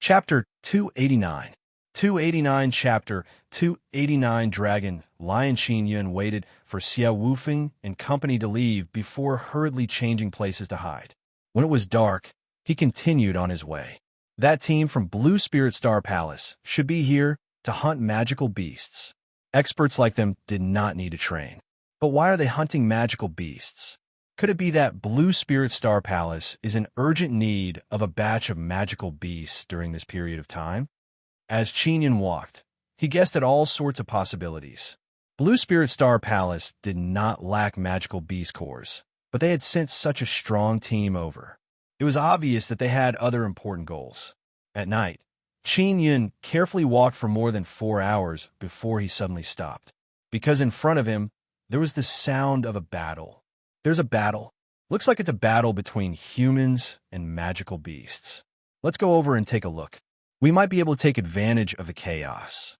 Chapter 289. 289 Chapter 289 Dragon Lion Qin Yun waited for Xia Wufeng and company to leave before hurriedly changing places to hide. When it was dark, he continued on his way. That team from Blue Spirit Star Palace should be here to hunt magical beasts. Experts like them did not need to train. But why are they hunting magical beasts? Could it be that Blue Spirit Star Palace is in urgent need of a batch of magical beasts during this period of time? As Qin Yun walked, he guessed at all sorts of possibilities. Blue Spirit Star Palace did not lack magical beast cores, but they had sent such a strong team over. It was obvious that they had other important goals. At night, Qin Yun carefully walked for more than 4 hours before he suddenly stopped, because in front of him, there was the sound of a battle. There's a battle. Looks like it's a battle between humans and magical beasts. Let's go over and take a look. We might be able to take advantage of the chaos.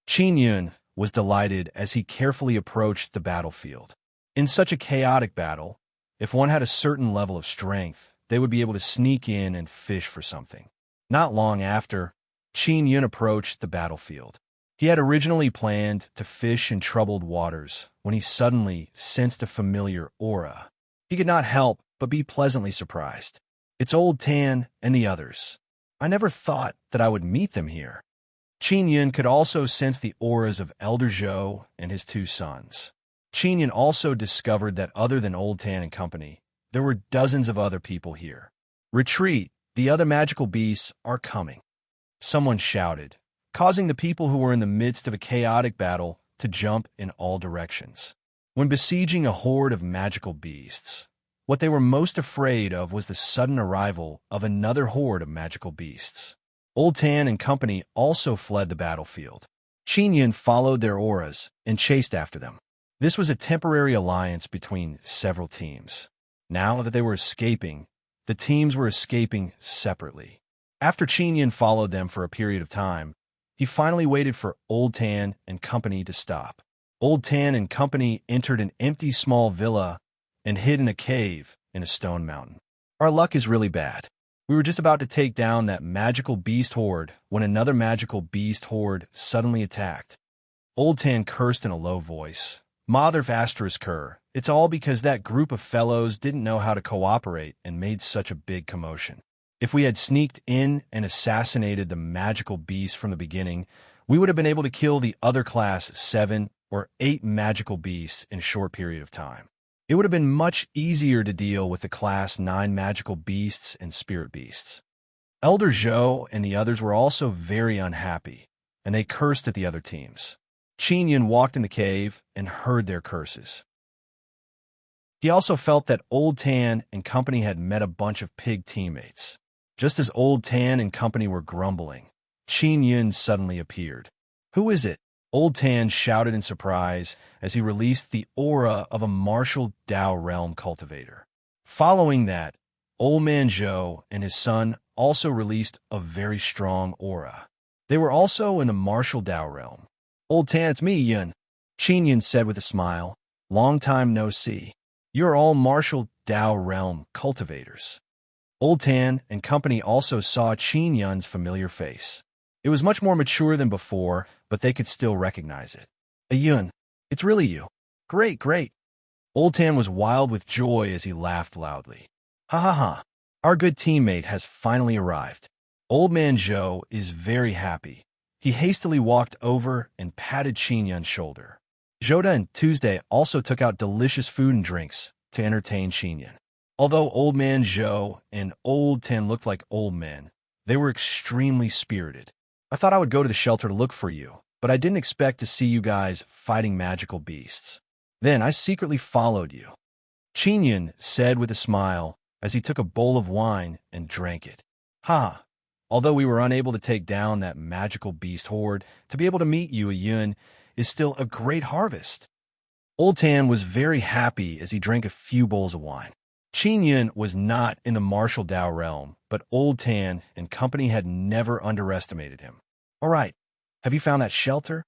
Qin Yun was delighted as he carefully approached the battlefield. In such a chaotic battle, if one had a certain level of strength, they would be able to sneak in and fish for something. Not long after, Qin Yun approached the battlefield. He had originally planned to fish in troubled waters when he suddenly sensed a familiar aura. He could not help but be pleasantly surprised. It's Old Tan and the others. I never thought that I would meet them here. Qin Yun could also sense the auras of Elder Zhou and his 2 sons. Qin Yun also discovered that other than Old Tan and company, there were dozens of other people here. Retreat, the other magical beasts are coming. Someone shouted, causing the people who were in the midst of a chaotic battle to jump in all directions. When besieging a horde of magical beasts, what they were most afraid of was the sudden arrival of another horde of magical beasts. Old Tan and company also fled the battlefield. Qin Yun followed their auras and chased after them. This was a temporary alliance between several teams. Now that they were escaping, the teams were escaping separately. After Qin Yun followed them for a period of time, he finally waited for Old Tan and company to stop. Old Tan and company entered an empty small villa and hid in a cave in a stone mountain. Our luck is really bad. We were just about to take down that magical beast horde when another magical beast horde suddenly attacked. Old Tan cursed in a low voice. Mother of Asterisk Cur, it's all because that group of fellows didn't know how to cooperate and made such a big commotion. If we had sneaked in and assassinated the magical beast from the beginning, we would have been able to kill the other class 7 or 8 magical beasts in a short period of time. It would have been much easier to deal with the class 9 magical beasts and spirit beasts. Elder Zhou and the others were also very unhappy, and they cursed at the other teams. Qin Yun walked in the cave and heard their curses. He also felt that Old Tan and company had met a bunch of pig teammates. Just as Old Tan and company were grumbling, Qin Yun suddenly appeared. Who is it? Old Tan shouted in surprise as he released the aura of a martial Dao realm cultivator. Following that, Old Man Zhou and his son also released a very strong aura. They were also in the martial Dao realm. Old Tan, it's me, Yun, Qin Yun said with a smile. Long time no see. You're all martial Dao realm cultivators. Old Tan and company also saw Qin Yun's familiar face. It was much more mature than before, but they could still recognize it. Yun, it's really you. Great, great. Old Tan was wild with joy as he laughed loudly. Ha ha ha. Our good teammate has finally arrived. Old Man Zhou is very happy. He hastily walked over and patted Qin Yun's shoulder. Zhoda and Tuesday also took out delicious food and drinks to entertain Qin Yun. Although Old Man Zhou and Old Tan looked like old men, they were extremely spirited. I thought I would go to the shelter to look for you, but I didn't expect to see you guys fighting magical beasts. Then I secretly followed you. Qin Yun said with a smile as he took a bowl of wine and drank it. Ha! Although we were unable to take down that magical beast horde, to be able to meet you, Yun, is still a great harvest. Old Tan was very happy as he drank a few bowls of wine. Qin Yun was not in the martial Dao realm, but Old Tan and company had never underestimated him. All right, have you found that shelter?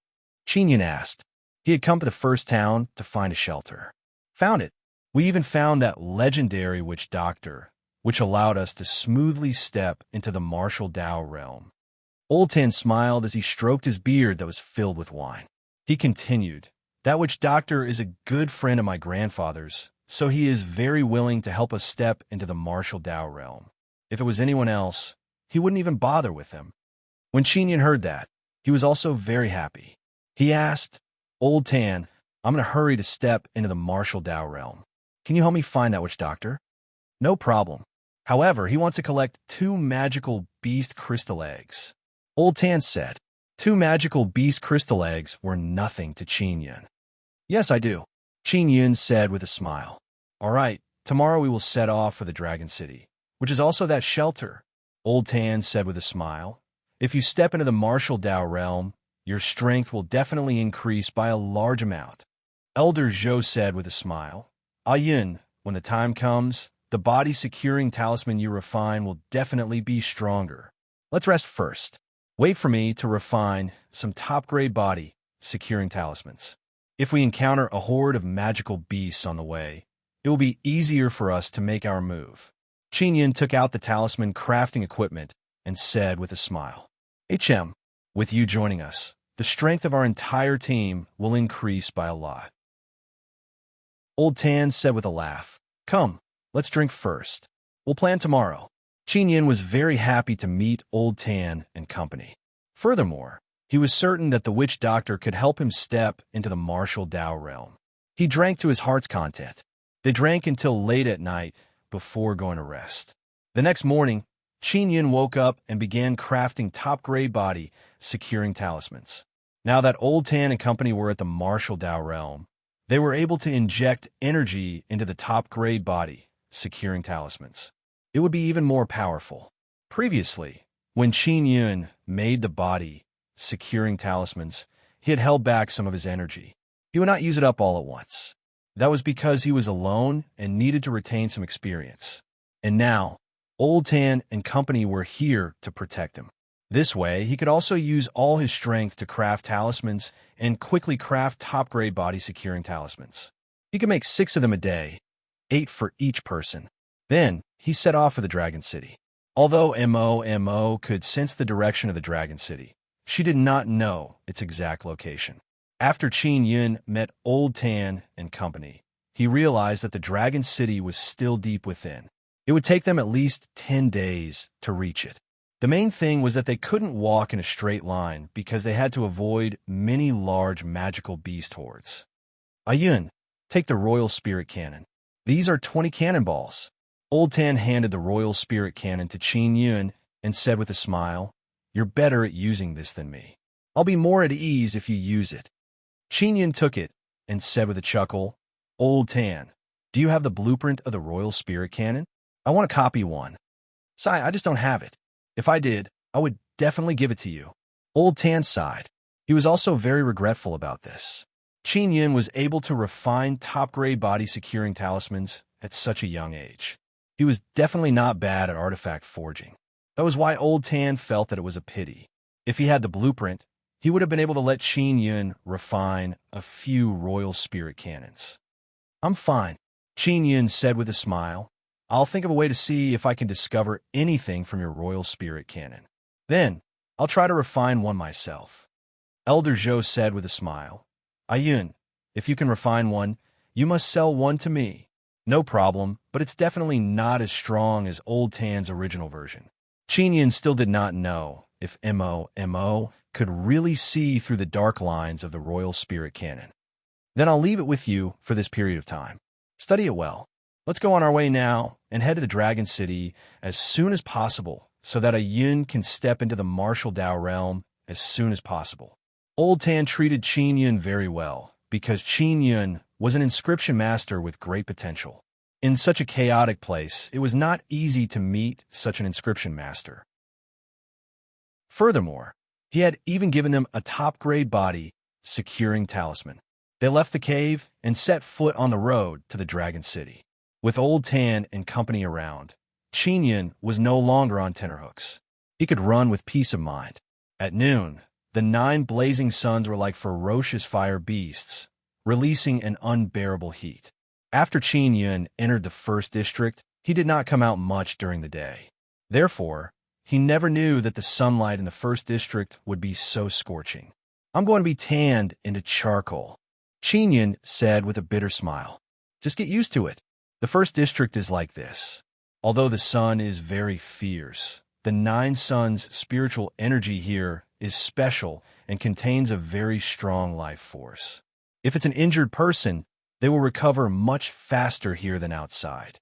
Qin Yun asked. He had come to the first town to find a shelter. Found it. We even found that legendary witch doctor, which allowed us to smoothly step into the martial Dao realm. Old Tan smiled as he stroked his beard that was filled with wine. He continued, "That witch doctor is a good friend of my grandfather's, so he is very willing to help us step into the martial Dao realm. If it was anyone else, he wouldn't even bother with him." When Qin heard that, he was also very happy. He asked, "Old Tan, I'm in a hurry to step into the martial Dao realm. Can you help me find that witch doctor?" "No problem. However, he wants to collect 2 magical beast crystal eggs." Old Tan said. 2 magical beast crystal eggs were nothing to Qin. "Yes, I do," Qin said with a smile. "All right, tomorrow we will set off for the Dragon City, which is also that shelter," Old Tan said with a smile. "If you step into the martial Dao realm, your strength will definitely increase by a large amount." Elder Zhou said with a smile. "Yun, when the time comes, the body-securing talisman you refine will definitely be stronger. Let's rest first. Wait for me to refine some top-grade body-securing talismans. If we encounter a horde of magical beasts on the way, it will be easier for us to make our move." Qin took out the talisman crafting equipment and said with a smile, "HM, with you joining us, the strength of our entire team will increase by a lot." Old Tan said with a laugh, "Come, let's drink first. We'll plan tomorrow." Qin was very happy to meet Old Tan and company. Furthermore, he was certain that the witch doctor could help him step into the martial Dao realm. He drank to his heart's content. They drank until late at night before going to rest. The next morning, Qin woke up and began crafting top-grade body-securing talismans. Now that Old Tan and company were at the martial Dao realm, they were able to inject energy into the top-grade body-securing talismans. It would be even more powerful. Previously, when Qin made the body-securing talismans, he had held back some of his energy. He would not use it up all at once. That was because he was alone and needed to retain some experience. And now, Old Tan and company were here to protect him. This way, he could also use all his strength to craft talismans and quickly craft top-grade body-securing talismans. He could make 6 of them a day, 8 for each person. Then, he set off for the Dragon City. Although Mo could sense the direction of the Dragon City, she did not know its exact location. After Qin met Old Tan and company, he realized that the Dragon City was still deep within. It would take them at least 10 days to reach it. The main thing was that they couldn't walk in a straight line because they had to avoid many large magical beast hordes. "Yun, take the Royal Spirit Cannon. These are 20 cannonballs." Old Tan handed the Royal Spirit Cannon to Qin and said with a smile, "You're better at using this than me. I'll be more at ease if you use it." Qin took it and said with a chuckle, "Old Tan, do you have the blueprint of the Royal Spirit Cannon? I want to copy one." "Sai, I just don't have it. If I did, I would definitely give it to you." Old Tan sighed. He was also very regretful about this. Qin was able to refine top-grade body-securing talismans at such a young age. He was definitely not bad at artifact forging. That was why Old Tan felt that it was a pity. If he had the blueprint, he would have been able to let Qin refine a few Royal Spirit Cannons. "I'm fine," Qin said with a smile. "I'll think of a way to see if I can discover anything from your Royal Spirit Cannon. Then, I'll try to refine one myself." Elder Zhou said with a smile. "Yun, if you can refine one, you must sell one to me." "No problem, but it's definitely not as strong as Old Tan's original version." Qin still did not know if Mo could really see through the dark lines of the Royal Spirit Cannon. "Then I'll leave it with you for this period of time. Study it well. Let's go on our way now and head to the Dragon City as soon as possible so that Yun can step into the martial Dao realm as soon as possible." Old Tan treated Qin very well because Qin was an inscription master with great potential. In such a chaotic place, it was not easy to meet such an inscription master. Furthermore, he had even given them a top-grade body-securing talisman. They left the cave and set foot on the road to the Dragon City. With Old Tan and company around, Qin was no longer on tenterhooks. He could run with peace of mind. At noon, the 9 blazing suns were like ferocious fire beasts, releasing an unbearable heat. After Qin entered the first district, he did not come out much during the day. Therefore, He never knew that the sunlight in the first district would be so scorching. I'm going to be tanned into charcoal, Qingyun said with a bitter smile. Just get used to it. The first district is like this. Although the sun is very fierce, the Nine Suns' spiritual energy here is special and contains a very strong life force. If it's an injured person, they will recover much faster here than outside.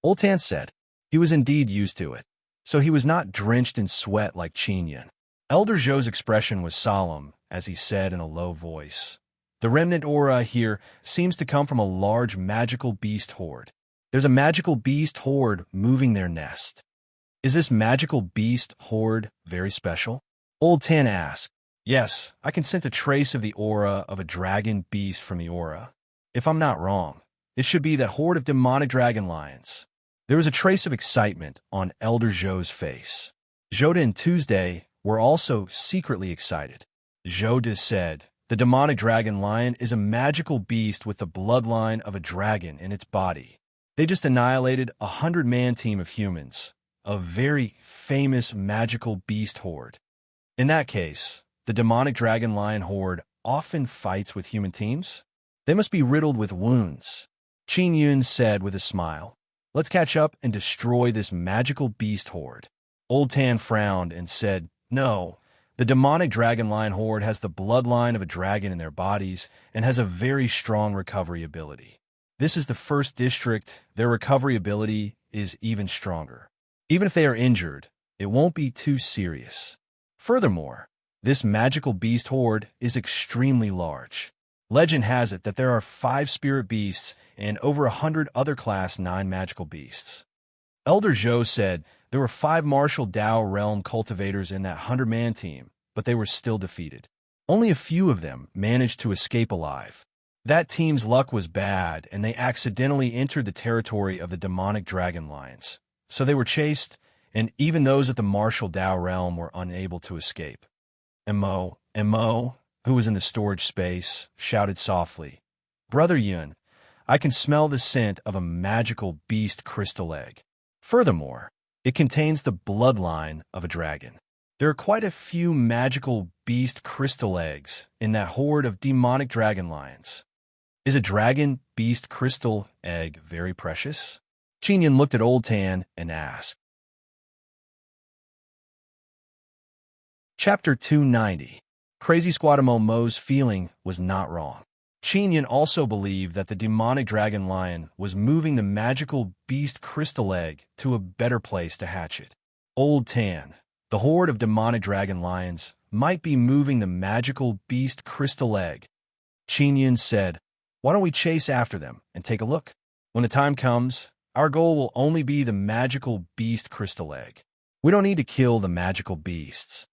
Old Tan said. He was indeed used to it, so he was not drenched in sweat like Qingyun. Elder Zhou's expression was solemn as he said in a low voice, "The remnant aura here seems to come from a large magical beast horde. There's a magical beast horde moving their nest. Is this magical beast horde very special?" Old Tan asked. "Yes, I can sense a trace of the aura of a dragon beast from the aura. If I'm not wrong, it should be that horde of demonic dragon lions." There was a trace of excitement on Elder Zhou's face. Zhouda and Tuesday were also secretly excited. Zhouda said, "The demonic dragon lion is a magical beast with the bloodline of a dragon in its body. They just annihilated a 100-man team of humans, a very famous magical beast horde. In that case, the demonic dragon lion horde often fights with human teams? They must be riddled with wounds," Qingyun said with a smile. "Let's catch up and destroy this magical beast horde." Old Tan frowned and said, "No, the demonic dragon lion horde has the bloodline of a dragon in their bodies and has a very strong recovery ability. This is the first district. Their recovery ability is even stronger. Even if they are injured, it won't be too serious. Furthermore, this magical beast horde is extremely large. Legend has it that there are 5 spirit beasts and over 100 other Class 9 magical beasts." Elder Zhou said there were 5 martial Dao realm cultivators in that 100-man team, but they were still defeated. Only a few of them managed to escape alive. That team's luck was bad, and they accidentally entered the territory of the demonic dragon lions. So they were chased, and even those at the martial Dao realm were unable to escape. Mo, who was in the storage space, shouted softly, "Brother Yun, I can smell the scent of a magical beast crystal egg. Furthermore, it contains the bloodline of a dragon. There are quite a few magical beast crystal eggs in that horde of demonic dragon lions. Is a dragon beast crystal egg very precious?" Qingyun looked at Old Tan and asked. Chapter 290. Crazy Squadamo Mo's feeling was not wrong. Qingyun also believed that the demonic dragon lion was moving the magical beast crystal egg to a better place to hatch it. Old Tan, the horde of demonic dragon lions, might be moving the magical beast crystal egg. Qingyun said, "Why don't we chase after them and take a look? When the time comes, our goal will only be the magical beast crystal egg. We don't need to kill the magical beasts.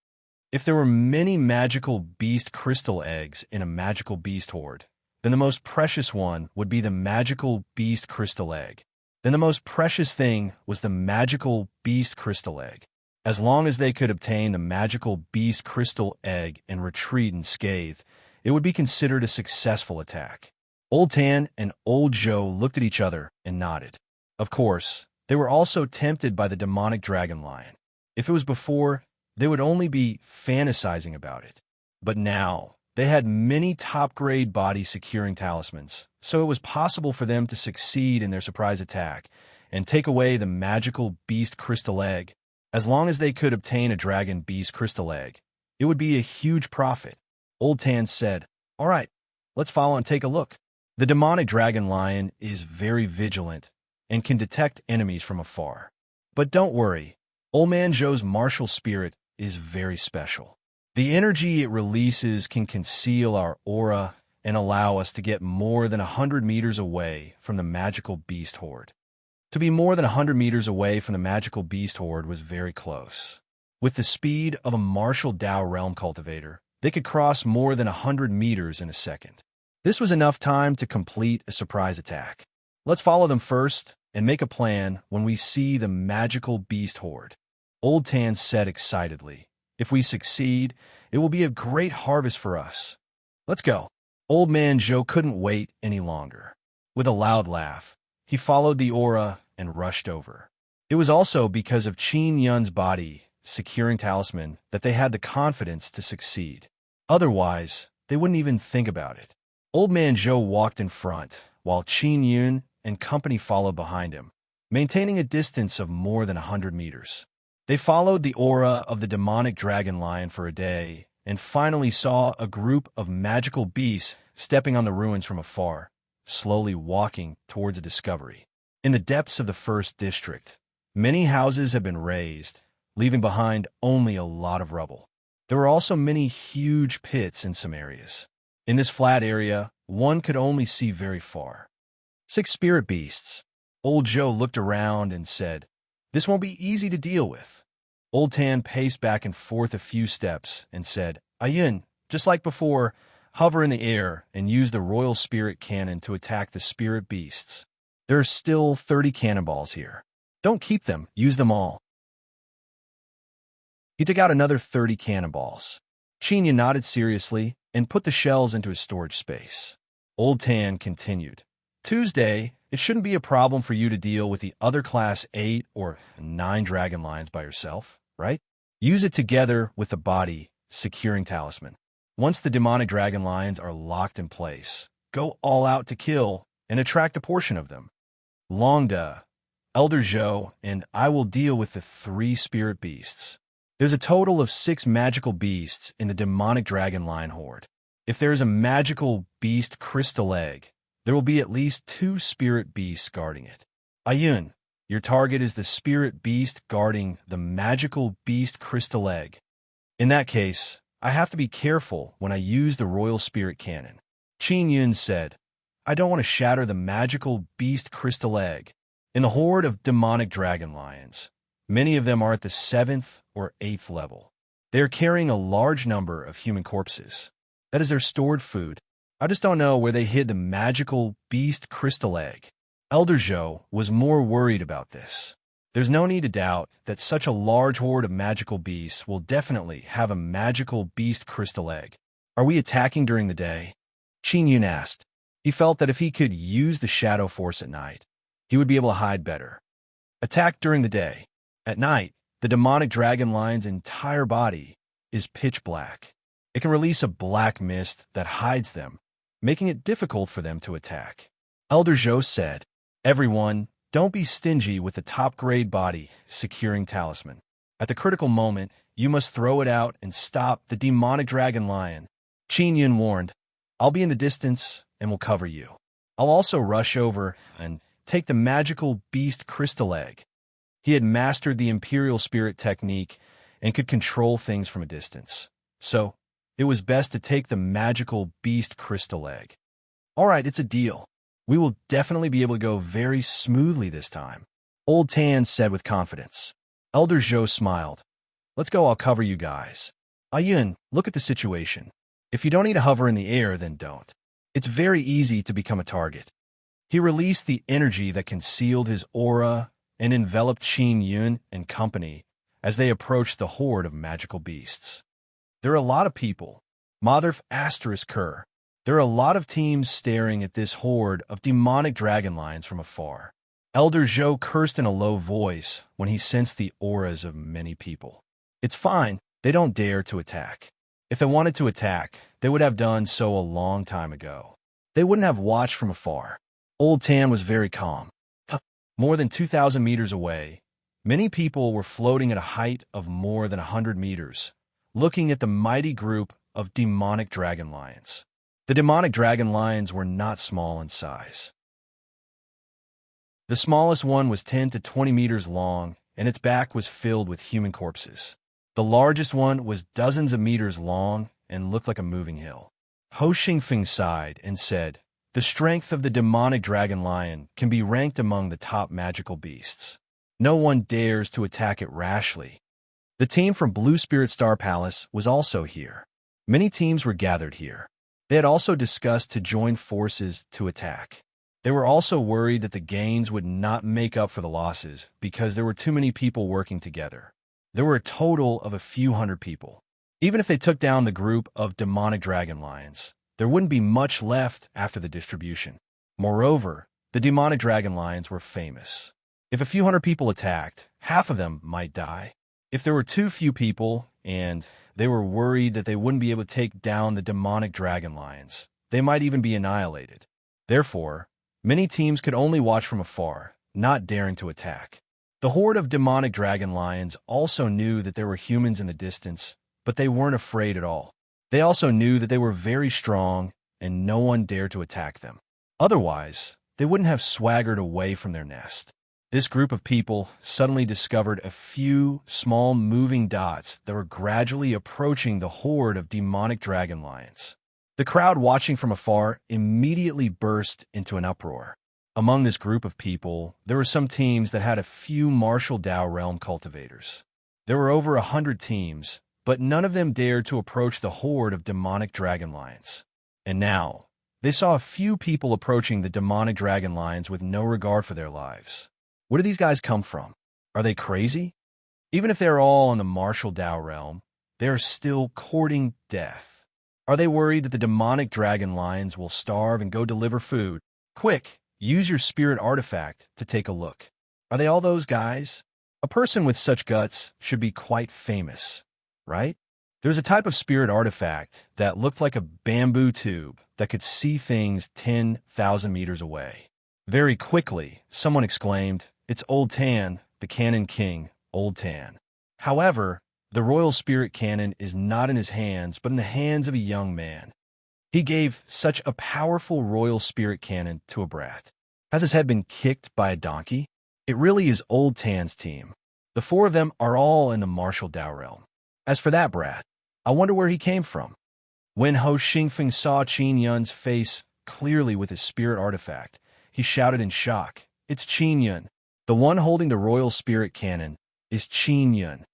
If there were many magical beast crystal eggs in a magical beast horde, then the most precious one would be the magical beast crystal egg. Then the most precious thing was the magical beast crystal egg. As long as they could obtain the magical beast crystal egg and retreat unscathed, it would be considered a successful attack." Old Tan and Old Zhou looked at each other and nodded. Of course, they were also tempted by the demonic dragon lion. If it was before, they would only be fantasizing about it. But now, they had many top-grade body-securing talismans, so it was possible for them to succeed in their surprise attack and take away the magical beast crystal egg. As long as they could obtain a dragon beast crystal egg, it would be a huge profit. Old Tan said, "All right, let's follow and take a look." The demonic dragon lion is very vigilant and can detect enemies from afar. But don't worry, Old Man Zhou's martial spirit is very special. The energy it releases can conceal our aura and allow us to get more than 100 meters away from the magical beast horde. To be more than 100 meters away from the magical beast horde was very close. With the speed of a martial Dao realm cultivator, they could cross more than 100 meters in a second. This was enough time to complete a surprise attack. Let's follow them first and make a plan when we see the magical beast horde. Old Tan said excitedly, "If we succeed, it will be a great harvest for us. Let's go." Old Man Zhou couldn't wait any longer. With a loud laugh, he followed the aura and rushed over. It was also because of Qin Yun's body securing talisman that they had the confidence to succeed. Otherwise, they wouldn't even think about it. Old Man Zhou walked in front, while Qin Yun and company followed behind him, maintaining a distance of more than 100 meters. They followed the aura of the demonic dragon lion for a day, and finally saw a group of magical beasts stepping on the ruins from afar, slowly walking towards a discovery. In the depths of the first district, many houses had been razed, leaving behind only a lot of rubble. There were also many huge pits in some areas. In this flat area, one could only see very far. 6 spirit beasts. Old Zhou looked around and said, "This won't be easy to deal with." Old Tan paced back and forth a few steps and said, "Ayun, just like before, hover in the air and use the royal spirit cannon to attack the spirit beasts. There are still 30 cannonballs here. Don't keep them, use them all." He took out another 30 cannonballs. Chinya nodded seriously and put the shells into his storage space. Old Tan continued, "Tuesday, it shouldn't be a problem for you to deal with the other class 8 or 9 dragon lions by yourself, right? Use it together with the body, securing talisman. Once the demonic dragon lions are locked in place, go all out to kill and attract a portion of them. Longda, Elder Zhou, and I will deal with the 3 spirit beasts. There's a total of 6 magical beasts in the demonic dragon lion horde. If there is a magical beast crystal egg, there will be at least 2 spirit beasts guarding it. Ayun, your target is the spirit beast guarding the magical beast crystal egg. In that case, I have to be careful when I use the royal spirit cannon." Qin Yun said, "I don't want to shatter the magical beast crystal egg." In the horde of demonic dragon lions, many of them are at the 7th or 8th level. They are carrying a large number of human corpses. That is their stored food. I just don't know where they hid the magical beast crystal egg. Elder Zhou was more worried about this. There's no need to doubt that such a large horde of magical beasts will definitely have a magical beast crystal egg. Are we attacking during the day? Qin Yun asked. He felt that if he could use the shadow force at night, he would be able to hide better. Attack during the day. At night, the demonic dragon lion's entire body is pitch black. It can release a black mist that hides them, making it difficult for them to attack. Elder Zhou said, "Everyone, don't be stingy with the top-grade body securing talisman. At the critical moment, you must throw it out and stop the demonic dragon lion." Qin Yun warned, "I'll be in the distance and will cover you. I'll also rush over and take the magical beast crystal egg." He had mastered the Imperial Spirit technique and could control things from a distance. So, it was best to take the magical beast crystal egg. "All right, it's a deal. We will definitely be able to go very smoothly this time," Old Tan said with confidence. Elder Zhou smiled. "Let's go, I'll cover you guys." Ayun, look at the situation. If you don't need to hover in the air, then don't. It's very easy to become a target. He released the energy that concealed his aura and enveloped Qin Yun and company as they approached the horde of magical beasts. There are a lot of people. Motherf ***. There are a lot of teams staring at this horde of demonic dragon lions from afar. Elder Zhou cursed in a low voice when he sensed the auras of many people. It's fine, they don't dare to attack. If they wanted to attack, they would have done so a long time ago. They wouldn't have watched from afar. Old Tan was very calm. More than 2,000 meters away, many people were floating at a height of more than 100 meters, looking at the mighty group of demonic dragon lions. The demonic dragon lions were not small in size. The smallest one was 10 to 20 meters long, and its back was filled with human corpses. The largest one was dozens of meters long and looked like a moving hill. Ho Xingfeng sighed and said, "The strength of the demonic dragon lion can be ranked among the top magical beasts. No one dares to attack it rashly." The team from Blue Spirit Star Palace was also here. Many teams were gathered here. They had also discussed to join forces to attack. They were also worried that the gains would not make up for the losses because there were too many people working together. There were a total of a few hundred people. Even if they took down the group of demonic dragon lions, there wouldn't be much left after the distribution. Moreover, the demonic dragon lions were famous. If a few hundred people attacked, half of them might die. If there were too few people, and they were worried that they wouldn't be able to take down the demonic dragon lions, they might even be annihilated. Therefore, many teams could only watch from afar, not daring to attack. The horde of demonic dragon lions also knew that there were humans in the distance, but they weren't afraid at all. They also knew that they were very strong, and no one dared to attack them. Otherwise, they wouldn't have swaggered away from their nest. This group of people suddenly discovered a few small moving dots that were gradually approaching the horde of demonic dragon lions. The crowd watching from afar immediately burst into an uproar. Among this group of people, there were some teams that had a few martial Dao realm cultivators. There were over 100 teams, but none of them dared to approach the horde of demonic dragon lions. And now, they saw a few people approaching the demonic dragon lions with no regard for their lives. Where do these guys come from? Are they crazy? Even if they're all in the martial Dao realm, they are still courting death. Are they worried that the demonic dragon lions will starve and go deliver food? Quick, use your spirit artifact to take a look. Are they all those guys? A person with such guts should be quite famous, right? There's a type of spirit artifact that looked like a bamboo tube that could see things 10,000 meters away. Very quickly, someone exclaimed, "It's Old Tan, the Cannon King, Old Tan." However, the royal spirit cannon is not in his hands, but in the hands of a young man. He gave such a powerful royal spirit cannon to a brat. Has his head been kicked by a donkey? It really is Old Tan's team. The four of them are all in the martial Dao realm. As for that brat, I wonder where he came from. When Ho Xingfeng saw Qin Yun's face clearly with his spirit artifact, he shouted in shock, "It's Qin Yun. The one holding the royal spirit cannon is Qin Yun."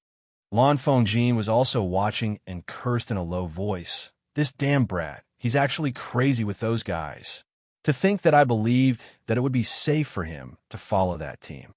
Lan Fengjin was also watching and cursed in a low voice. "This damn brat, he's actually crazy with those guys. To think that I believed that it would be safe for him to follow that team.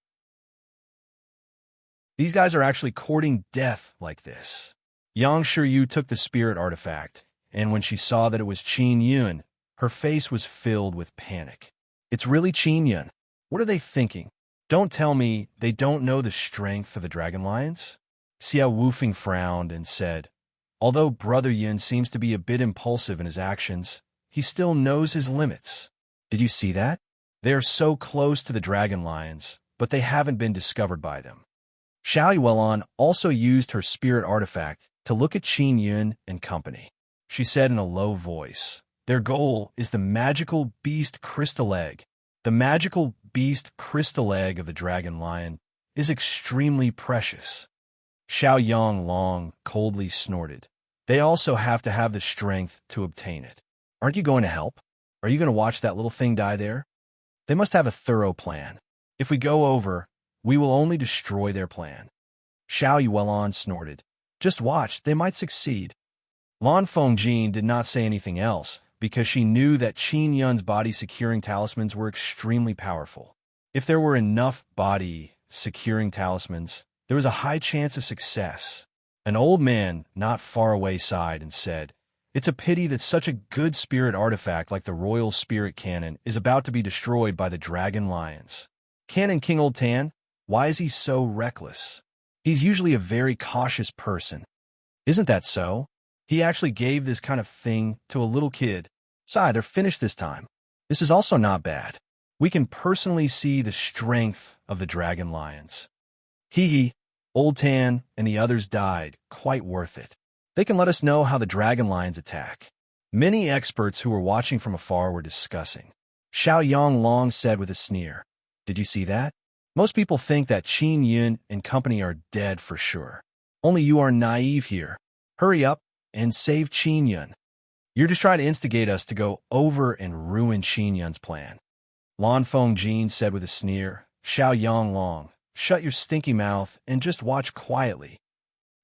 These guys are actually courting death like this." Yang Shiyu took the spirit artifact, and when she saw that it was Qin Yun, her face was filled with panic. It's really Qin Yun. What are they thinking? Don't tell me they don't know the strength of the dragon lions? Xiao Wufeng frowned and said, "Although Brother Yun seems to be a bit impulsive in his actions, he still knows his limits. Did you see that? They are so close to the dragon lions, but they haven't been discovered by them." Xiao Yuelon also used her spirit artifact to look at Qin Yun and company. She said in a low voice, "Their goal is the magical beast crystal egg. The magical beast crystal egg of the dragon lion is extremely precious." Xiao Yang Long coldly snorted. "They also have to have the strength to obtain it. Aren't you going to help? Are you going to watch that little thing die there? They must have a thorough plan. If we go over, we will only destroy their plan." Xiao Yuelon snorted. "Just watch, they might succeed." Lan Fengjin did not say anything else, because she knew that Qin Yun's body-securing talismans were extremely powerful. If there were enough body-securing talismans, there was a high chance of success. An old man not far away sighed and said, "It's a pity that such a good spirit artifact like the royal spirit cannon is about to be destroyed by the dragon lions. Cannon King Old Tan, why is he so reckless? He's usually a very cautious person. Isn't that so? He actually gave this kind of thing to a little kid. Sigh, they're finished this time. This is also not bad. We can personally see the strength of the dragon lions. Hee, Old Tan and the others died. Quite worth it. They can let us know how the dragon lions attack." Many experts who were watching from afar were discussing. Xiao Yang Long said with a sneer, "Did you see that? Most people think that Qin Yun and company are dead for sure. Only you are naive here. Hurry up and save Qin Yun. You're just trying to instigate us to go over and ruin Qin Yun's plan." Lan Fengjin said with a sneer, "Xiao Yang Long, shut your stinky mouth and just watch quietly."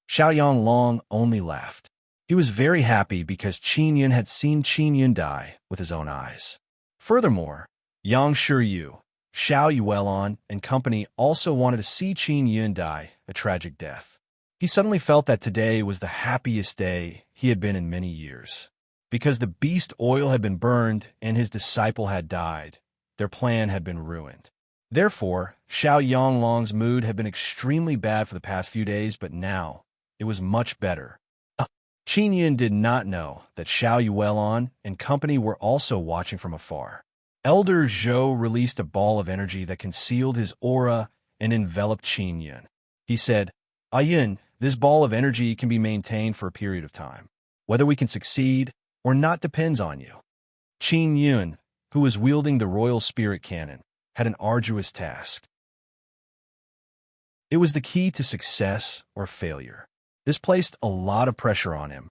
Xiao Yang Long only laughed. He was very happy because Qin Yun had seen Qin Yun die with his own eyes. Furthermore, Yang Shiyu, Xiao Yuelon, and company also wanted to see Qin Yun die a tragic death. He suddenly felt that today was the happiest day he had been in many years. Because the beast oil had been burned and his disciple had died, their plan had been ruined. Therefore, Xiao Yanglong's mood had been extremely bad for the past few days, but now it was much better. Qin Yun did not know that Xiao Yuelon and company were also watching from afar. Elder Zhou released a ball of energy that concealed his aura and enveloped Qin Yun. He said, Yun, this ball of energy can be maintained for a period of time. Whether we can succeed or not depends on you. Qin Yun, who was wielding the royal spirit cannon, had an arduous task. It was the key to success or failure. This placed a lot of pressure on him.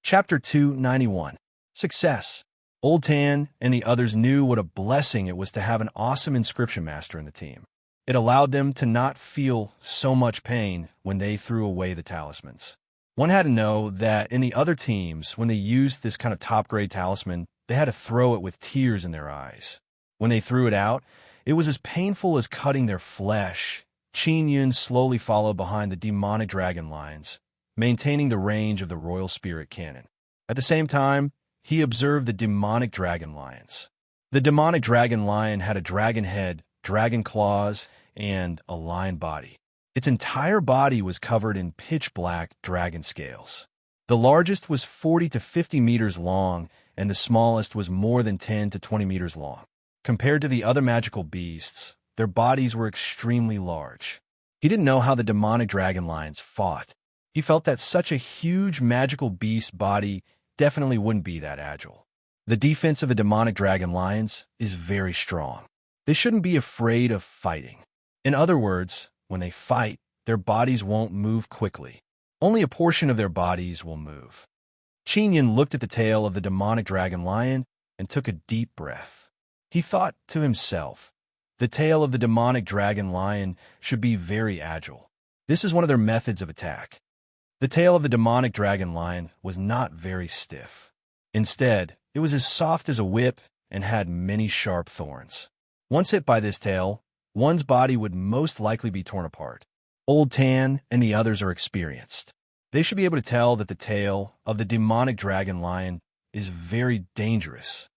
Chapter 291. Success. Old Tan and the others knew what a blessing it was to have an awesome inscription master in the team. It allowed them to not feel so much pain when they threw away the talismans. One had to know that in the other teams, when they used this kind of top-grade talisman, they had to throw it with tears in their eyes. When they threw it out, it was as painful as cutting their flesh. Qin Yun slowly followed behind the demonic dragon lions, maintaining the range of the royal spirit cannon. At the same time, he observed the demonic dragon lions. The demonic dragon lion had a dragon head, dragon claws, and a lion body. Its entire body was covered in pitch-black dragon scales. The largest was 40 to 50 meters long, and the smallest was more than 10 to 20 meters long. Compared to the other magical beasts, their bodies were extremely large. He didn't know how the demonic dragon lions fought. He felt that such a huge magical beast body definitely wouldn't be that agile. The defense of the demonic dragon lions is very strong. They shouldn't be afraid of fighting. In other words, when they fight, their bodies won't move quickly. Only a portion of their bodies will move. Qin Yun looked at the tail of the demonic dragon lion and took a deep breath. He thought to himself, the tail of the demonic dragon lion should be very agile. This is one of their methods of attack. The tail of the demonic dragon lion was not very stiff. Instead, it was as soft as a whip and had many sharp thorns. Once hit by this tail, one's body would most likely be torn apart. Old Tan and the others are experienced. They should be able to tell that the tail of the demonic dragon lion is very dangerous.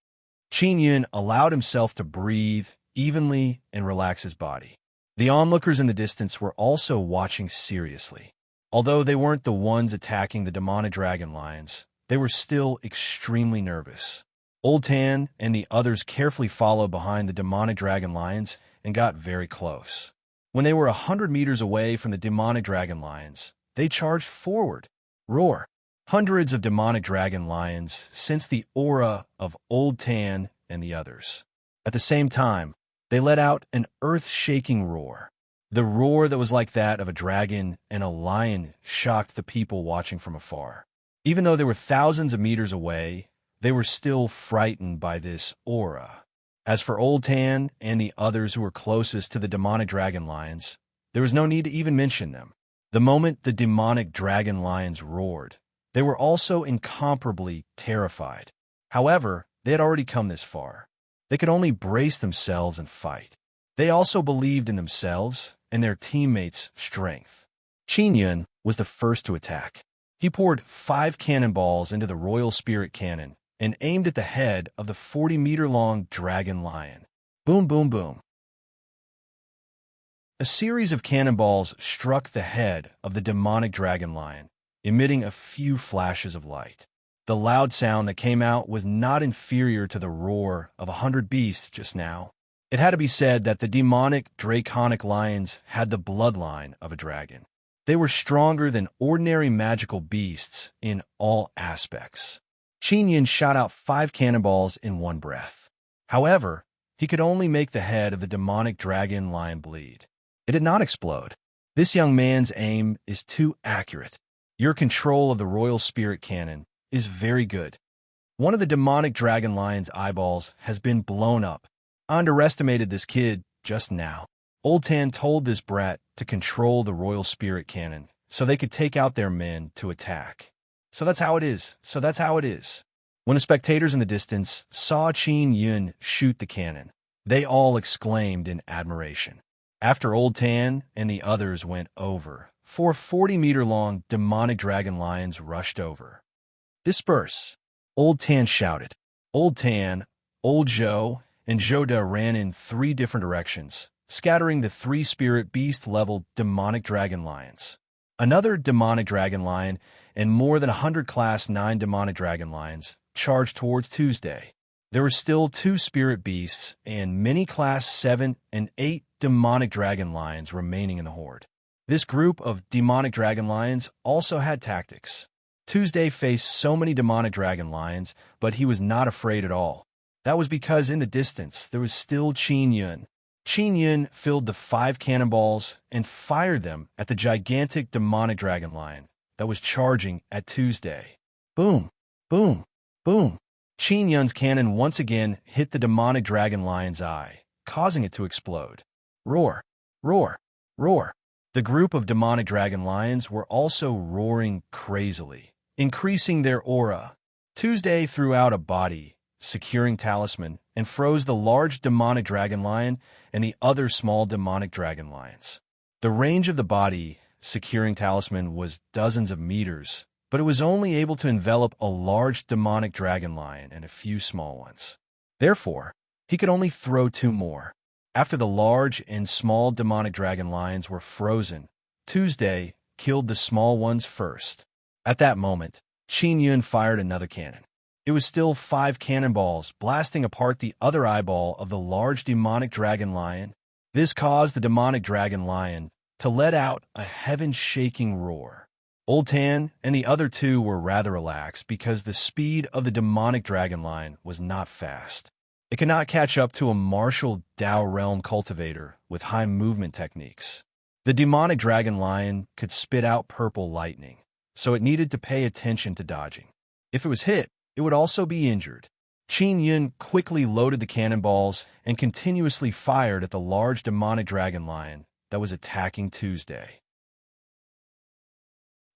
Qin Yun allowed himself to breathe evenly and relax his body. The onlookers in the distance were also watching seriously. Although they weren't the ones attacking the demonic dragon lions, they were still extremely nervous. Old Tan and the others carefully followed behind the demonic dragon lions and got very close. When they were 100 meters away from the demonic dragon lions, they charged forward. Roar! Hundreds of demonic dragon lions sensed the aura of Old Tan and the others. At the same time, they let out an earth-shaking roar. The roar that was like that of a dragon and a lion shocked the people watching from afar. Even though they were thousands of meters away, they were still frightened by this aura. As for Old Tan and the others who were closest to the demonic dragon lions, there was no need to even mention them. The moment the demonic dragon lions roared, they were also incomparably terrified. However, they had already come this far. They could only brace themselves and fight. They also believed in themselves and their teammates' strength. Qin Yun was the first to attack. He poured 5 cannonballs into the royal spirit cannon and aimed at the head of the 40-meter-long dragon lion. Boom, boom, boom. A series of cannonballs struck the head of the demonic dragon lion, emitting a few flashes of light. The loud sound that came out was not inferior to the roar of 100 beasts just now. It had to be said that the demonic draconic lions had the bloodline of a dragon. They were stronger than ordinary magical beasts in all aspects. Qin Yun shot out 5 cannonballs in one breath. However, he could only make the head of the demonic dragon lion bleed. It did not explode. This young man's aim is too accurate. Your control of the royal spirit cannon is very good. One of the demonic dragon lion's eyeballs has been blown up. I underestimated this kid just now. Old Tan told this brat to control the royal spirit cannon so they could take out their men to attack. So that's how it is. When the spectators in the distance saw Qin Yun shoot the cannon, they all exclaimed in admiration. After Old Tan and the others went over, 4 40-meter-long demonic dragon lions rushed over. Disperse! Old Tan shouted. Old Tan, Old Zhou, and Zhouda ran in three different directions, scattering the three spirit beast-level demonic dragon lions. Another demonic dragon lion and more than 100 Class 9 demonic dragon lions charged towards Tuesday. There were still two spirit beasts and many Class 7 and 8 demonic dragon lions remaining in the horde. This group of demonic dragon lions also had tactics. Tuesday faced so many demonic dragon lions, but he was not afraid at all. That was because in the distance there was still Qin Yun. Qin Yun filled the 5 cannonballs and fired them at the gigantic demonic dragon lion that was charging at Tuesday. Boom, boom, boom. Qin Yun's cannon once again hit the demonic dragon lion's eye, causing it to explode. Roar, roar, roar. The group of demonic dragon lions were also roaring crazily, increasing their aura. Tuesday threw out a body, securing talisman, and froze the large demonic dragon lion and the other small demonic dragon lions. The range of the body, securing talisman, was dozens of meters, but it was only able to envelop a large demonic dragon lion and a few small ones. Therefore, he could only throw 2 more. After the large and small demonic dragon lions were frozen, Tuesday killed the small ones first. At that moment, Qin Yun fired another cannon. It was still 5 cannonballs blasting apart the other eyeball of the large demonic dragon lion. This caused the demonic dragon lion to let out a heaven-shaking roar. Old Tan and the other 2 were rather relaxed because the speed of the demonic dragon lion was not fast. It could not catch up to a martial Dao realm cultivator with high movement techniques. The demonic dragon lion could spit out purple lightning, so it needed to pay attention to dodging. If it was hit, it would also be injured. Qin Yun quickly loaded the cannonballs and continuously fired at the large demonic dragon lion that was attacking Tuesday.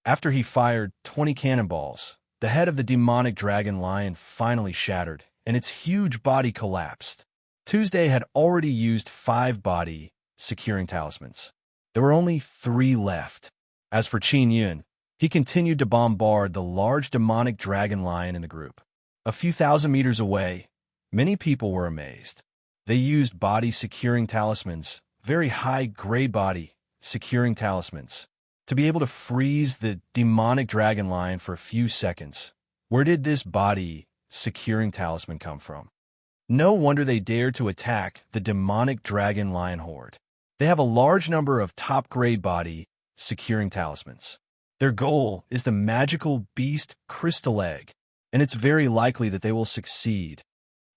After he fired 20 cannonballs, the head of the demonic dragon lion finally shattered, and its huge body collapsed. Tuesday had already used 5 body, securing talismans. There were only 3 left. As for Qin Yun, he continued to bombard the large demonic dragon lion in the group. A few thousand meters away, many people were amazed. They used body securing talismans, very high-grade body securing talismans, to be able to freeze the demonic dragon lion for a few seconds. Where did this body securing talisman come from? No wonder they dared to attack the demonic dragon lion horde. They have a large number of top-grade body securing talismans. Their goal is the magical beast crystal egg, and it's very likely that they will succeed.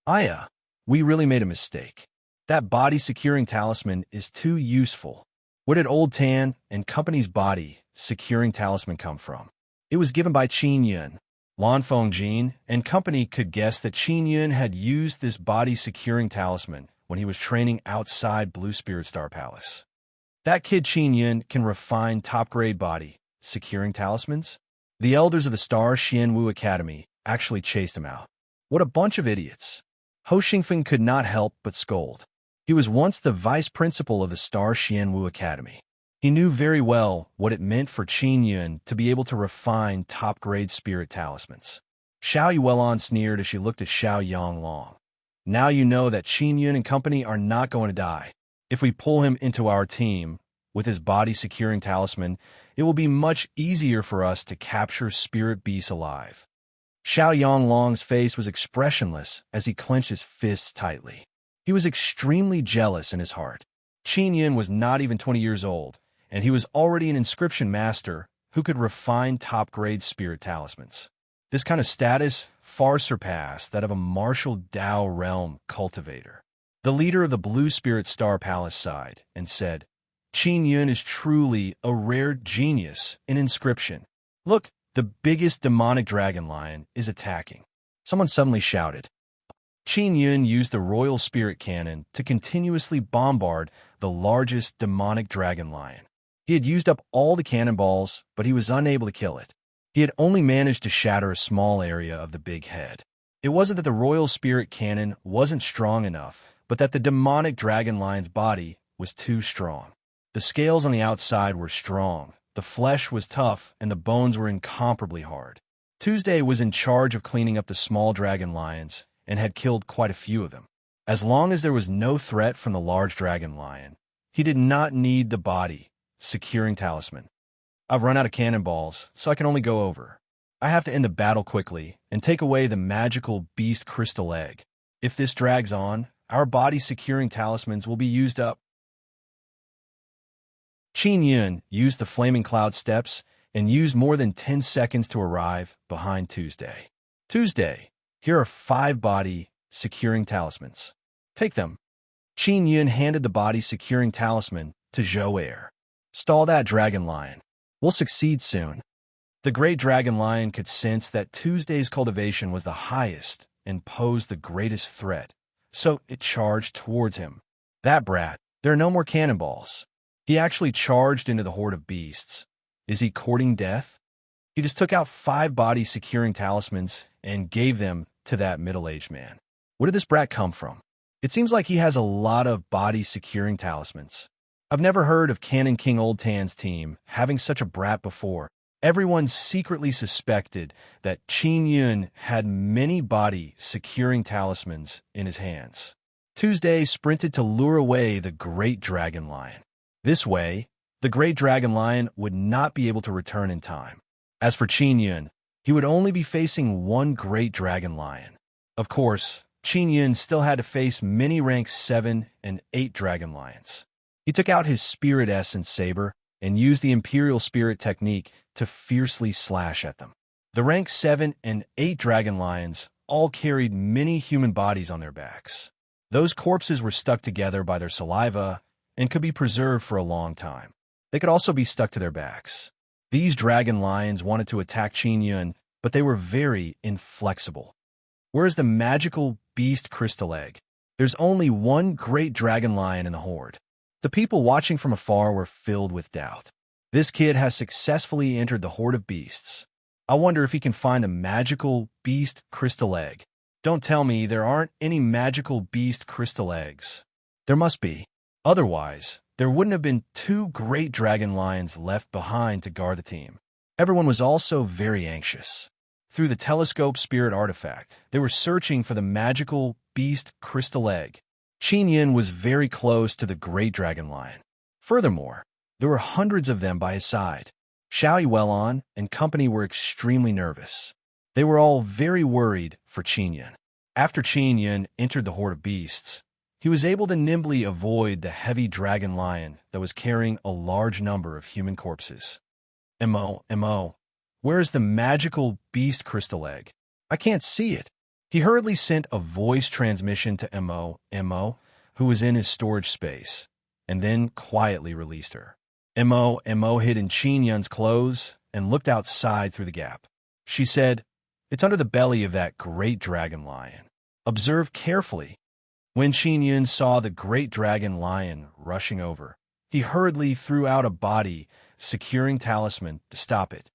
Aya, we really made a mistake. That body securing talisman is too useful. Where did Old Tan and company's body securing talisman come from? It was given by Qin Yun. Lan Fengjin and company could guess that Qin Yun had used this body securing talisman when he was training outside Blue Spirit Star Palace. That kid Qin Yun can refine top-grade body securing talismans? The elders of the Star Xianwu Academy actually chased him out. What a bunch of idiots. Ho Xingfeng could not help but scold. He was once the vice principal of the Star Xianwu Academy. He knew very well what it meant for Qin Yun to be able to refine top-grade spirit talismans. Xiao Yuelon sneered as she looked at Xiao Yanglong. Now you know that Qin Yun and company are not going to die. If we pull him into our team, with his body securing talisman, it will be much easier for us to capture spirit beasts alive. Xiao Yanglong's face was expressionless as he clenched his fists tightly. He was extremely jealous in his heart. Qin Yun was not even 20 years old, and he was already an inscription master who could refine top-grade spirit talismans. This kind of status far surpassed that of a martial Dao realm cultivator. The leader of the Blue Spirit Star Palace sighed and said, Qin Yun is truly a rare genius in inscription. Look, the biggest demonic dragon lion is attacking. Someone suddenly shouted. Qin Yun used the Royal Spirit Cannon to continuously bombard the largest demonic dragon lion. He had used up all the cannonballs, but he was unable to kill it. He had only managed to shatter a small area of the big head. It wasn't that the Royal Spirit Cannon wasn't strong enough, but that the demonic dragon lion's body was too strong. The scales on the outside were strong, the flesh was tough, and the bones were incomparably hard. Tuesday was in charge of cleaning up the small dragon lions, and had killed quite a few of them. As long as there was no threat from the large dragon lion, he did not need the body securing talisman. I've run out of cannonballs, so I can only go over. I have to end the battle quickly and take away the magical beast crystal egg. If this drags on, our body securing talismans will be used up. Qin Yun used the flaming cloud steps and used more than 10 seconds to arrive behind Tuesday. Tuesday, here are 5 body securing talismans. Take them. Qin Yun handed the body securing talisman to Zhou Er. Stall that dragon lion. We'll succeed soon. The great dragon lion could sense that Tuesday's cultivation was the highest and posed the greatest threat, so it charged towards him. That brat, there are no more cannonballs. He actually charged into the horde of beasts. Is he courting death? He just took out 5 body securing talismans and gave them to that middle-aged man. Where did this brat come from? It seems like he has a lot of body securing talismans. I've never heard of Cannon King Old Tan's team having such a brat before. Everyone secretly suspected that Qin Yun had many body securing talismans in his hands. Tuesday sprinted to lure away the great dragon lion. This way, the great dragon lion would not be able to return in time. As for Qin Yun, he would only be facing one great dragon lion. Of course, Qin Yun still had to face many rank 7 and 8 dragon lions. He took out his spirit essence saber and used the imperial spirit technique to fiercely slash at them. The rank 7 and 8 dragon lions all carried many human bodies on their backs. Those corpses were stuck together by their saliva and could be preserved for a long time. They could also be stuck to their backs. These dragon lions wanted to attack Qin Yun, but they were very inflexible. Where's the magical beast crystal egg? There's only one great dragon lion in the horde. The people watching from afar were filled with doubt. This kid has successfully entered the horde of beasts. I wonder if he can find a magical beast crystal egg. Don't tell me there aren't any magical beast crystal eggs. There must be. Otherwise, there wouldn't have been 2 great dragon lions left behind to guard the team. Everyone was also very anxious. Through the telescope spirit artifact, they were searching for the magical beast crystal egg. Qin Yun was very close to the great dragon lion. Furthermore, there were hundreds of them by his side. Xiao Yuelon and company were extremely nervous. They were all very worried for Qin Yun. After Qin Yun entered the horde of beasts, he was able to nimbly avoid the heavy dragon lion that was carrying a large number of human corpses. M.O., where is the magical beast crystal egg? I can't see it. He hurriedly sent a voice transmission to M.O., who was in his storage space, and then quietly released her. M.O. hid in Qin Yun's clothes and looked outside through the gap. She said, "It's under the belly of that great dragon lion. Observe carefully." When Qin Yun saw the great dragon lion rushing over, he hurriedly threw out a body securing talisman to stop it.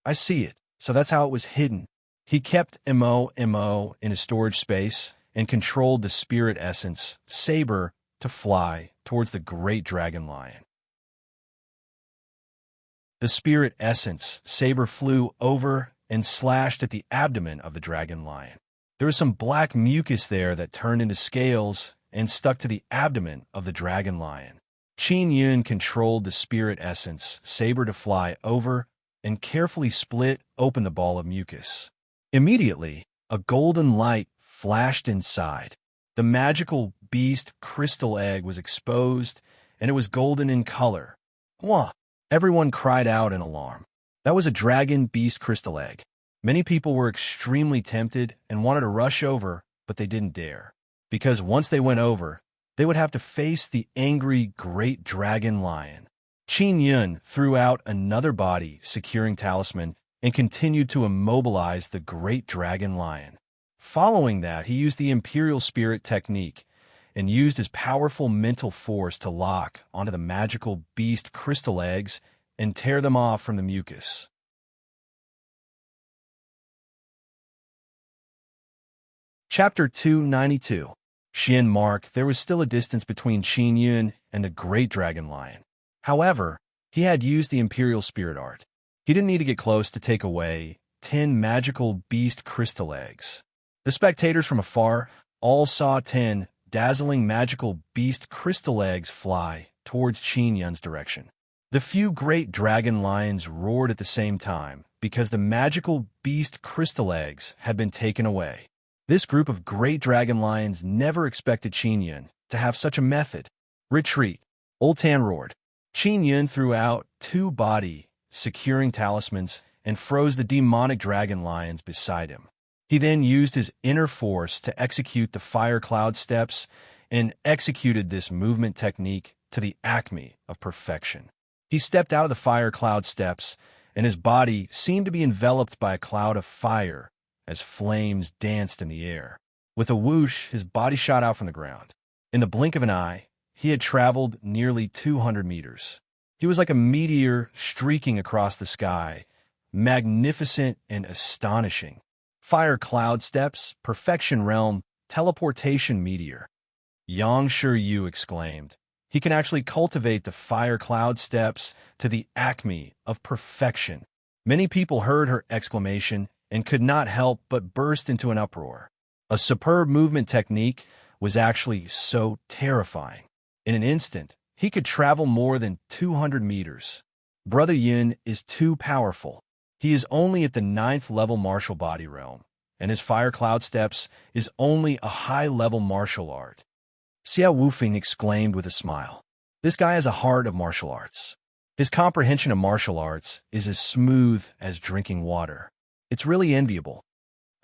I see it, so that's how it was hidden. He kept M.O. in his storage space and controlled the spirit essence saber to fly towards the great dragon lion. The spirit essence saber flew over and slashed at the abdomen of the dragon lion. There was some black mucus there that turned into scales and stuck to the abdomen of the dragon lion. Qin Yun controlled the spirit essence saber to fly over and carefully split open the ball of mucus. Immediately, a golden light flashed inside. The magical beast crystal egg was exposed, and it was golden in color. Wah! Everyone cried out in alarm. That was a dragon beast crystal egg. Many people were extremely tempted and wanted to rush over, but they didn't dare. Because once they went over, they would have to face the angry great dragon lion. Qin Yun threw out another body securing talisman and continued to immobilize the great dragon lion. Following that, he used the imperial spirit technique and used his powerful mental force to lock onto the magical beast crystal eggs and tear them off from the mucus. Chapter 292. Embark. There was still a distance between Qin Yun and the great dragon lion. However, he had used the imperial spirit art. He didn't need to get close to take away 10 magical beast crystal eggs. The spectators from afar all saw 10 dazzling magical beast crystal eggs fly towards Qin Yun's direction. The few great dragon lions roared at the same time because the magical beast crystal eggs had been taken away. This group of great dragon lions never expected Qin Yun to have such a method. Retreat, Old Tan roared. Qin Yun threw out 2 body securing talismans and froze the demonic dragon lions beside him. He then used his inner force to execute the fire cloud steps and executed this movement technique to the acme of perfection. He stepped out of the fire cloud steps, and his body seemed to be enveloped by a cloud of fire as flames danced in the air. With a whoosh, his body shot out from the ground. In the blink of an eye, he had traveled nearly 200 meters. He was like a meteor streaking across the sky, magnificent and astonishing. Fire cloud steps, perfection realm, teleportation meteor. Yang Shi exclaimed. He can actually cultivate the fire cloud steps to the acme of perfection. Many people heard her exclamation and could not help but burst into an uproar. A superb movement technique was actually so terrifying. In an instant, he could travel more than 200 meters. Brother Yun is too powerful. He is only at the 9th level martial body realm, and his fire cloud steps is only a high-level martial art. Xiao Wufeng exclaimed with a smile. This guy has a heart of martial arts. His comprehension of martial arts is as smooth as drinking water. It's really enviable.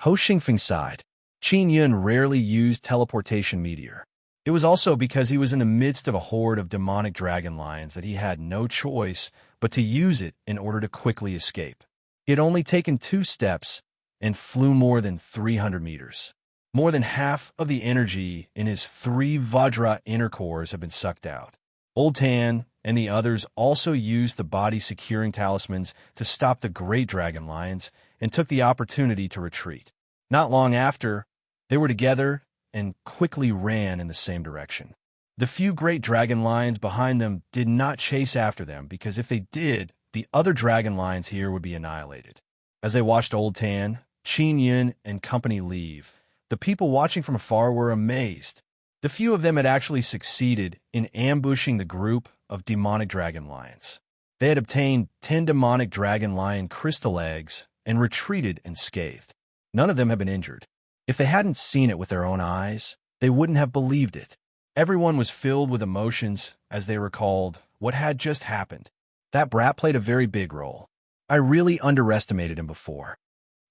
Ho Xingfeng sighed. Qin Yun rarely used teleportation meteor. It was also because he was in the midst of a horde of demonic dragon lions that he had no choice but to use it in order to quickly escape. He had only taken 2 steps and flew more than 300 meters. More than half of the energy in his 3 Vajra inner cores had been sucked out. Old Tan and the others also used the body-securing talismans to stop the great dragon lions and took the opportunity to retreat. Not long after, they were together and quickly ran in the same direction. The few great dragon lions behind them did not chase after them because if they did, the other dragon lions here would be annihilated. As they watched Old Tan, Qin Yun, and company leave, the people watching from afar were amazed. The few of them had actually succeeded in ambushing the group of demonic dragon lions. They had obtained 10 demonic dragon lion crystal eggs and retreated unscathed. None of them had been injured. If they hadn't seen it with their own eyes, they wouldn't have believed it. Everyone was filled with emotions as they recalled what had just happened. That brat played a very big role. I really underestimated him before.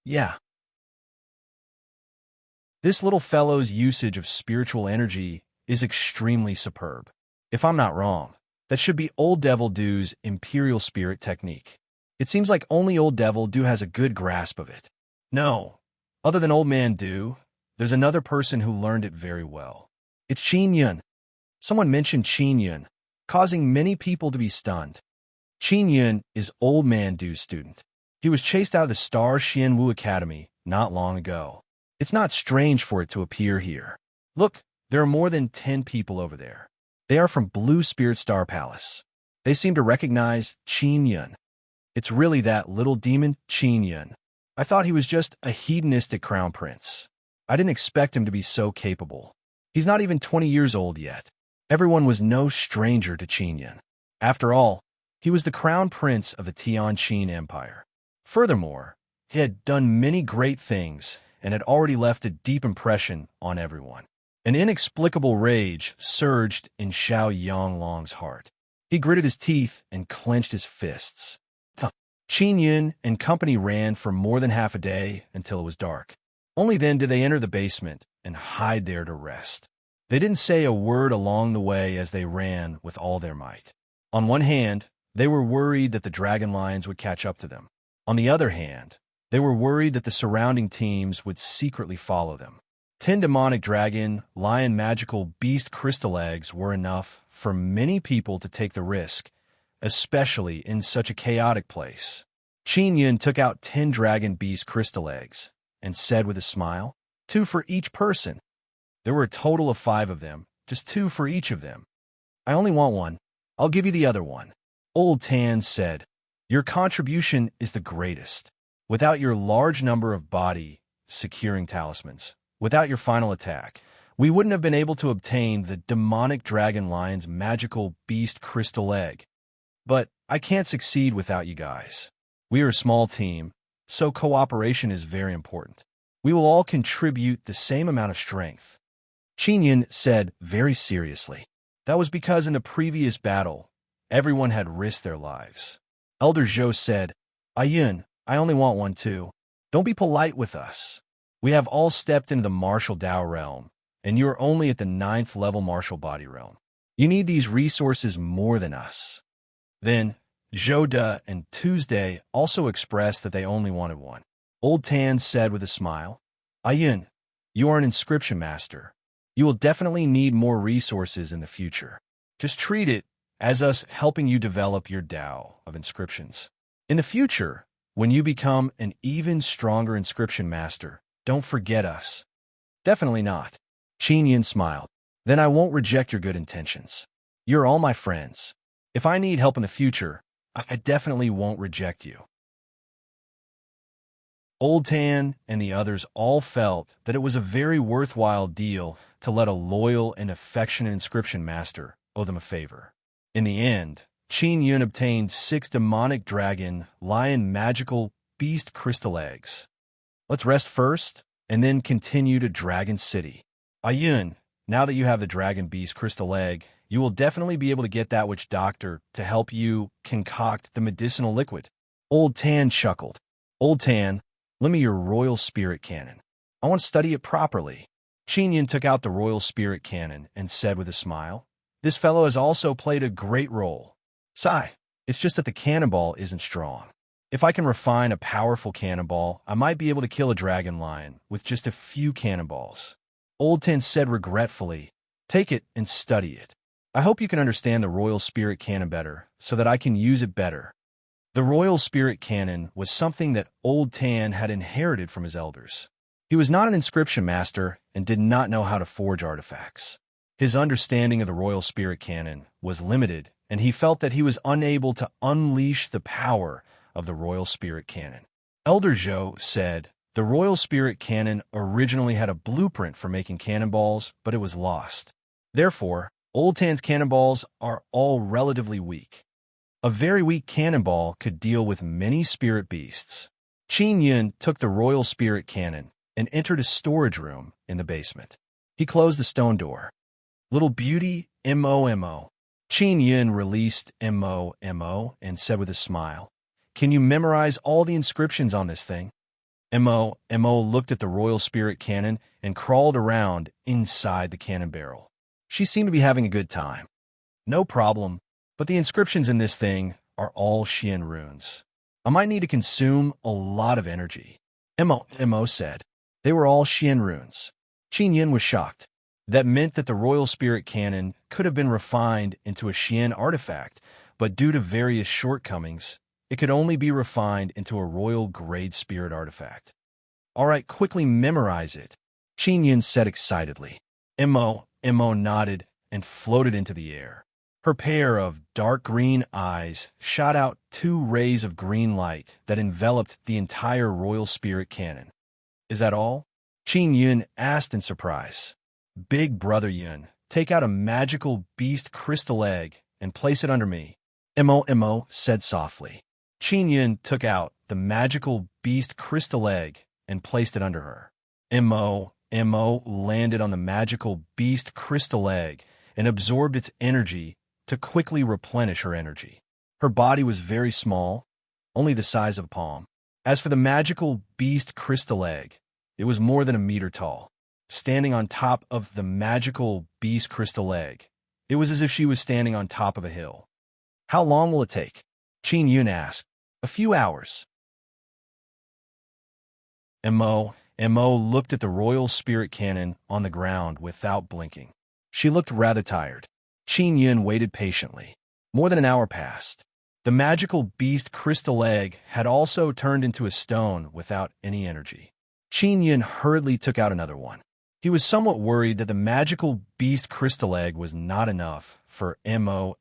Yeah. This little fellow's usage of spiritual energy is extremely superb. If I'm not wrong, that should be Old Devil Do's Imperial Spirit technique. It seems like only Old Devil Do has a good grasp of it. No, other than Old Man Do, there's another person who learned it very well. It's Qin Yun. Someone mentioned Qin Yun, causing many people to be stunned. Qin Yun is Old Man Do's student. He was chased out of the Star Xianwu Academy not long ago. It's not strange for it to appear here. Look, there are more than 10 people over there. They are from Blue Spirit Star Palace. They seem to recognize Qin Yun. It's really that little demon, Qin Yun. I thought he was just a hedonistic crown prince. I didn't expect him to be so capable. He's not even 20 years old yet. Everyone was no stranger to Qin Yun. After all, he was the crown prince of the Tianqin Empire. Furthermore, he had done many great things and had already left a deep impression on everyone. An inexplicable rage surged in Xiao Yanglong's heart. He gritted his teeth and clenched his fists. Qin Yun and company ran for more than half a day until it was dark. Only then did they enter the basement and hide there to rest. They didn't say a word along the way as they ran with all their might. On one hand, they were worried that the dragon lions would catch up to them. On the other hand, they were worried that the surrounding teams would secretly follow them. 10 demonic dragon, lion magical beast crystal eggs were enough for many people to take the risk, especially in such a chaotic place. Qin Yun took out 10 dragon beast crystal eggs and said with a smile, 2 for each person. There were a total of 5 of them, just 2 for each of them. I only want one. I'll give you the other one. Old Tan said, your contribution is the greatest. Without your large number of body securing talismans, Without your final attack, we wouldn't have been able to obtain the demonic dragon lion's magical beast crystal egg. But I can't succeed without you guys. We are a small team, so cooperation is very important. We will all contribute the same amount of strength. Qin said very seriously. That was because in the previous battle, everyone had risked their lives. Elder Zhou said, Ayun, I only want one too. Don't be polite with us. We have all stepped into the martial Dao realm, and you are only at the 9th level martial body realm. You need these resources more than us. Then, Zhou De and Tuesday also expressed that they only wanted one. Old Tan said with a smile, Ayun, you are an inscription master. You will definitely need more resources in the future. Just treat it as us helping you develop your Dao of inscriptions. In the future, when you become an even stronger inscription master, don't forget us. Definitely not. Qin smiled. Then I won't reject your good intentions. You're all my friends. If I need help in the future, I definitely won't reject you. Old Tan and the others all felt that it was a very worthwhile deal to let a loyal and affectionate inscription master owe them a favor. In the end, Qin obtained 6 demonic dragon lion magical beast crystal eggs. Let's rest first, and then continue to Dragon City. Ayun, now that you have the dragon beast crystal egg, you will definitely be able to get that witch doctor to help you concoct the medicinal liquid. Old Tan chuckled. Old Tan, lend me your royal spirit cannon. I want to study it properly. Qin took out the royal spirit cannon and said with a smile, This fellow has also played a great role. Sigh, it's just that the cannonball isn't strong. If I can refine a powerful cannonball, I might be able to kill a dragon lion with just a few cannonballs. Old Tan said regretfully, Take it and study it. I hope you can understand the royal spirit cannon better, so that I can use it better. The royal spirit cannon was something that Old Tan had inherited from his elders. He was not an inscription master and did not know how to forge artifacts. His understanding of the royal spirit cannon was limited, and he felt that he was unable to unleash the power of the royal spirit cannon. Elder Zhou said, The royal spirit cannon originally had a blueprint for making cannonballs, but it was lost. Therefore, Old Tan's cannonballs are all relatively weak. A very weak cannonball could deal with many spirit beasts. Qin took the royal spirit cannon and entered a storage room in the basement. He closed the stone door. Little beauty, M.O.M.O. Qin released M.O.M.O. and said with a smile, Can you memorize all the inscriptions on this thing? M.O.M.O. looked at the royal spirit cannon and crawled around inside the cannon barrel. She seemed to be having a good time. No problem, but the inscriptions in this thing are all Xian runes. I might need to consume a lot of energy. M.O.M.O. said. They were all Xian runes. Qin was shocked. That meant that the royal spirit cannon could have been refined into a Xian artifact, but due to various shortcomings, it could only be refined into a royal grade spirit artifact. All right, quickly memorize it, Qin said excitedly. M.O. nodded and floated into the air. Her pair of dark green eyes shot out 2 rays of green light that enveloped the entire royal spirit cannon. Is that all? Qin asked in surprise. Big brother Yun, take out a magical beast crystal egg and place it under me, M.O. said softly. Qin took out the magical beast crystal egg and placed it under her. M.O. landed on the magical beast crystal egg and absorbed its energy to quickly replenish her energy. Her body was very small, only the size of a palm. As for the magical beast crystal egg, it was more than a meter tall. Standing on top of the magical beast crystal egg, it was as if she was standing on top of a hill. How long will it take? Qin asked. A few hours. M.O. looked at the royal spirit cannon on the ground without blinking. She looked rather tired. Qin waited patiently. More than an hour passed. The magical beast crystal egg had also turned into a stone without any energy. Qin hurriedly took out another one. He was somewhat worried that the magical beast crystal egg was not enough for M.O.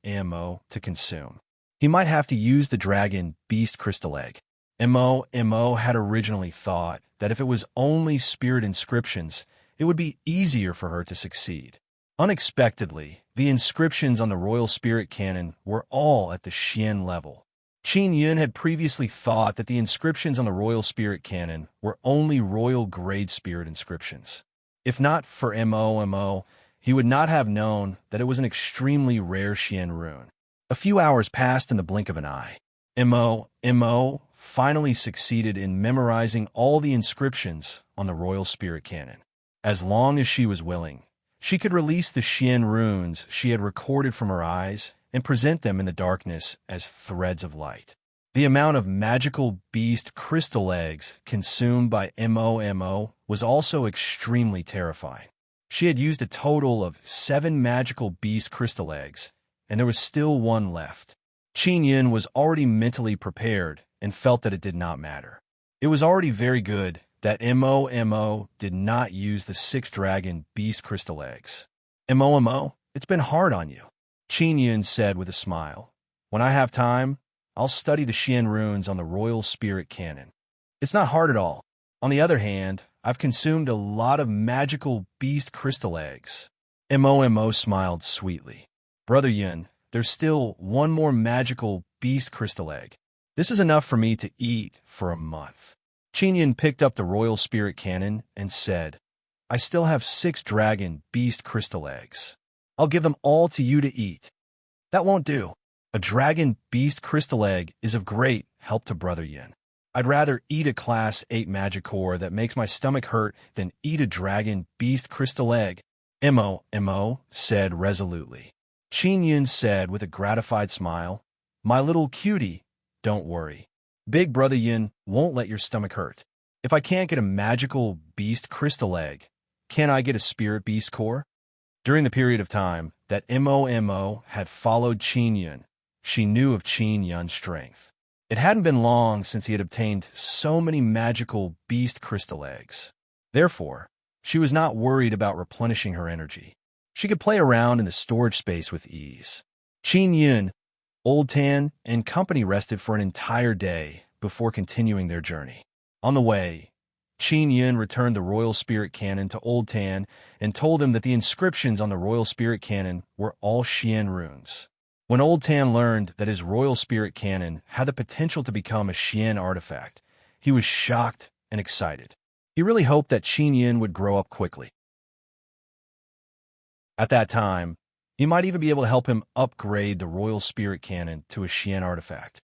to consume. He might have to use the dragon beast crystal egg. M.O. had originally thought that if it was only spirit inscriptions, it would be easier for her to succeed. Unexpectedly, the inscriptions on the royal spirit cannon were all at the Xian level. Qin Yun had previously thought that the inscriptions on the royal spirit cannon were only royal grade spirit inscriptions. If not for Mo, he would not have known that it was an extremely rare Xian rune. A few hours passed in the blink of an eye. Mo finally succeeded in memorizing all the inscriptions on the royal spirit cannon. As long as she was willing, she could release the Xian runes she had recorded from her eyes and present them in the darkness as threads of light. The amount of magical beast crystal eggs consumed by Mo was also extremely terrifying. She had used a total of 7 magical beast crystal eggs, and there was still one left. Qin Yun was already mentally prepared and felt that it did not matter. It was already very good that Mo did not use the 6 dragon beast crystal eggs. Mo, it's been hard on you, Qin Yun said with a smile. When I have time, I'll study the Xian runes on the royal spirit cannon. It's not hard at all. On the other hand, I've consumed a lot of magical beast crystal eggs. Mo smiled sweetly. Brother Yun, there's still one more magical beast crystal egg. This is enough for me to eat for a month. Qin Yun picked up the royal spirit cannon and said, I still have 6 dragon beast crystal eggs. I'll give them all to you to eat. That won't do. A dragon beast crystal egg is of great help to Brother Yin. I'd rather eat a class 8 magic core that makes my stomach hurt than eat a dragon beast crystal egg, Mo said resolutely. Qin Yun said with a gratified smile, My little cutie, don't worry. Big Brother Yin won't let your stomach hurt. If I can't get a magical beast crystal egg, can I get a spirit beast core? During the period of time that Mo had followed Qin Yun, she knew of Qin Yun's strength. It hadn't been long since he had obtained so many magical beast crystal eggs. Therefore, she was not worried about replenishing her energy. She could play around in the storage space with ease. Qin Yun, Old Tan, and company rested for an entire day before continuing their journey. On the way, Qin Yun returned the royal spirit cannon to Old Tan and told him that the inscriptions on the royal spirit cannon were all Xian runes. When Old Tan learned that his royal spirit cannon had the potential to become a Xian artifact, he was shocked and excited. He really hoped that Qin Yun would grow up quickly. At that time, he might even be able to help him upgrade the royal spirit cannon to a Xian artifact.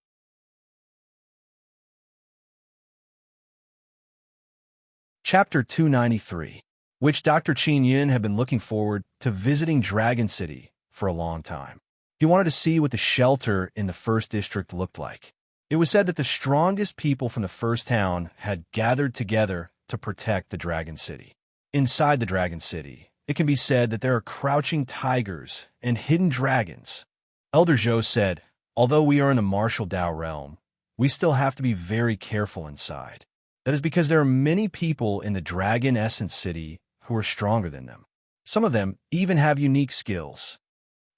Chapter 293, which Dr. Qin Yun had been looking forward to visiting Dragon City for a long time. He wanted to see what the shelter in the first district looked like. It was said that the strongest people from the first town had gathered together to protect the Dragon City. Inside the Dragon City, it can be said that there are crouching tigers and hidden dragons. Elder Zhou said, although we are in the martial Dao realm, we still have to be very careful inside. That is because there are many people in the Dragon Essence City who are stronger than them. Some of them even have unique skills.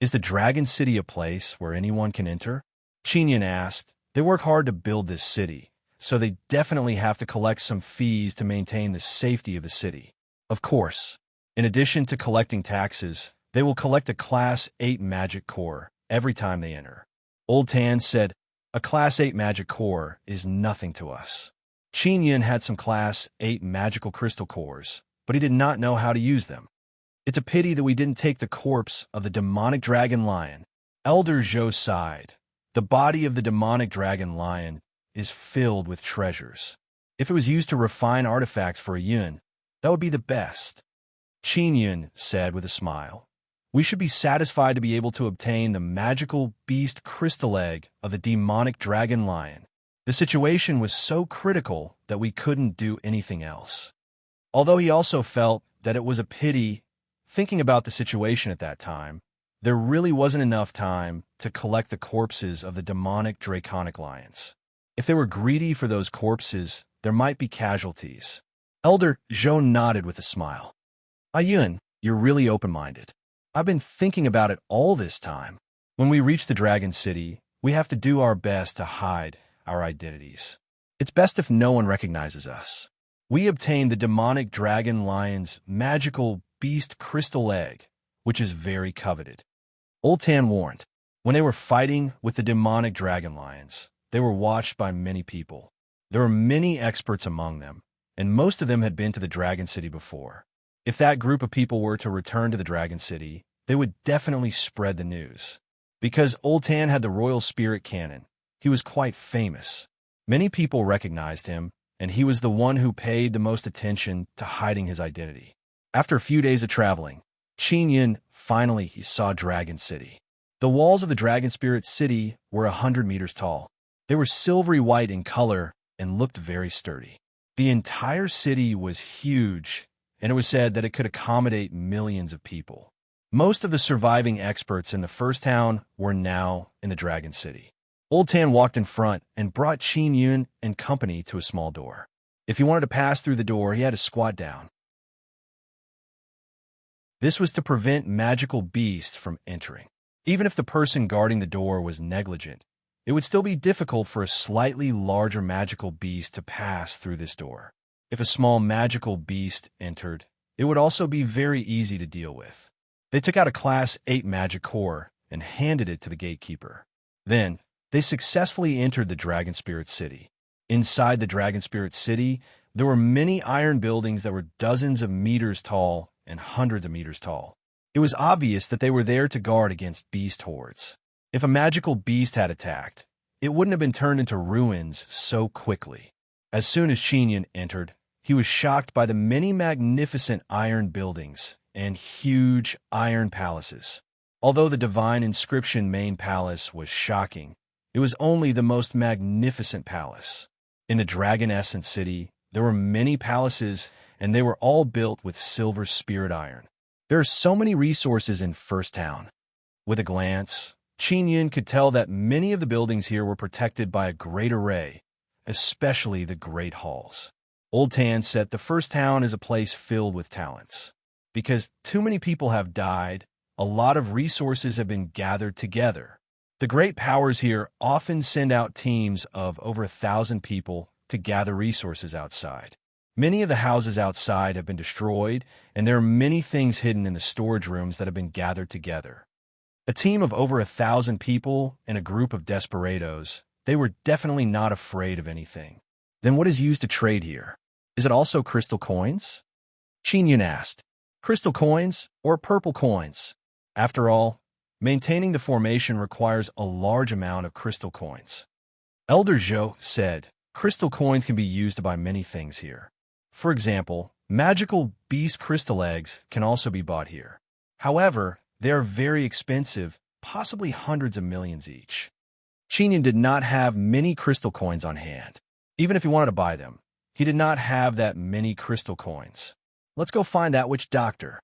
Is the Dragon City a place where anyone can enter? Qin Yun asked. They work hard to build this city, so they definitely have to collect some fees to maintain the safety of the city. Of course, in addition to collecting taxes, they will collect a Class 8 magic core every time they enter. Old Tan said, a Class 8 magic core is nothing to us. Qin Yun had some Class 8 magical crystal cores, but he did not know how to use them. It's a pity that we didn't take the corpse of the demonic dragon lion. Elder Zhou sighed. The body of the demonic dragon lion is filled with treasures. If it was used to refine artifacts for a Yun, that would be the best. Qin Yun said with a smile. We should be satisfied to be able to obtain the magical beast crystal egg of the demonic dragon lion. The situation was so critical that we couldn't do anything else. Although he also felt that it was a pity. Thinking about the situation at that time, there really wasn't enough time to collect the corpses of the demonic draconic lions. If they were greedy for those corpses, there might be casualties. Elder Zhou nodded with a smile. Yun, you're really open-minded. I've been thinking about it all this time. When we reach the Dragon City, we have to do our best to hide our identities. It's best if no one recognizes us. We obtained the demonic dragon lion's magical beast crystal egg, which is very coveted. Old Tan warned. When they were fighting with the demonic dragon lions, they were watched by many people. There were many experts among them, and most of them had been to the Dragon City before. If that group of people were to return to the Dragon City, they would definitely spread the news. Because Old Tan had the royal spirit cannon, he was quite famous. Many people recognized him, and he was the one who paid the most attention to hiding his identity. After a few days of traveling, Qin Yun finally saw Dragon City. The walls of the Dragon Spirit City were 100 meters tall. They were silvery white in color and looked very sturdy. The entire city was huge, and it was said that it could accommodate millions of people. Most of the surviving experts in the first town were now in the Dragon City. Old Tan walked in front and brought Qin Yun and company to a small door. If he wanted to pass through the door, he had to squat down. This was to prevent magical beasts from entering. Even if the person guarding the door was negligent, it would still be difficult for a slightly larger magical beast to pass through this door. If a small magical beast entered, it would also be very easy to deal with. They took out a Class 8 magic core and handed it to the gatekeeper. Then, they successfully entered the Dragon Spirit City. Inside the Dragon Spirit City, there were many iron buildings that were dozens of meters tall and hundreds of meters tall. It was obvious that they were there to guard against beast hordes. If a magical beast had attacked, it wouldn't have been turned into ruins so quickly. As soon as Qin Yun entered, he was shocked by the many magnificent iron buildings and huge iron palaces. Although the divine inscription main palace was shocking, it was only the most magnificent palace. In the Dragon Essence City, there were many palaces, and they were all built with silver spirit iron. There are so many resources in First Town. With a glance, Qin Yun could tell that many of the buildings here were protected by a great array, especially the great halls. Old Tan said the First Town is a place filled with talents. Because too many people have died, a lot of resources have been gathered together. The great powers here often send out teams of over 1,000 people to gather resources outside. Many of the houses outside have been destroyed, and there are many things hidden in the storage rooms that have been gathered together. A team of over 1,000 people and a group of desperados, they were definitely not afraid of anything. Then what is used to trade here? Is it also crystal coins? Qin Yun asked. Crystal coins or purple coins? After all, maintaining the formation requires a large amount of crystal coins. Elder Zhou said, crystal coins can be used to buy many things here. For example, magical beast crystal eggs can also be bought here. However, they are very expensive, possibly hundreds of millions each. Qin Yun did not have many crystal coins on hand. Even if he wanted to buy them, he did not have that many crystal coins. Let's go find that witch doctor,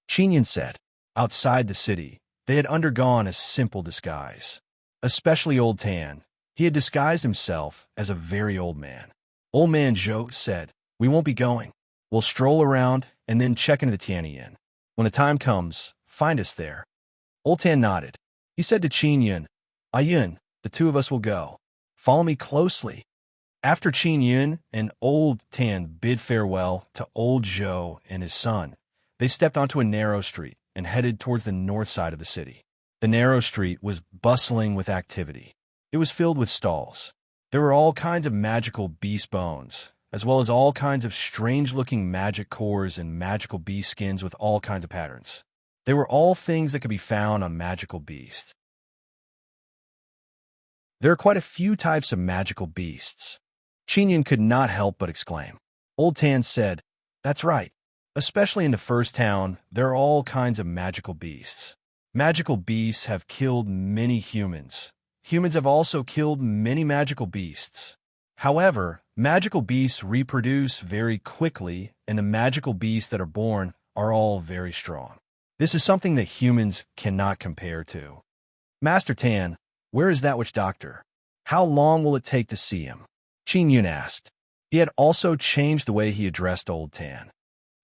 Qin Yun said. Outside the city, they had undergone a simple disguise. Especially Old Tan. He had disguised himself as a very old man. Old Man Zhou said, we won't be going. We'll stroll around and then check into the Tianyin. When the time comes, find us there. Old Tan nodded. He said to Qin Yun, Yun, the two of us will go. Follow me closely. After Qin Yun and Old Tan bid farewell to Old Zhou and his son, they stepped onto a narrow street and headed towards the north side of the city. The narrow street was bustling with activity. It was filled with stalls. There were all kinds of magical beast bones, as well as all kinds of strange-looking magic cores and magical beast skins with all kinds of patterns. They were all things that could be found on magical beasts. There are quite a few types of magical beasts. Qin Yun could not help but exclaim. Old Tan said, that's right. Especially in the first town, there are all kinds of magical beasts. Magical beasts have killed many humans. Humans have also killed many magical beasts. However, magical beasts reproduce very quickly, and the magical beasts that are born are all very strong. This is something that humans cannot compare to. Master Tan, where is that witch doctor? How long will it take to see him? Qin Yun asked. He had also changed the way he addressed Old Tan.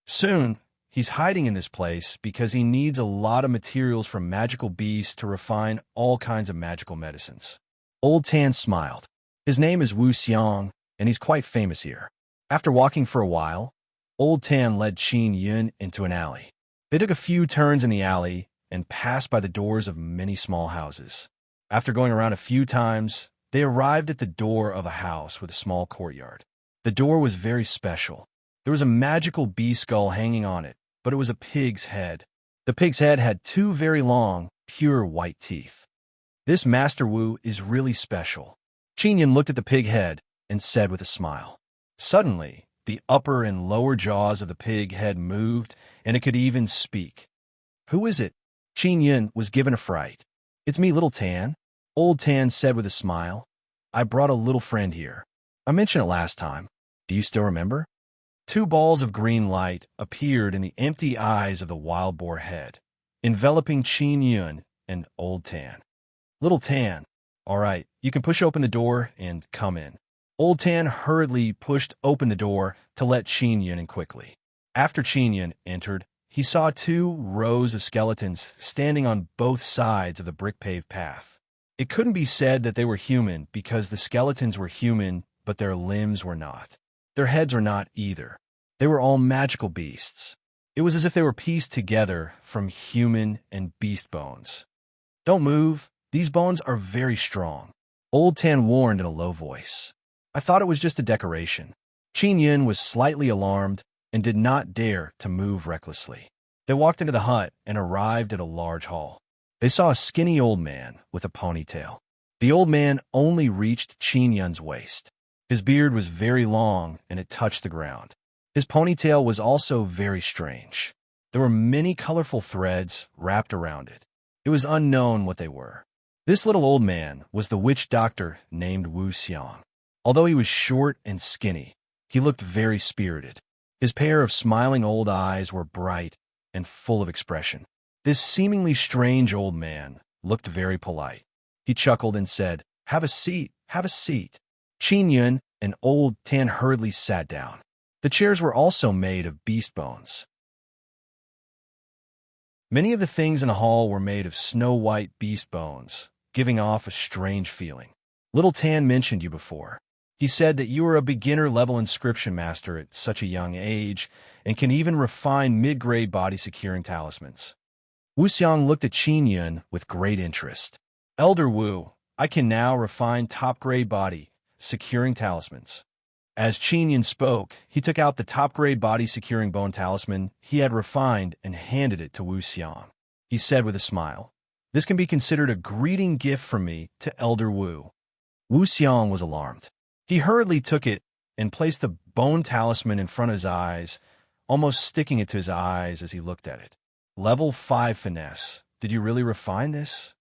Soon, he's hiding in this place because he needs a lot of materials from magical beasts to refine all kinds of magical medicines. Old Tan smiled. His name is Wu Xiang, and he's quite famous here. After walking for a while, Old Tan led Qin Yun into an alley. They took a few turns in the alley and passed by the doors of many small houses. After going around a few times, they arrived at the door of a house with a small courtyard. The door was very special. There was a magical bee skull hanging on it, but it was a pig's head. The pig's head had two very long, pure white teeth. This Master Wu is really special. Qin Yun looked at the pig head and said with a smile. Suddenly, the upper and lower jaws of the pig head moved, and it could even speak. Who is it? Qin Yun was given a fright. It's me, Little Tan, Old Tan said with a smile. I brought a little friend here. I mentioned it last time. Do you still remember? Two balls of green light appeared in the empty eyes of the wild boar head, enveloping Qin Yun and Old Tan. Little Tan, all right, you can push open the door and come in. Old Tan hurriedly pushed open the door to let Qin Yun in quickly. After Qin Yun entered, he saw two rows of skeletons standing on both sides of the brick-paved path. It couldn't be said that they were human because the skeletons were human, but their limbs were not. Their heads were not either. They were all magical beasts. It was as if they were pieced together from human and beast bones. Don't move. These bones are very strong, Old Tan warned in a low voice. I thought it was just a decoration. Qin Yun was slightly alarmed and did not dare to move recklessly. They walked into the hut and arrived at a large hall. They saw a skinny old man with a ponytail. The old man only reached Qin Yun's waist. His beard was very long and it touched the ground. His ponytail was also very strange. There were many colorful threads wrapped around it. It was unknown what they were. This little old man was the witch doctor named Wu Xiang. Although he was short and skinny, he looked very spirited. His pair of smiling old eyes were bright and full of expression. This seemingly strange old man looked very polite. He chuckled and said, "Have a seat, have a seat." Qin Yun and Old Tan hurriedly sat down. The chairs were also made of beast bones. Many of the things in the hall were made of snow-white beast bones, giving off a strange feeling. Little Tan mentioned you before. He said that you are a beginner-level inscription master at such a young age and can even refine mid-grade body-securing talismans. Wu Xiang looked at Qin Yun with great interest. Elder Wu, I can now refine top-grade body-securing talismans. As Qin Yun spoke, he took out the top-grade body-securing bone talisman he had refined and handed it to Wu Xiang. He said with a smile, "This can be considered a greeting gift from me to Elder Wu." Wu Xiang was alarmed. He hurriedly took it and placed the bone talisman in front of his eyes, almost sticking it to his eyes as he looked at it. Level 5 finesse. Did you really refine this?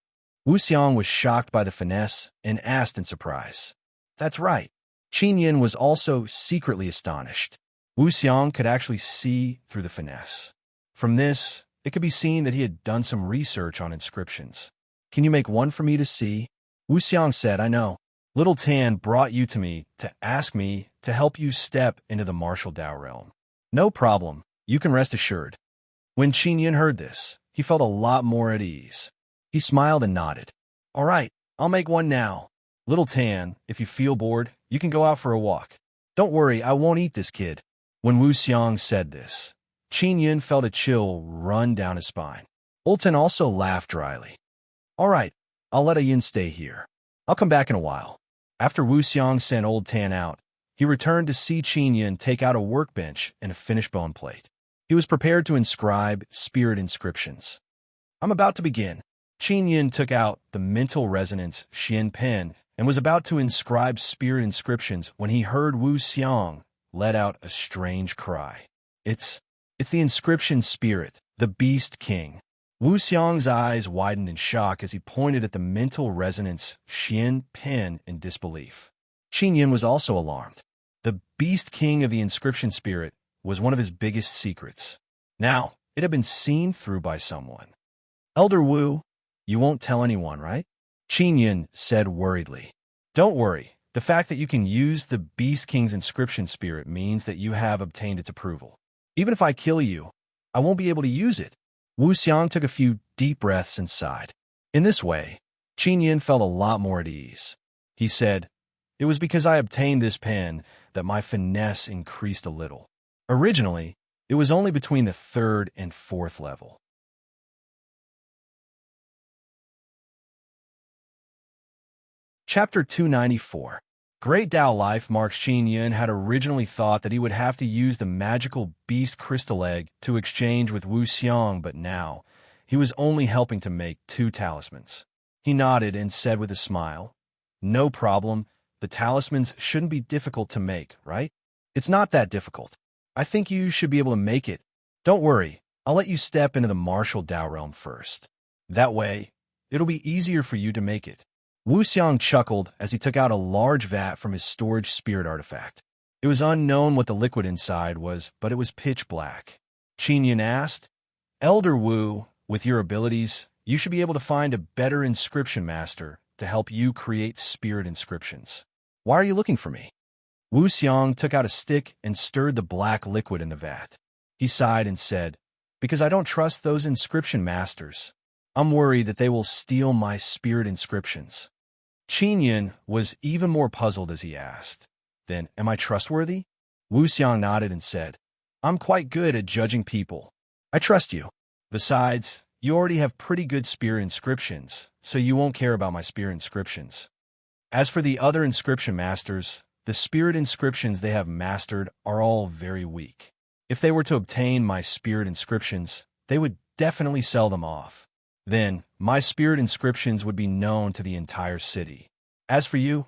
Wu Xiang was shocked by the finesse and asked in surprise. That's right. Qin Yun was also secretly astonished. Wu Xiang could actually see through the finesse. From this, it could be seen that he had done some research on inscriptions. Can you make one for me to see? Wu Xiang said, I know. Little Tan brought you to me to ask me to help you step into the martial Dao realm. No problem. You can rest assured. When Qin Yun heard this, he felt a lot more at ease. He smiled and nodded. All right, I'll make one now. Little Tan, if you feel bored, you can go out for a walk. Don't worry, I won't eat this kid. When Wu Xiang said this, Qin Yun felt a chill run down his spine. Old Tan also laughed dryly. All right, I'll let Yun stay here. I'll come back in a while. After Wu Xiang sent Old Tan out, he returned to see Qin Yun take out a workbench and a finished bone plate. He was prepared to inscribe spirit inscriptions. I'm about to begin. Qin Yun took out the mental resonance Xian pen and was about to inscribe spirit inscriptions when he heard Wu Xiang let out a strange cry. It's the inscription spirit, the Beast King. Wu Xiang's eyes widened in shock as he pointed at the mental resonance Xian pen in disbelief. Qin Yun was also alarmed. The Beast King of the inscription spirit was one of his biggest secrets. Now, it had been seen through by someone. Elder Wu, you won't tell anyone, right? Qin Yun said worriedly. Don't worry. The fact that you can use the Beast King's inscription spirit means that you have obtained its approval. Even if I kill you, I won't be able to use it. Wu Xiang took a few deep breaths and sighed. In this way, Qin Yun felt a lot more at ease. He said, It was because I obtained this pen that my finesse increased a little. Originally, it was only between the third and fourth level. Chapter 294. Great Tao Life. Mark Xin Yun had originally thought that he would have to use the magical beast crystal egg to exchange with Wu Xiang, but now he was only helping to make 2 talismans. He nodded and said with a smile, "No problem. The talismans shouldn't be difficult to make, right? It's not that difficult. I think you should be able to make it. Don't worry, I'll let you step into the martial Tao realm first. That way, it'll be easier for you to make it." Wu Xiang chuckled as he took out a large vat from his storage spirit artifact. It was unknown what the liquid inside was, but it was pitch black. Qin Yun asked, "Elder Wu, with your abilities, you should be able to find a better inscription master to help you create spirit inscriptions. Why are you looking for me?" Wu Xiang took out a stick and stirred the black liquid in the vat. He sighed and said, "Because I don't trust those inscription masters. I'm worried that they will steal my spirit inscriptions." Qin Yun was even more puzzled as he asked, "Then, am I trustworthy?" Wu Xiang nodded and said, "I'm quite good at judging people. I trust you. Besides, you already have pretty good spirit inscriptions, so you won't care about my spirit inscriptions. As for the other inscription masters, the spirit inscriptions they have mastered are all very weak. If they were to obtain my spirit inscriptions, they would definitely sell them off. Then, my spirit inscriptions would be known to the entire city. As for you,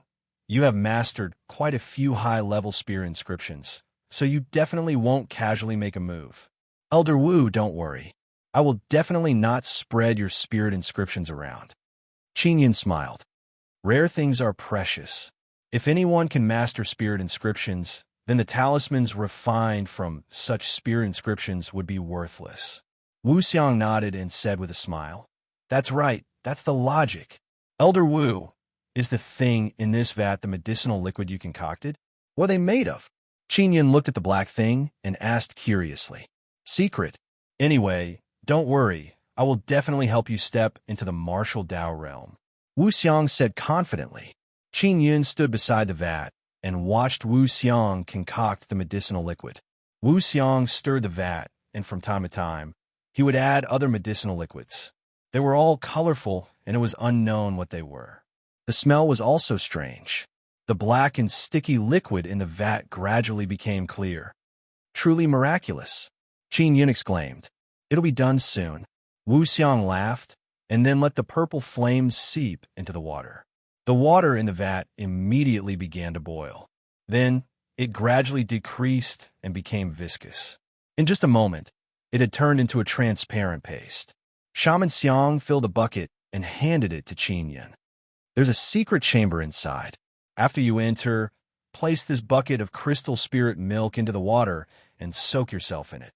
you have mastered quite a few high-level spirit inscriptions, so you definitely won't casually make a move. Elder Wu, don't worry. I will definitely not spread your spirit inscriptions around." Qin Yun smiled. "Rare things are precious. If anyone can master spirit inscriptions, then the talismans refined from such spirit inscriptions would be worthless." Wu Xiang nodded and said with a smile, "That's right, that's the logic. Elder Wu, is the thing in this vat the medicinal liquid you concocted? What are they made of?" Qin Yun looked at the black thing and asked curiously. "Secret. Anyway, don't worry, I will definitely help you step into the martial Tao realm," Wu Xiang said confidently. Qin Yun stood beside the vat and watched Wu Xiang concoct the medicinal liquid. Wu Xiang stirred the vat, and from time to time, he would add other medicinal liquids. They were all colorful, and it was unknown what they were. The smell was also strange. The black and sticky liquid in the vat gradually became clear. "Truly miraculous," Qin Yun exclaimed. "It'll be done soon." Wu Xiang laughed, and then let the purple flames seep into the water. The water in the vat immediately began to boil. Then, it gradually decreased and became viscous. In just a moment, it had turned into a transparent paste. Shaman Xiang filled a bucket and handed it to Qin Yun. "There's a secret chamber inside. After you enter, place this bucket of crystal spirit milk into the water and soak yourself in it.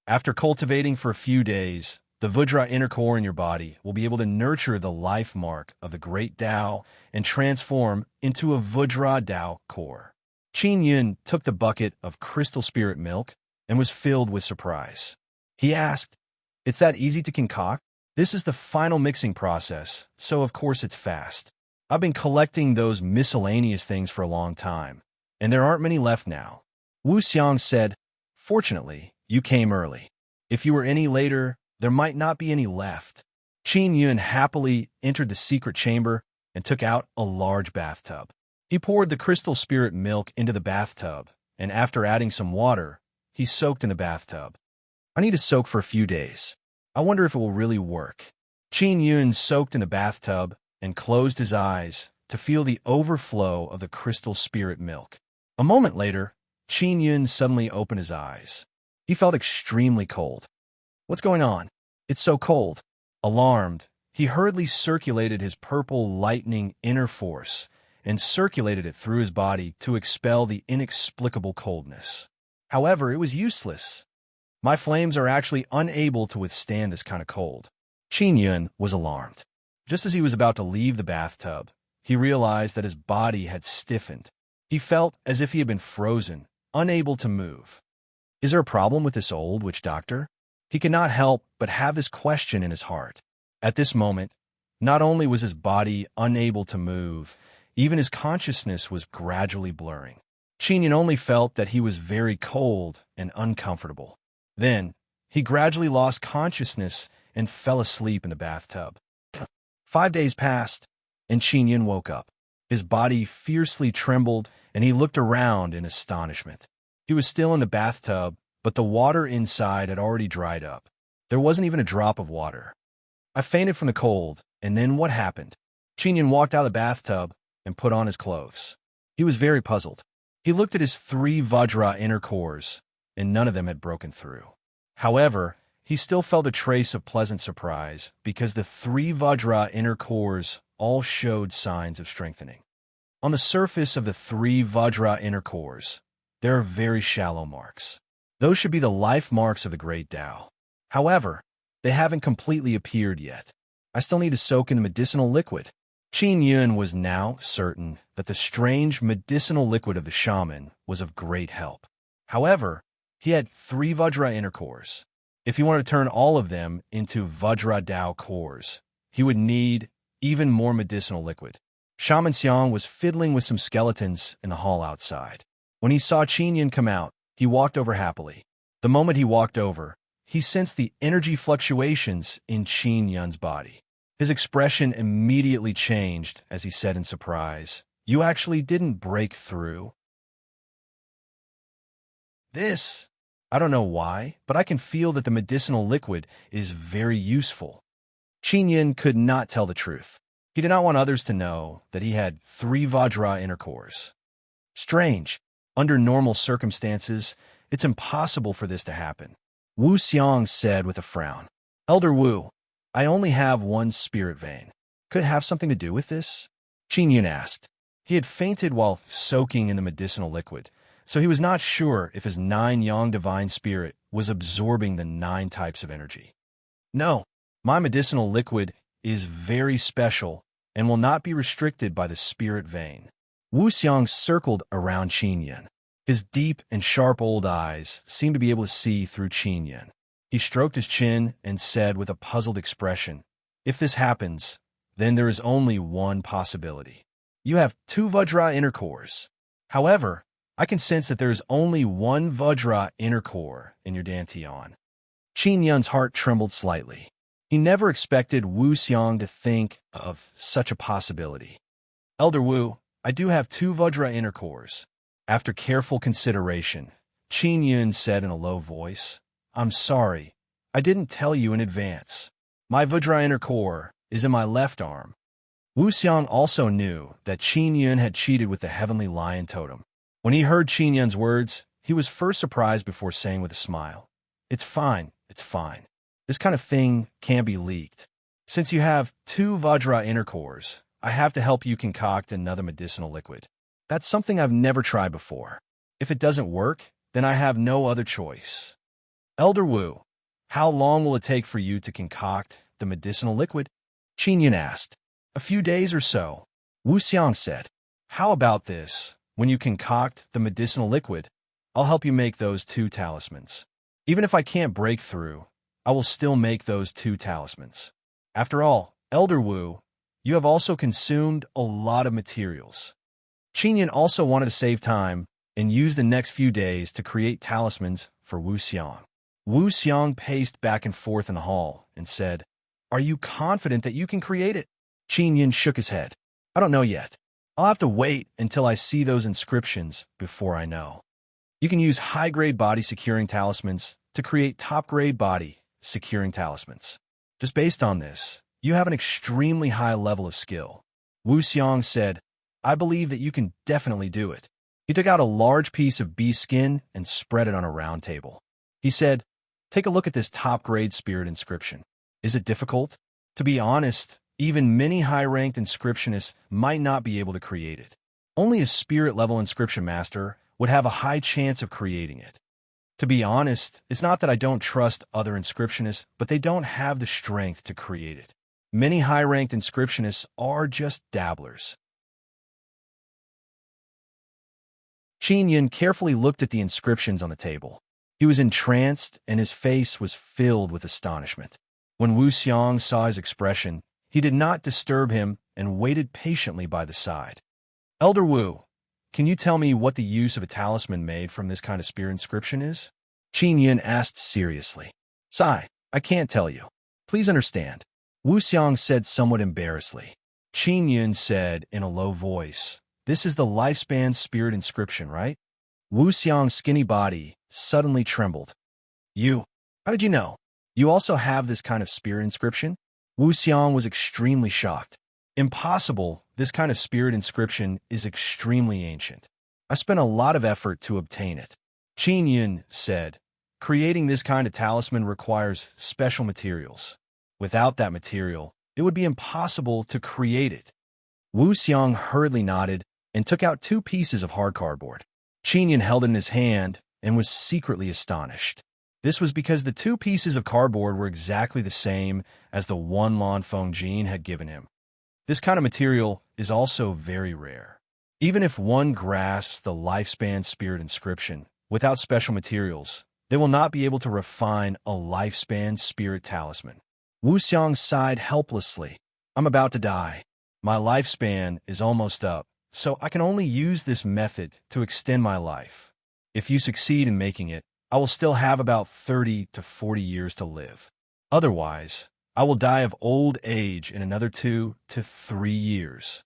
After cultivating for a few days, the Vajra inner core in your body will be able to nurture the life mark of the great Tao and transform into a Vajra Tao core." Qin Yun took the bucket of crystal spirit milk and was filled with surprise. He asked, "It's that easy to concoct?" "This is the final mixing process, so of course it's fast. I've been collecting those miscellaneous things for a long time, and there aren't many left now." Wu Xiang said, "Fortunately, you came early. If you were any later, there might not be any left." Qin Yun happily entered the secret chamber and took out a large bathtub. He poured the crystal spirit milk into the bathtub, and after adding some water, he soaked in the bathtub. "I need to soak for a few days. I wonder if it will really work." Qin Yun soaked in the bathtub and closed his eyes to feel the overflow of the crystal spirit milk. A moment later, Qin Yun suddenly opened his eyes. He felt extremely cold. "What's going on? It's so cold." Alarmed, he hurriedly circulated his purple lightning inner force and circulated it through his body to expel the inexplicable coldness. However, it was useless. "My flames are actually unable to withstand this kind of cold." Qin Yun was alarmed. Just as he was about to leave the bathtub, he realized that his body had stiffened. He felt as if he had been frozen, unable to move. Is there a problem with this old witch doctor? He could not help but have this question in his heart. At this moment, Not only was his body unable to move, even his consciousness was gradually blurring. Qin only felt that he was very cold and uncomfortable. Then, he gradually lost consciousness and fell asleep in the bathtub. 5 days passed, and Qin woke up. His body fiercely trembled, and he looked around in astonishment. He was still in the bathtub, but the water inside had already dried up. There wasn't even a drop of water. I fainted from the cold, and then what happened? Qin walked out of the bathtub and put on his clothes. He was very puzzled. He looked at his 3 Vajra inner cores, and none of them had broken through. However, he still felt a trace of pleasant surprise because the 3 Vajra inner cores all showed signs of strengthening. On the surface of the 3 Vajra inner cores, there are very shallow marks. Those should be the life marks of the Great Tao. However, they haven't completely appeared yet. I still need to soak in the medicinal liquid. Qin was now certain that the strange medicinal liquid of the shaman was of great help. However, he had 3 Vajra inner cores. If he wanted to turn all of them into Vajra Tao cores, he would need even more medicinal liquid. Shaman Xiang was fiddling with some skeletons in the hall outside. When he saw Qin come out, he walked over happily. The moment he walked over, he sensed the energy fluctuations in Qin body. His expression immediately changed as he said in surprise, "You actually didn't break through?" "This, I don't know why, but I can feel that the medicinal liquid is very useful." Qin could not tell the truth. He did not want others to know that he had 3 Vajra inner cores. Strange. Under normal circumstances, it's impossible for this to happen. Wu Xiang said with a frown. "Elder Wu, I only have 1 spirit vein. Could it have something to do with this?" Qin asked. He had fainted while soaking in the medicinal liquid, so he was not sure if his 9 yang divine spirit was absorbing the 9 types of energy. "No, my medicinal liquid is very special and will not be restricted by the spirit vein." Wu Xiang circled around Qin. His deep and sharp old eyes seemed to be able to see through Qin. He stroked his chin and said with a puzzled expression, "If this happens, then there is only one possibility. You have 2 Vajra inner cores. However, I can sense that there is only 1 Vajra inner core in your Dantian." Qin's heart trembled slightly. He never expected Wu Xiang to think of such a possibility. "Elder Wu, I do have 2 Vajra inner cores." After careful consideration, Qin said in a low voice, "I'm sorry, I didn't tell you in advance. My Vajra inner core is in my left arm." Wu Xiang also knew that Qin had cheated with the heavenly lion totem. When he heard Qin's words, he was first surprised before saying with a smile, "It's fine, it's fine. This kind of thing can't be leaked. Since you have 2 Vajra inner cores, I have to help you concoct another medicinal liquid. That's something I've never tried before. If it doesn't work, then I have no other choice." "Elder Wu, how long will it take for you to concoct the medicinal liquid?" Qin asked. "A few days or so," Wu Xiang said. "How about this? When you concoct the medicinal liquid, I'll help you make those 2 talismans. Even if I can't break through, I will still make those 2 talismans. After all, Elder Wu, you have also consumed a lot of materials." Qin also wanted to save time and use the next few days to create talismans for Wu Xiang. Wu Xiang paced back and forth in the hall and said, "Are you confident that you can create it?" Qin shook his head. "I don't know yet. I'll have to wait until I see those inscriptions before I know. You can use high-grade body-securing talismans to create top-grade body-securing talismans. Just based on this, you have an extremely high level of skill." Wu Xiang said, "I believe that you can definitely do it." He took out a large piece of bee skin and spread it on a round table. He said, "Take a look at this top-grade spirit inscription. Is it difficult? To be honest, even many high-ranked inscriptionists might not be able to create it. Only a spirit-level inscription master would have a high chance of creating it. To be honest, it's not that I don't trust other inscriptionists, but they don't have the strength to create it. Many high-ranked inscriptionists are just dabblers." Qin carefully looked at the inscriptions on the table. He was entranced, and his face was filled with astonishment. When Wu Xiang saw his expression, He did not disturb him and waited patiently by the side. Elder Wu, can you tell me what the use of a talisman made from this kind of spirit inscription is? Qin Yun asked seriously. Sigh, I can't tell you. Please understand. Wu Xiang said somewhat embarrassedly. Qin Yun said in a low voice, This is the lifespan spirit inscription, right? Wu Xiang's skinny body suddenly trembled. You? How did you know? You also have this kind of spirit inscription? Wu Xiang was extremely shocked. Impossible, this kind of spirit inscription is extremely ancient. I spent a lot of effort to obtain it. Qin Yun said, Creating this kind of talisman requires special materials. Without that material, it would be impossible to create it. Wu Xiang hurriedly nodded and took out 2 pieces of hard cardboard. Qin Yun held it in his hand and was secretly astonished. This was because the 2 pieces of cardboard were exactly the same as the one Lan Fengjin had given him. This kind of material is also very rare. Even if one grasps the lifespan spirit inscription without special materials, they will not be able to refine a lifespan spirit talisman. Wu Xiang sighed helplessly. I'm about to die. My lifespan is almost up, so I can only use this method to extend my life. If you succeed in making it, I will still have about 30 to 40 years to live. Otherwise, I will die of old age in another 2 to 3 years.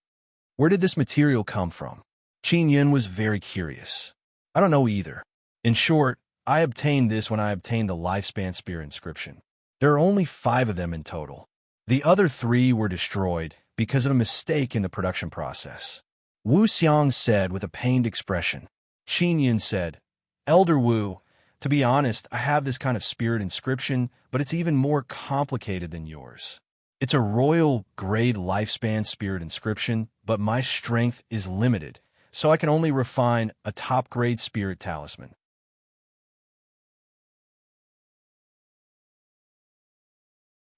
Where did this material come from? Qin Yun was very curious. I don't know either. In short, I obtained this when I obtained the lifespan spirit inscription. There are only 5 of them in total. The other 3 were destroyed because of a mistake in the production process. Wu Xiang said with a pained expression. Qin Yun said, Elder Wu, to be honest, I have this kind of spirit inscription, but it's even more complicated than yours. It's a royal grade lifespan spirit inscription, but my strength is limited, so I can only refine a top grade spirit talisman.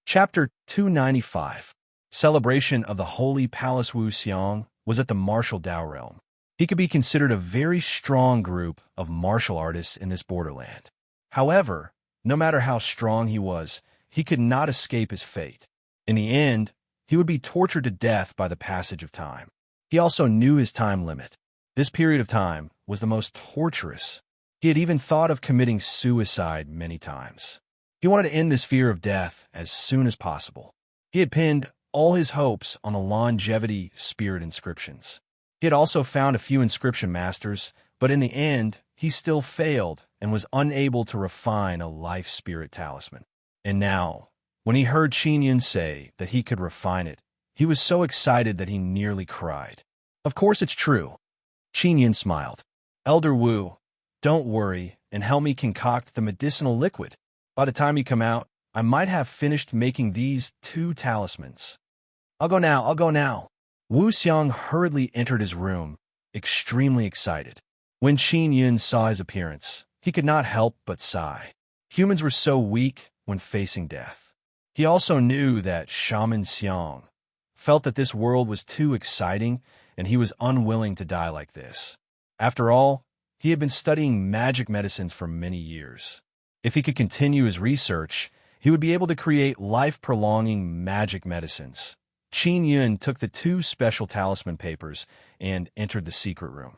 Chapter 295. Celebration of the Holy Palace. Wu Xiang was at the martial Dao realm. He could be considered a very strong group of martial artists in this borderland. However, no matter how strong he was, he could not escape his fate. In the end, he would be tortured to death by the passage of time. He also knew his time limit. This period of time was the most torturous. He had even thought of committing suicide many times. He wanted to end this fear of death as soon as possible. He had pinned all his hopes on the longevity spirit inscriptions. He had also found a few inscription masters, but in the end, he still failed and was unable to refine a life spirit talisman. And now, when he heard Qin Yun say that he could refine it, he was so excited that he nearly cried. Of course it's true. Qin Yun smiled. Elder Wu, don't worry and help me concoct the medicinal liquid. By the time you come out, I might have finished making these 2 talismans. I'll go now. Wu Xiang hurriedly entered his room, extremely excited. When Qin Yun saw his appearance, he could not help but sigh. Humans were so weak when facing death. He also knew that Shaman Xiang felt that this world was too exciting and he was unwilling to die like this. After all, he had been studying magic medicines for many years. If he could continue his research, he would be able to create life-prolonging magic medicines. Qin Yun took the 2 special talisman papers and entered the secret room.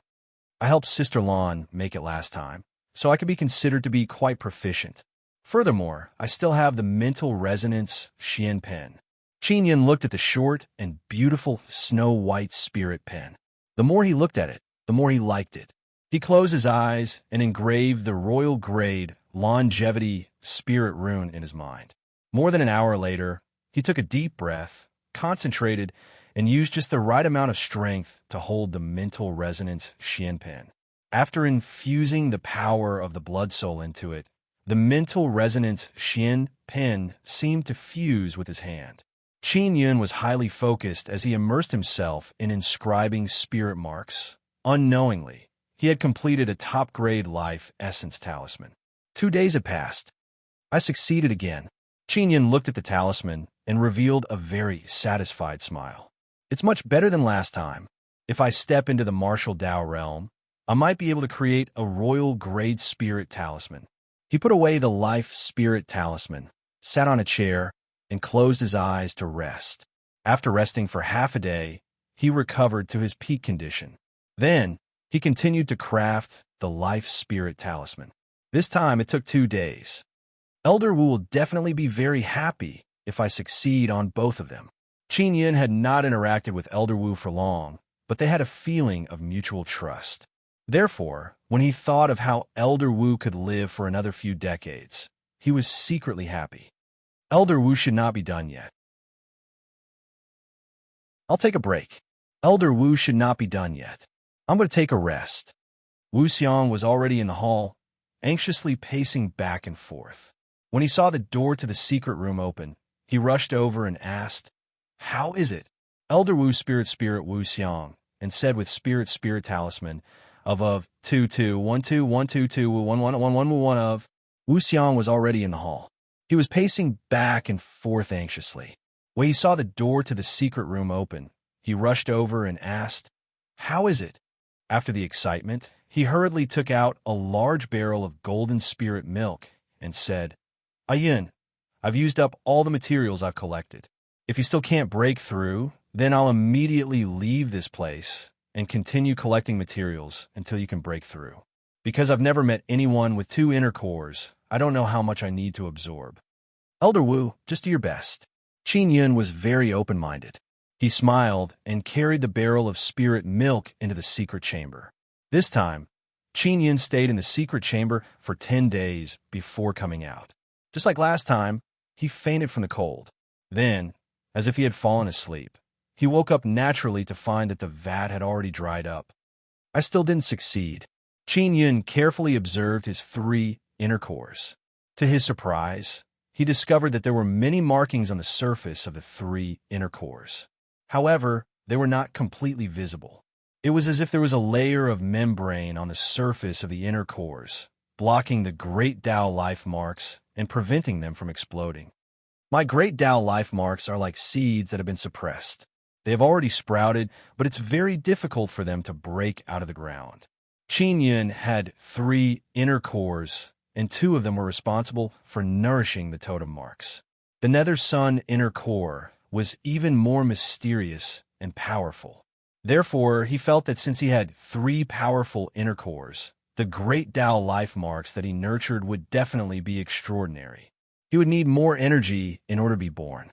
I helped Sister Lan make it last time, so I could be considered to be quite proficient. Furthermore, I still have the mental resonance Xian pen. Qin Yun looked at the short and beautiful snow-white spirit pen. The more he looked at it, the more he liked it. He closed his eyes and engraved the royal grade longevity spirit rune in his mind. More than an hour later, he took a deep breath, concentrated, and used just the right amount of strength to hold the mental resonance Xian pen. After infusing the power of the blood soul into it, the mental resonance Xian pen seemed to fuse with his hand. Qin Yun was highly focused as he immersed himself in inscribing spirit marks. Unknowingly, he had completed a top-grade life essence talisman. 2 days had passed. I succeeded again. Qin Yun looked at the talisman and revealed a very satisfied smile. It's much better than last time. If I step into the martial Dao realm, I might be able to create a royal grade spirit talisman. He put away the life spirit talisman, sat on a chair, and closed his eyes to rest. After resting for half a day, he recovered to his peak condition. Then, he continued to craft the Life Spirit Talisman. This time, it took 2 days. Elder Wu will definitely be very happy if I succeed on both of them. Qin Yun had not interacted with Elder Wu for long, but they had a feeling of mutual trust. Therefore, when he thought of how Elder Wu could live for another few decades, he was secretly happy. Elder Wu should not be done yet. I'll take a break. Elder Wu should not be done yet. I'm going to take a rest. Wu Xiang was already in the hall, anxiously pacing back and forth. When he saw the door to the secret room open, he rushed over and asked, "How is it?" Elder Wu Spirit Wu Xiang, and said with Spirit Talisman of 221212211111 of, Wu Xiang was already in the hall. He was pacing back and forth anxiously. When he saw the door to the secret room open, he rushed over and asked, "How is it?" After the excitement, he hurriedly took out a large barrel of golden spirit milk and said, "Ayun, I've used up all the materials I've collected. If you still can't break through, then I'll immediately leave this place and continue collecting materials until you can break through. Because I've never met anyone with 2 inner cores, I don't know how much I need to absorb. Elder Wu, just do your best." Qin Yun was very open-minded. He smiled and carried the barrel of spirit milk into the secret chamber. This time, Qin Yun stayed in the secret chamber for 10 days before coming out. Just like last time, he fainted from the cold. Then, as if he had fallen asleep, he woke up naturally to find that the vat had already dried up. I still didn't succeed. Qin Yun carefully observed his 3 inner cores. To his surprise, he discovered that there were many markings on the surface of the 3 inner cores. However, they were not completely visible. It was as if there was a layer of membrane on the surface of the inner cores, blocking the Great Tao life marks and preventing them from exploding. My Great Tao life marks are like seeds that have been suppressed. They have already sprouted, but it's very difficult for them to break out of the ground. Qin Yun had 3 inner cores, and 2 of them were responsible for nourishing the totem marks. The Nether Sun inner core was even more mysterious and powerful. Therefore, he felt that since he had 3 powerful inner cores, the Great Tao life marks that he nurtured would definitely be extraordinary. He would need more energy in order to be born.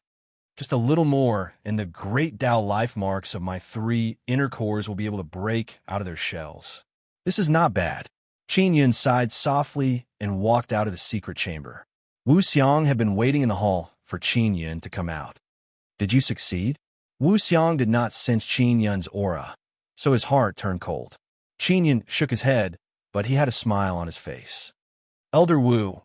Just a little more, and the Great Tao life marks of my 3 inner cores will be able to break out of their shells. This is not bad. Qin Yun sighed softly and walked out of the secret chamber. Wu Xiang had been waiting in the hall for Qin Yun to come out. Did you succeed? Wu Xiang did not sense Qin Yun's aura, so his heart turned cold. Qin Yun shook his head, but he had a smile on his face. Elder Wu,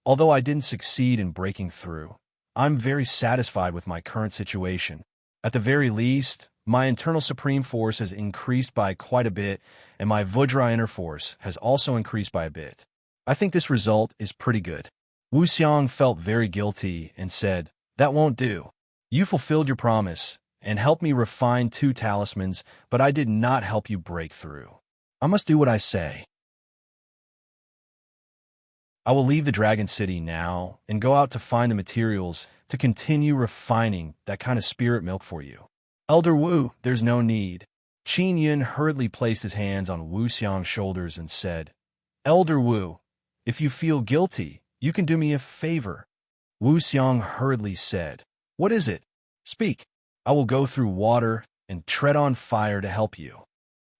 although I didn't succeed in breaking through, I'm very satisfied with my current situation. At the very least, my internal supreme force has increased by quite a bit, and my Vajra inner force has also increased by a bit. I think this result is pretty good. Wu Xiang felt very guilty and said, "That won't do. You fulfilled your promise and helped me refine 2 talismans, but I did not help you break through. I must do what I say. I will leave the Dragon City now and go out to find the materials to continue refining that kind of spirit milk for you." Elder Wu, there's no need. Qin Yun hurriedly placed his hands on Wu Xiang's shoulders and said, "Elder Wu, if you feel guilty, you can do me a favor." Wu Xiang hurriedly said, "What is it? Speak. I will go through water and tread on fire to help you."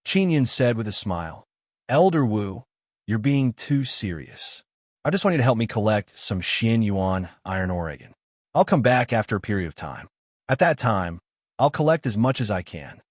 Qin Yun said with a smile, "Elder Wu, you're being too serious. I just want you to help me collect some Xian Yuan iron ore again. I'll come back after a period of time. At that time, I'll collect as much as I can."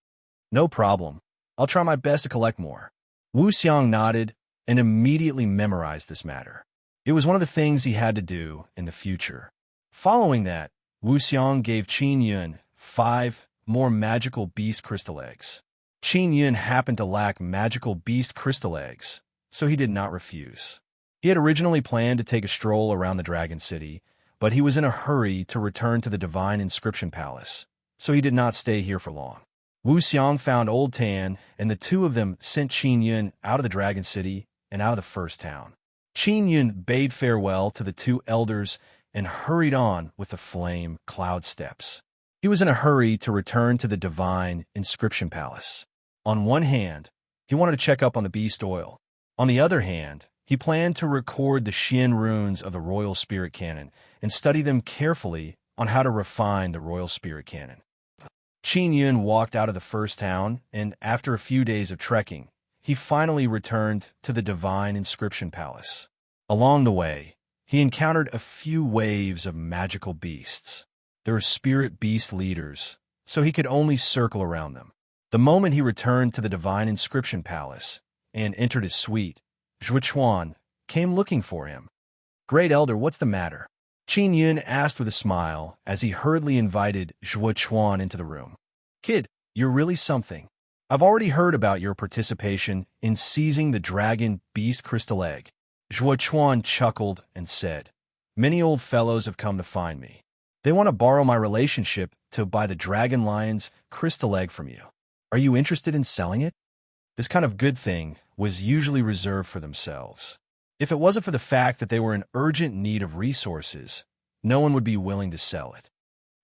"No problem. I'll try my best to collect more." Wu Xiang nodded and immediately memorized this matter. It was one of the things he had to do in the future. Following that, Wu Xiang gave Qin Yun 5 more magical beast crystal eggs. Qin Yun happened to lack magical beast crystal eggs, so he did not refuse. He had originally planned to take a stroll around the Dragon City, but he was in a hurry to return to the Divine Inscription Palace, so he did not stay here for long. Wu Xiang found Old Tan, and the 2 of them sent Qin Yun out of the Dragon City and out of the first town. Qin Yun bade farewell to the 2 elders and hurried on with the flame cloud steps. He was in a hurry to return to the divine inscription palace. On one hand, he wanted to check up on the beast oil. On the other hand, he planned to record the Xian runes of the royal spirit canon and study them carefully on how to refine the royal spirit canon. Qin Yun walked out of the first town, and after a few days of trekking, he finally returned to the divine inscription palace. Along the way, he encountered a few waves of magical beasts. They were spirit beast leaders, so he could only circle around them. The moment he returned to the divine inscription palace and entered his suite, Zhuo Chuan came looking for him. "Great Elder, what's the matter?" Qin Yun asked with a smile as he hurriedly invited Zhuo Chuan into the room. "Kid, you're really something. I've already heard about your participation in seizing the dragon beast crystal egg." Zhuo Chuan chuckled and said, "Many old fellows have come to find me. They want to borrow my relationship to buy the dragon lion's crystal egg from you. Are you interested in selling it?" This kind of good thing was usually reserved for themselves. If it wasn't for the fact that they were in urgent need of resources, no one would be willing to sell it.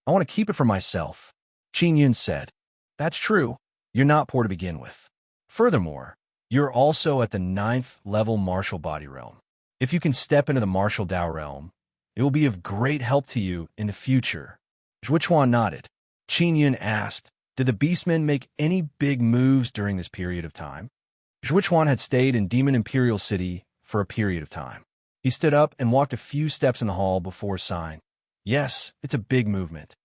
"I want to keep it for myself," Qin Yun said. "That's true. You're not poor to begin with. Furthermore, you're also at the 9th level martial body realm. If you can step into the martial Dao realm, it will be of great help to you in the future." Zhuo Chuan nodded. Qin Yun asked, "Did the beastmen make any big moves during this period of time?" Zhuo Chuan had stayed in Demon Imperial City for a period of time. He stood up and walked a few steps in the hall before sighing. "Yes, it's a big movement.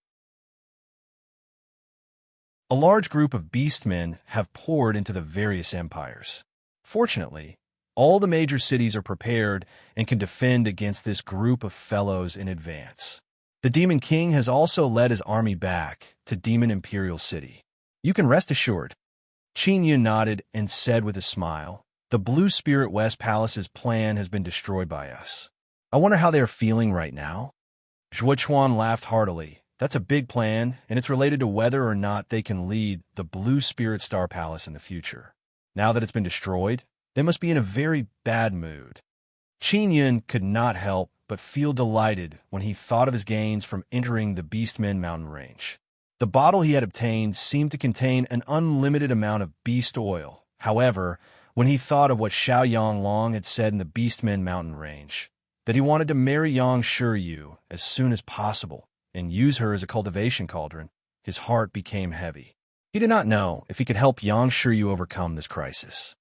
A large group of beastmen have poured into the various empires. Fortunately, all the major cities are prepared and can defend against this group of fellows in advance. The Demon King has also led his army back to Demon Imperial City. You can rest assured." Qin Yun nodded and said with a smile, "The Blue Spirit West Palace's plan has been destroyed by us. I wonder how they are feeling right now." Zhuo Chuan laughed heartily. "That's a big plan, and it's related to whether or not they can lead the Blue Spirit Star Palace in the future. Now that it's been destroyed, they must be in a very bad mood." Qin Yun could not help but feel delighted when he thought of his gains from entering the Beastmen mountain range. The bottle he had obtained seemed to contain an unlimited amount of beast oil. However, when he thought of what Xiao Yanglong had said in the Beastmen mountain range, that he wanted to marry Yang Shiryu as soon as possible and use her as a cultivation cauldron, his heart became heavy. He did not know if he could help Yang Shiryu overcome this crisis.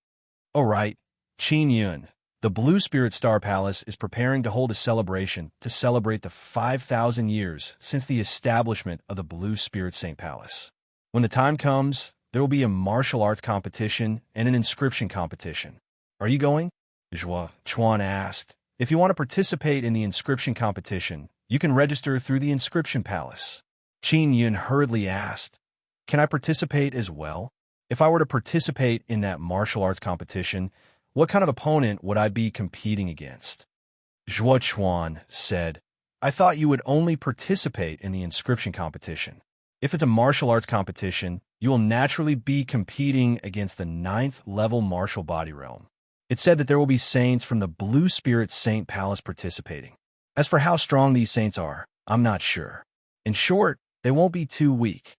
"All right, Qin Yun, the Blue Spirit Star Palace is preparing to hold a celebration to celebrate the 5,000 years since the establishment of the Blue Spirit Saint Palace. When the time comes, there will be a martial arts competition and an inscription competition. Are you going?" Zhuo Chuan asked. "If you want to participate in the inscription competition, you can register through the inscription palace." Qin Yun hurriedly asked, "Can I participate as well? If I were to participate in that martial arts competition, what kind of opponent would I be competing against?" Zhuo Chuan said, "I thought you would only participate in the inscription competition. If it's a martial arts competition, you will naturally be competing against the 9th level martial body realm. It said that there will be saints from the Blue Spirit Saint Palace participating. As for how strong these saints are, I'm not sure. In short, they won't be too weak.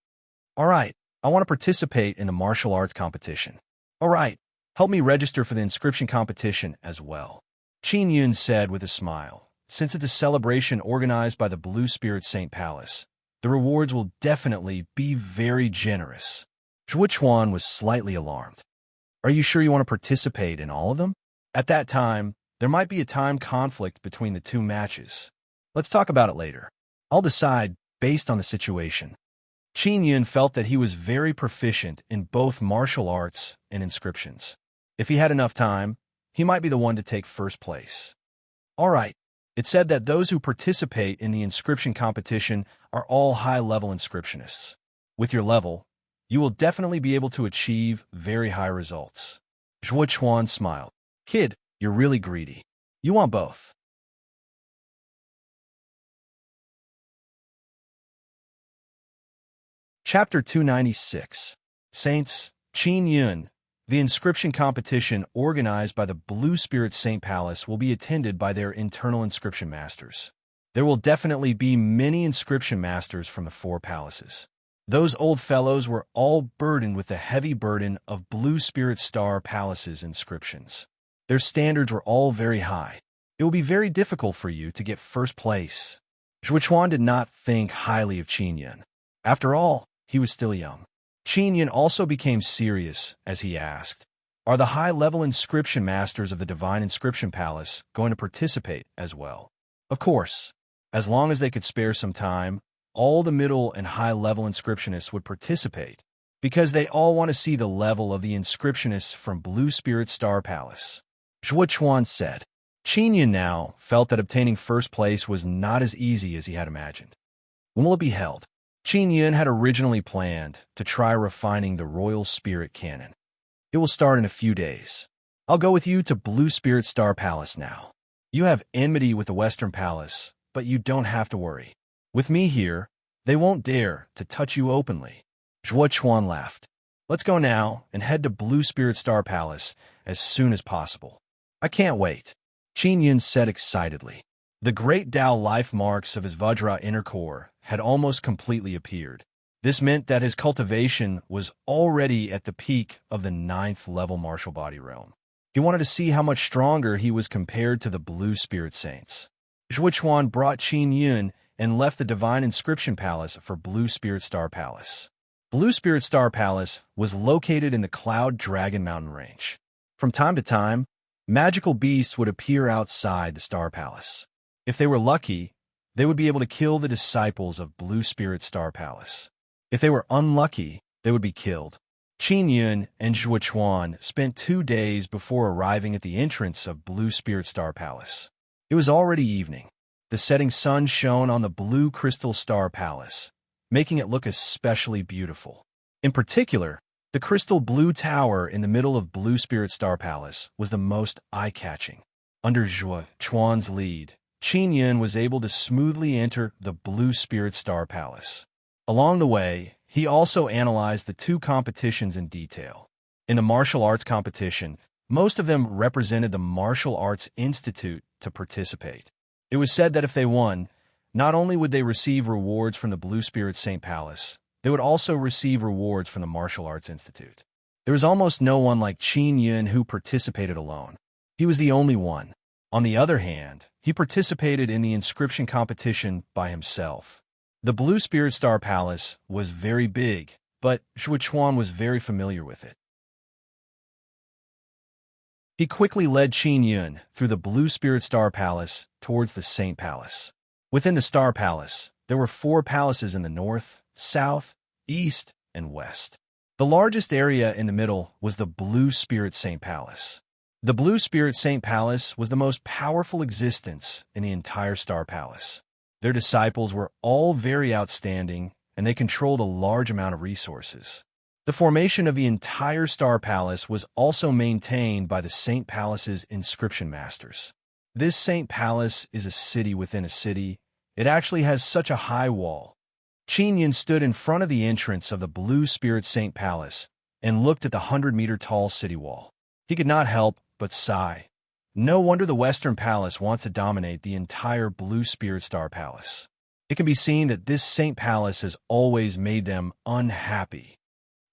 All right, I want to participate in the martial arts competition. All right, help me register for the inscription competition as well." Qin Yun said with a smile, "Since it's a celebration organized by the Blue Spirit Saint Palace, the rewards will definitely be very generous." Zhuo Chuan was slightly alarmed. "Are you sure you want to participate in all of them? At that time, there might be a time conflict between the two matches. Let's talk about it later. I'll decide based on the situation." Qin Yun felt that he was very proficient in both martial arts and inscriptions. If he had enough time, he might be the one to take first place. All right, it said that those who participate in the inscription competition are all high-level inscriptionists. With your level, you will definitely be able to achieve very high results. Zhuo Chuan smiled. "Kid, you're really greedy. You want both." Chapter 296. Saints, Qin Yun. The inscription competition organized by the Blue Spirit Saint Palace will be attended by their internal inscription masters. There will definitely be many inscription masters from the four palaces. Those old fellows were all burdened with the heavy burden of Blue Spirit Star Palace's inscriptions. Their standards were all very high. It will be very difficult for you to get first place. Zhuochuan did not think highly of Qin Yun. After all, he was still young. Qin Yun also became serious as he asked, "Are the high-level inscription masters of the Divine Inscription Palace going to participate as well?" Of course. As long as they could spare some time, all the middle and high-level inscriptionists would participate, because they all want to see the level of the inscriptionists from Blue Spirit Star Palace. Zhuochuan said. Qin Yun now felt that obtaining first place was not as easy as he had imagined. When will it be held? Qin Yun had originally planned to try refining the Royal Spirit Cannon. It will start in a few days. I'll go with you to Blue Spirit Star Palace now. You have enmity with the Western Palace, but you don't have to worry. With me here, they won't dare to touch you openly. Zhuochuan laughed. Let's go now and head to Blue Spirit Star Palace as soon as possible. I can't wait. Qin Yun said excitedly. The great Tao life marks of his Vajra inner core had almost completely appeared. This meant that his cultivation was already at the peak of the 9th level martial body realm. He wanted to see how much stronger he was compared to the Blue Spirit Saints. Zhuochuan brought Qin Yun and left the Divine Inscription Palace for Blue Spirit Star Palace. Blue Spirit Star Palace was located in the Cloud Dragon Mountain Range. From time to time, magical beasts would appear outside the Star Palace. If they were lucky, they would be able to kill the disciples of Blue Spirit Star Palace. If they were unlucky, they would be killed. Qin Yun and Zhuochuan spent 2 days before arriving at the entrance of Blue Spirit Star Palace. It was already evening. The setting sun shone on the Blue Crystal Star Palace, making it look especially beautiful. In particular, the crystal blue tower in the middle of Blue Spirit Star Palace was the most eye-catching. Under Zhuochuan's lead, Qin Yun was able to smoothly enter the Blue Spirit Star Palace. Along the way, he also analyzed the 2 competitions in detail. In the martial arts competition, most of them represented the Martial Arts Institute to participate. It was said that if they won, not only would they receive rewards from the Blue Spirit Saint Palace, they would also receive rewards from the Martial Arts Institute. There was almost no one like Qin Yun who participated alone. He was the only one. On the other hand, he participated in the inscription competition by himself. The Blue Spirit Star Palace was very big, but Zhuochuan was very familiar with it. He quickly led Qin Yun through the Blue Spirit Star Palace towards the Saint Palace. Within the Star Palace, there were 4 palaces in the north, south, east, and west. The largest area in the middle was the Blue Spirit Saint Palace. The Blue Spirit Saint Palace was the most powerful existence in the entire Star Palace. Their disciples were all very outstanding, and they controlled a large amount of resources. The formation of the entire Star Palace was also maintained by the Saint Palace's inscription masters. This Saint Palace is a city within a city. It actually has such a high wall. Qin Yun stood in front of the entrance of the Blue Spirit Saint Palace and looked at the 100-meter-tall city wall. He could not help but sigh. No wonder the Western Palace wants to dominate the entire Blue Spirit Star Palace. It can be seen that this Saint Palace has always made them unhappy.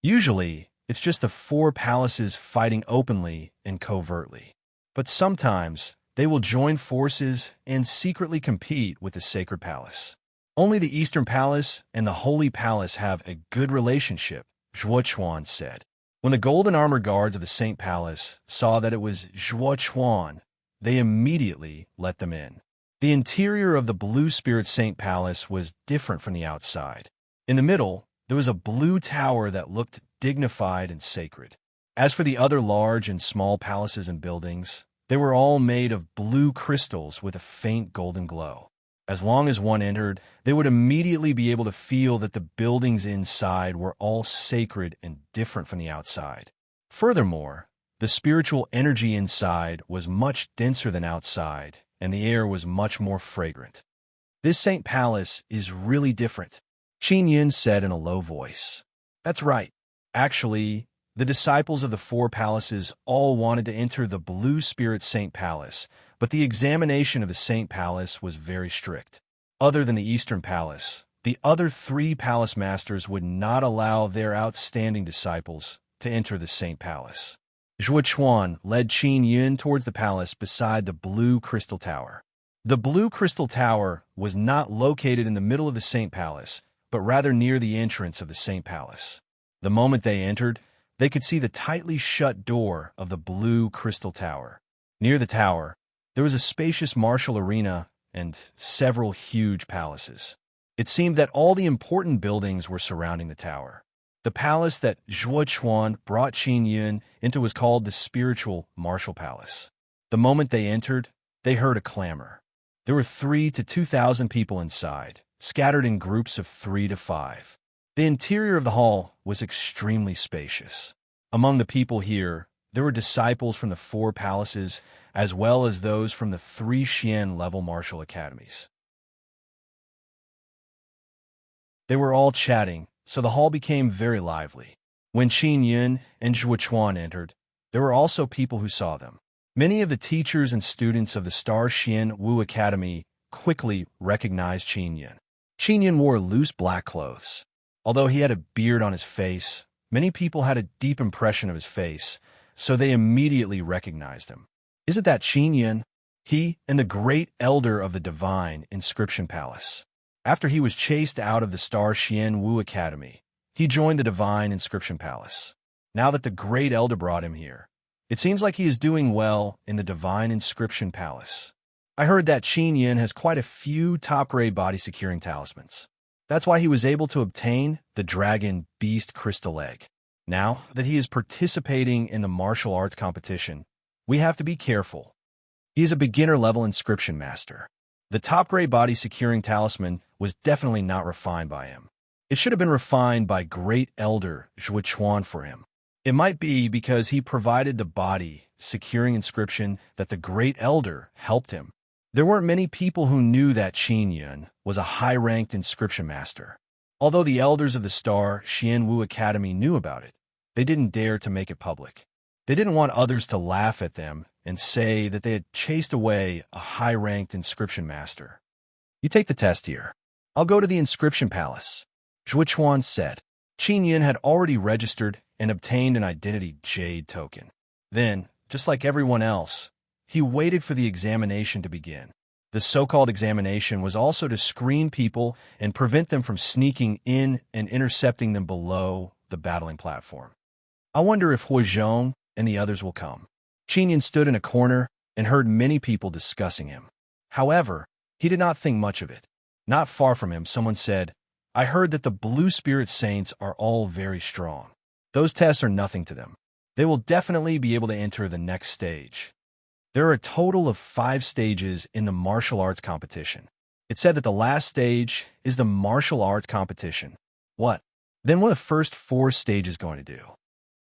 Usually, it's just the 4 palaces fighting openly and covertly. But sometimes, they will join forces and secretly compete with the Sacred Palace. Only the Eastern Palace and the Holy Palace have a good relationship, Zhuochuan said. When the golden armor guards of the Saint Palace saw that it was Zhuochuan, they immediately let them in. The interior of the Blue Spirit Saint Palace was different from the outside. In the middle, there was a blue tower that looked dignified and sacred. As for the other large and small palaces and buildings, they were all made of blue crystals with a faint golden glow. As long as one entered, they would immediately be able to feel that the buildings inside were all sacred and different from the outside. Furthermore, the spiritual energy inside was much denser than outside, and the air was much more fragrant. This Saint Palace is really different, Qin Yun said in a low voice. That's right. Actually, the disciples of the 4 palaces all wanted to enter the Blue Spirit Saint Palace, but the examination of the Saint Palace was very strict. Other than the Eastern Palace, the other three palace masters would not allow their outstanding disciples to enter the Saint Palace. Zhuo Chuan led Qin Yun towards the palace beside the Blue Crystal Tower. The Blue Crystal Tower was not located in the middle of the Saint Palace, but rather near the entrance of the Saint Palace. The moment they entered, they could see the tightly shut door of the Blue Crystal Tower. Near the tower, there was a spacious martial arena and several huge palaces. It seemed that all the important buildings were surrounding the tower. The palace that Zhuo Chuan brought Qin Yun into was called the Spiritual Martial Palace. The moment they entered, they heard a clamor. There were 3,000 to 2,000 people inside, scattered in groups of 3 to 5. The interior of the hall was extremely spacious. Among the people here, there were disciples from the 4 palaces, as well as those from the 3 Xian-level martial academies. They were all chatting, so the hall became very lively. When Qin Yun and Zhuo Chuan entered, there were also people who saw them. Many of the teachers and students of the Star Xian Wu Academy quickly recognized Qin Yun. Qin Yun wore loose black clothes. Although he had a beard on his face, many people had a deep impression of his face, so they immediately recognized him. Isn't that Qin Yun? He and the great elder of the Divine Inscription Palace. After he was chased out of the Star Xian Wu Academy, he joined the Divine Inscription Palace. Now that the great elder brought him here, it seems like he is doing well in the Divine Inscription Palace. I heard that Qin Yun has quite a few top-grade body-securing talismans. That's why he was able to obtain the Dragon Beast Crystal Egg. Now that he is participating in the martial arts competition, we have to be careful. He is a beginner-level inscription master. The top-grade body-securing talisman was definitely not refined by him. It should have been refined by Great Elder Zhuo Chuan for him. It might be because he provided the body-securing inscription that the Great Elder helped him. There weren't many people who knew that Qin Yun was a high-ranked inscription master. Although the elders of the Star Xian Wu Academy knew about it, they didn't dare to make it public. They didn't want others to laugh at them and say that they had chased away a high-ranked inscription master. You take the test here. I'll go to the inscription palace, Zhuo Chuan said. Qin Yun had already registered and obtained an identity jade token. Then, just like everyone else, he waited for the examination to begin. The so-called examination was also to screen people and prevent them from sneaking in and intercepting them below the battling platform. I wonder if Huozhong and the others will come. Qin Yun stood in a corner and heard many people discussing him. However, he did not think much of it. Not far from him, someone said, "I heard that the Blue Spirit Saints are all very strong. Those tests are nothing to them. They will definitely be able to enter the next stage." There are a total of 5 stages in the martial arts competition. It said that the last stage is the martial arts competition. What? Then what are the first 4 stages going to do?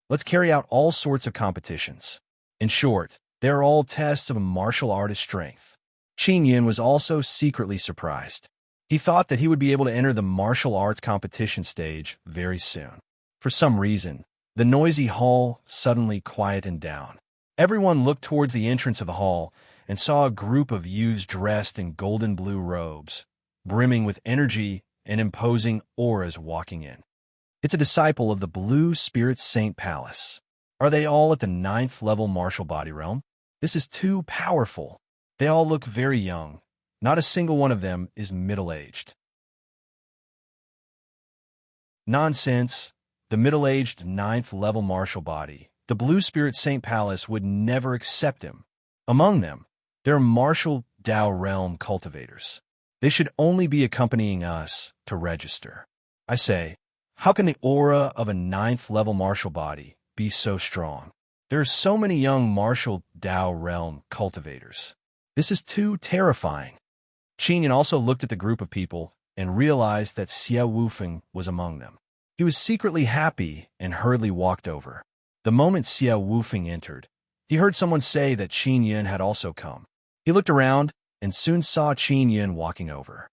Let's carry out all sorts of competitions. In short, they are all tests of a martial artist's strength. Qin Yun was also secretly surprised. He thought that he would be able to enter the martial arts competition stage very soon. For some reason, the noisy hall suddenly quieted down. Everyone looked towards the entrance of the hall and saw a group of youths dressed in golden blue robes, brimming with energy and imposing auras walking in. It's a disciple of the Blue Spirit Saint Palace. Are they all at the 9th level martial body realm? This is too powerful. They all look very young. Not a single one of them is middle-aged. Nonsense. The middle-aged 9th level martial body. The Blue Spirit Saint Palace would never accept him. Among them, there are martial Dao realm cultivators. They should only be accompanying us to register. I say, how can the aura of a 9th level martial body be so strong? There are so many young martial Dao realm cultivators. This is too terrifying. Qin Yun also looked at the group of people and realized that Xia Wufeng was among them. He was secretly happy and hurriedly walked over. The moment Xia Wufeng entered, he heard someone say that Qin Yun had also come. He looked around and soon saw Qin Yun walking over.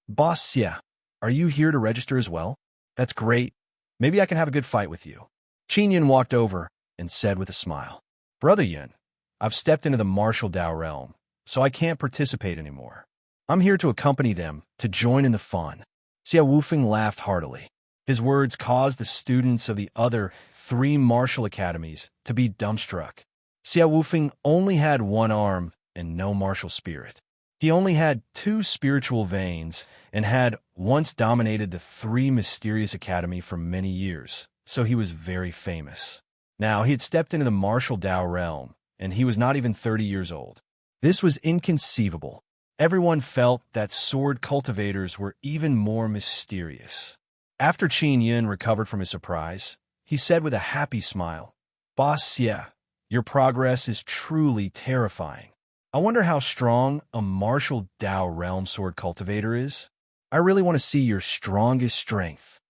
"Boss Xia, are you here to register as well? That's great. Maybe I can have a good fight with you." Qin Yun walked over and said with a smile, "Brother Yun, I've stepped into the martial Dao realm, so I can't participate anymore. I'm here to accompany them, to join in the fun. Xiao Wufeng laughed heartily. His words caused the students of the other 3 martial academies to be dumbstruck. Xiao Wufeng only had 1 arm and no martial spirit. He only had 2 spiritual veins and had once dominated the 3 mysterious academy for many years, so he was very famous. Now, he had stepped into the martial Dao realm, and he was not even 30 years old. This was inconceivable. Everyone felt that sword cultivators were even more mysterious. After Qin Yun recovered from his surprise, he said with a happy smile, "Boss Xie, your progress is truly terrifying. I wonder how strong a martial Dao realm sword cultivator is. I really want to see your strongest strength.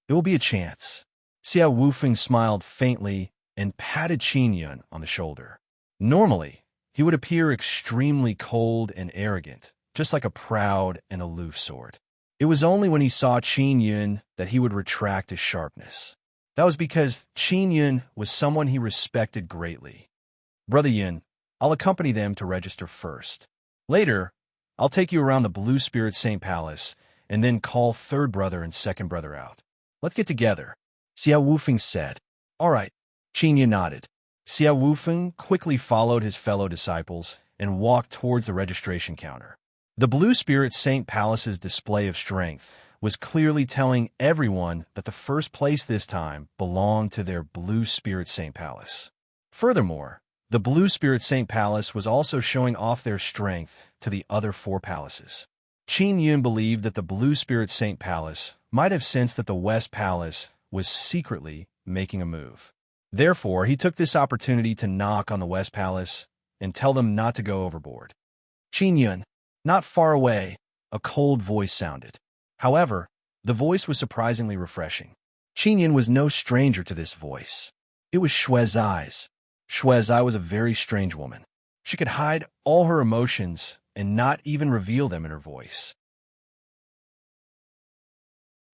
It will be a chance." Xiao Wufeng smiled faintly and patted Qin Yun on the shoulder. Normally, he would appear extremely cold and arrogant, just like a proud and aloof sword. It was only when he saw Qin Yun that he would retract his sharpness. That was because Qin Yun was someone he respected greatly. "Brother Yun, I'll accompany them to register first. Later, I'll take you around the Blue Spirit Saint Palace and then call 3rd brother and 2nd brother out. Let's get together," Xiao Wufeng said. "All right," Qin Yun nodded. Xiao Wufeng quickly followed his fellow disciples and walked towards the registration counter. The Blue Spirit Saint Palace's display of strength was clearly telling everyone that the first place this time belonged to their Blue Spirit Saint Palace. Furthermore, the Blue Spirit Saint Palace was also showing off their strength to the other 4 palaces. Qin Yun believed that the Blue Spirit Saint Palace might have sensed that the West Palace was secretly making a move. Therefore, he took this opportunity to knock on the West Palace and tell them not to go overboard. "Qin Yun," not far away, a cold voice sounded. However, the voice was surprisingly refreshing. Qin Yun was no stranger to this voice. It was Shuezai's. Shuezai was a very strange woman. She could hide all her emotions and not even reveal them in her voice.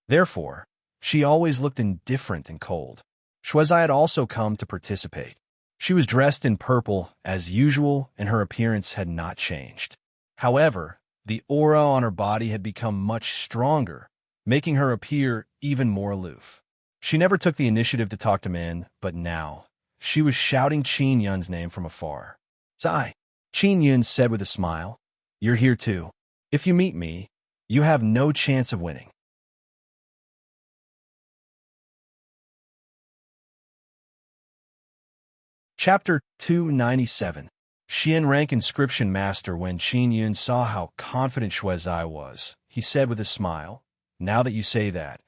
Therefore, she always looked indifferent and cold. Shuezai had also come to participate. She was dressed in purple as usual, and her appearance had not changed. However, the aura on her body had become much stronger, making her appear even more aloof. She never took the initiative to talk to men, but now, she was shouting Qin Yun's name from afar. "Zai," Qin Yun said with a smile, "you're here too. If you meet me, you have no chance of winning." Chapter 297. Xian rank inscription master. When Qin Yun saw how confident Shuezai was, he said with a smile, "Now that you say that,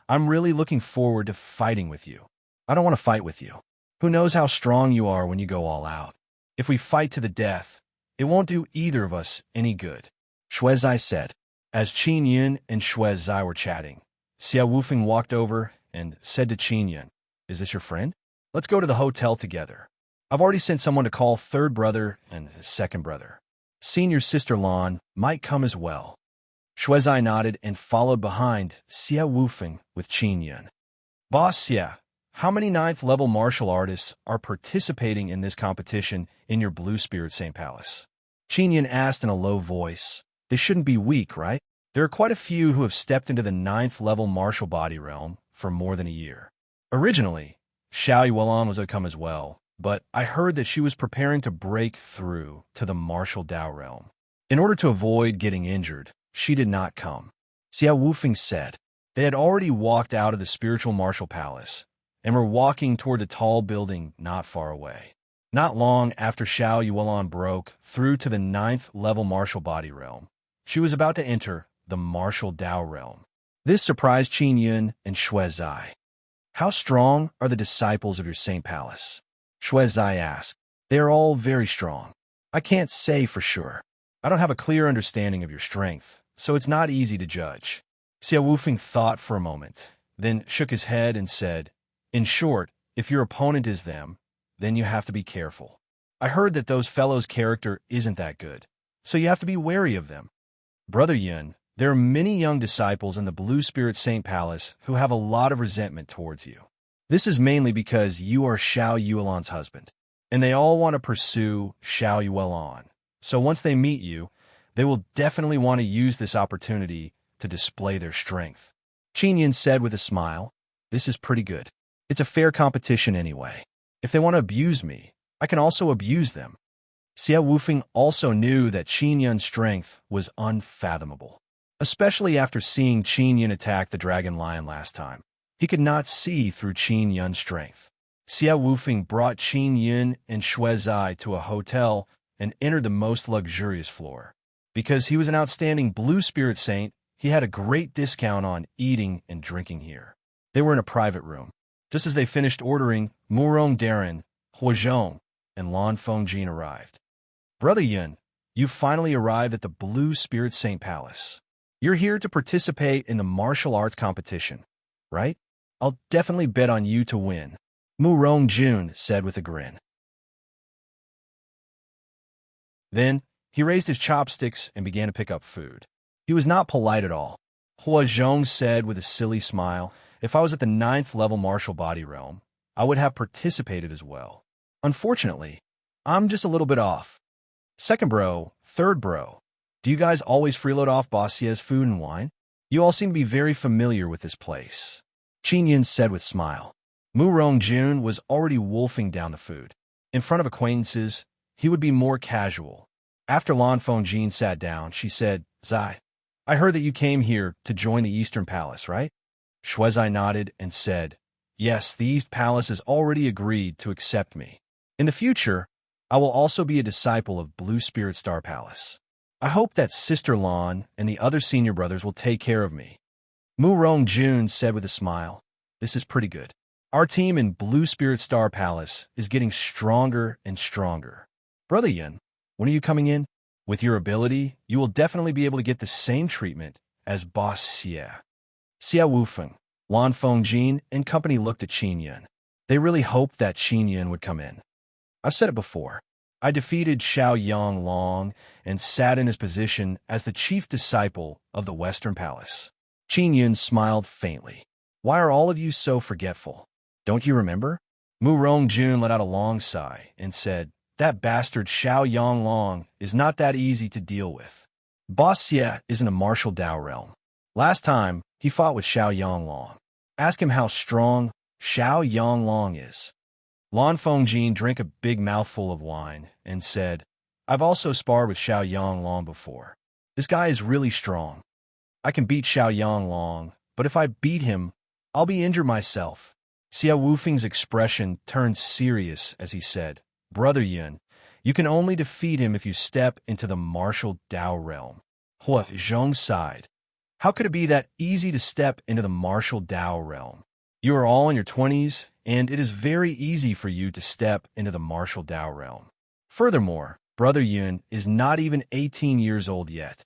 I'm really looking forward to fighting with you. I don't want to fight with you. Who knows how strong you are when you go all out. If we fight to the death, it won't do either of us any good," Shuezai said. As Qin Yun and Shuezai were chatting, Xiao Wufeng walked over and said to Qin Yun, "Is this your friend? Let's go to the hotel together. I've already sent someone to call 3rd brother and his 2nd brother. Senior sister Lan might come as well." Shuezai nodded and followed behind Xiao Wufeng with Qin Yun. "Boss Xie, how many 9th level martial artists are participating in this competition in your Blue Spirit Saint Palace?" Qin Yun asked in a low voice. "They shouldn't be weak, right? There are quite a few who have stepped into the 9th level martial body realm for more than a year. Originally, Xiao Yuelan was to come as well, but I heard that she was preparing to break through to the martial Dao realm. In order to avoid getting injured, she did not come," Xiao Wufeng said. They had already walked out of the spiritual martial palace and were walking toward a tall building not far away. Not long after Xiao Yuelan broke through to the 9th level martial body realm, she was about to enter the martial Dao realm. This surprised Qin Yun and Shuezai. "How strong are the disciples of your Saint Palace?" Shuezai asked. "They are all very strong. I can't say for sure. I don't have a clear understanding of your strength, so it's not easy to judge." Xiao Wufeng thought for a moment, then shook his head and said, "In short, if your opponent is them, then you have to be careful. I heard that those fellows' character isn't that good, so you have to be wary of them. Brother Yun, there are many young disciples in the Blue Spirit Saint Palace who have a lot of resentment towards you. This is mainly because you are Xiao Yuelan's husband, and they all want to pursue Xiao Yuelan. So once they meet you, They will definitely want to use this opportunity to display their strength. Qin Yin said with a smile, "This is pretty good. It's a fair competition anyway. If they want to abuse me, I can also abuse them." Xia Wufeng also knew that Qin Yun's strength was unfathomable, especially after seeing Qin Yun attack the dragon lion last time. He could not see through Qin Yun's strength. Xia Wufeng brought Qin Yun and Shui Zai to a hotel and entered the most luxurious floor. Because he was an outstanding blue spirit saint, he had a great discount on eating and drinking here. They were in a private room. Just as they finished ordering, Murong Darren, Huozhong, and Lan Fengjin arrived. "Brother Yun, you finally arrived at the Blue Spirit Saint Palace. You're here to participate in the martial arts competition, right? I'll definitely bet on you to win," Murong Jun said with a grin. Then, he raised his chopsticks and began to pick up food. He was not polite at all. Huozhong said with a silly smile, "If I was at the 9th level martial body realm, I would have participated as well. Unfortunately, I'm just a little bit off. Second bro, third bro, do you guys always freeload off Boss Ye's food and wine? You all seem to be very familiar with this place," Qin Yin said with a smile. Murong Jun was already wolfing down the food. In front of acquaintances, he would be more casual. After Lan Fengjin sat down, she said, "Zai, I heard that you came here to join the Eastern Palace, right?" Shui Zai nodded and said, "Yes, the East Palace has already agreed to accept me. In the future, I will also be a disciple of Blue Spirit Star Palace. I hope that Sister Lan and the other senior brothers will take care of me." Murong Jun said with a smile, "This is pretty good. Our team in Blue Spirit Star Palace is getting stronger and stronger. Brother Yun, when are you coming in? With your ability, you will definitely be able to get the same treatment as Boss Xie." Xia Wufeng, Lan Fengjin, and company looked at Qin Yun. They really hoped that Qin Yun would come in. "I've said it before. I defeated Xiao Yang Long and sat in his position as the chief disciple of the Western Palace." Qin Yun smiled faintly. "Why are all of you so forgetful? Don't you remember?" Murong Jun let out a long sigh and said, "That bastard Xiao Yang Long is not that easy to deal with. Boss Xie is in a martial Dao realm. Last time, he fought with Xiao Yang Long. Ask him how strong Xiao Yang Long is." Lan Fengjin drank a big mouthful of wine and said, "I've also sparred with Xiao Yang Long before. This guy is really strong. I can beat Xiao Yang Long, but if I beat him, I'll be injured myself." Xia Wufeng's expression turned serious as he said, "Brother Yun, you can only defeat him if you step into the martial Dao realm." Huozhong sighed. "How could it be that easy to step into the martial Dao realm? You are all in your 20s, and it is very easy for you to step into the martial Dao realm. Furthermore, Brother Yun is not even 18 years old yet."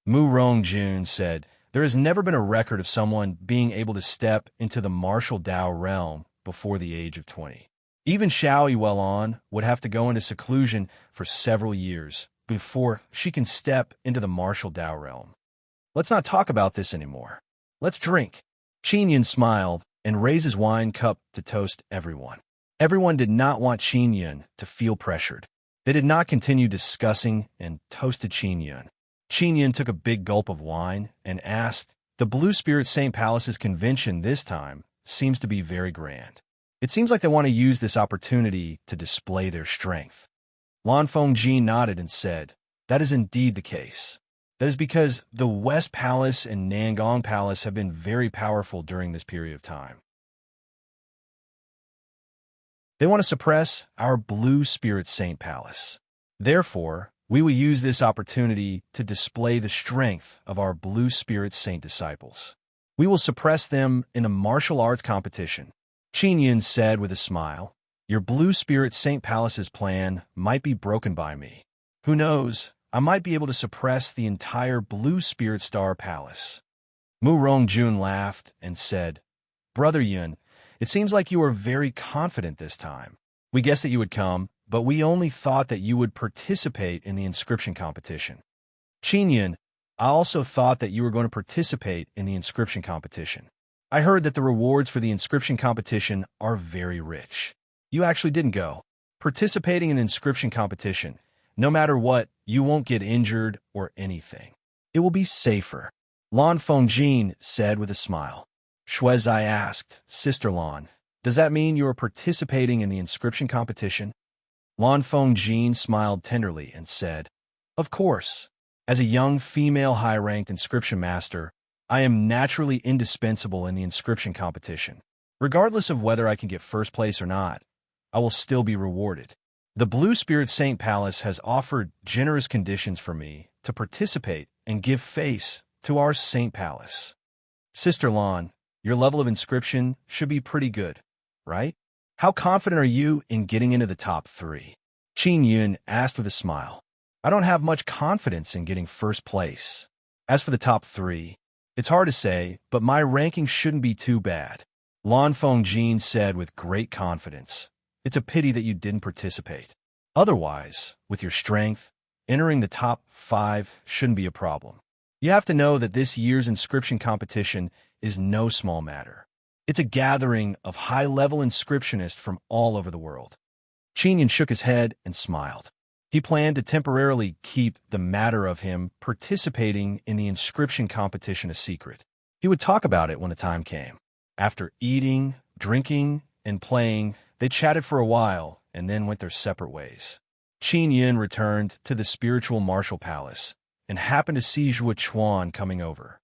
Murong Jun said, "There has never been a record of someone being able to step into the martial Dao realm before the age of 20. Even Xiao Yuelon would have to go into seclusion for several years before she can step into the martial Dao realm. Let's not talk about this anymore. Let's drink." Qin Yun smiled and raised his wine cup to toast everyone. Everyone did not want Qin Yun to feel pressured. They did not continue discussing and toasted Qin Yun. Qin Yun took a big gulp of wine and asked, "The Blue Spirit Saint Palace's convention this time seems to be very grand. It seems like they want to use this opportunity to display their strength." Lan Fengjin nodded and said, "That is indeed the case. That is because the West Palace and Nangong Palace have been very powerful during this period of time. They want to suppress our Blue Spirit Saint Palace. Therefore, we will use this opportunity to display the strength of our Blue Spirit Saint disciples. We will suppress them in a martial arts competition." Qin Yun said with a smile, "Your Blue Spirit Saint Palace's plan might be broken by me. Who knows, I might be able to suppress the entire Blue Spirit Star Palace." Murong Jun laughed and said, "Brother Yun, it seems like you are very confident this time. We guessed that you would come, but we only thought that you would participate in the inscription competition." Qin Yun, "I also thought that you were going to participate in the inscription competition. I heard that the rewards for the inscription competition are very rich. You actually didn't go. Participating in the inscription competition, no matter what, you won't get injured or anything. It will be safer. Lan Fengjin said with a smile. Shuizai asked, Sister Lan, does that mean you are participating in the inscription competition? Lan Fengjin smiled tenderly and said, Of course. As a young female high-ranked inscription master, I am naturally indispensable in the inscription competition. Regardless of whether I can get first place or not, I will still be rewarded. The Blue Spirit Saint Palace has offered generous conditions for me to participate and give face to our Saint Palace. Sister Lan, your level of inscription should be pretty good, right? How confident are you in getting into the top 3? Qin Yun asked with a smile. I don't have much confidence in getting first place. As for the top 3, it's hard to say, but my ranking shouldn't be too bad. Lan Fengjin said with great confidence. It's a pity that you didn't participate. Otherwise, with your strength, entering the top 5 shouldn't be a problem. You have to know that this year's inscription competition is no small matter. It's a gathering of high-level inscriptionists from all over the world. Qin Yun shook his head and smiled. He planned to temporarily keep the matter of him participating in the inscription competition a secret. He would talk about it when the time came. After eating, drinking, and playing, they chatted for a while and then went their separate ways. Qin Yun returned to the spiritual martial palace and happened to see Zhuo Chuan coming over.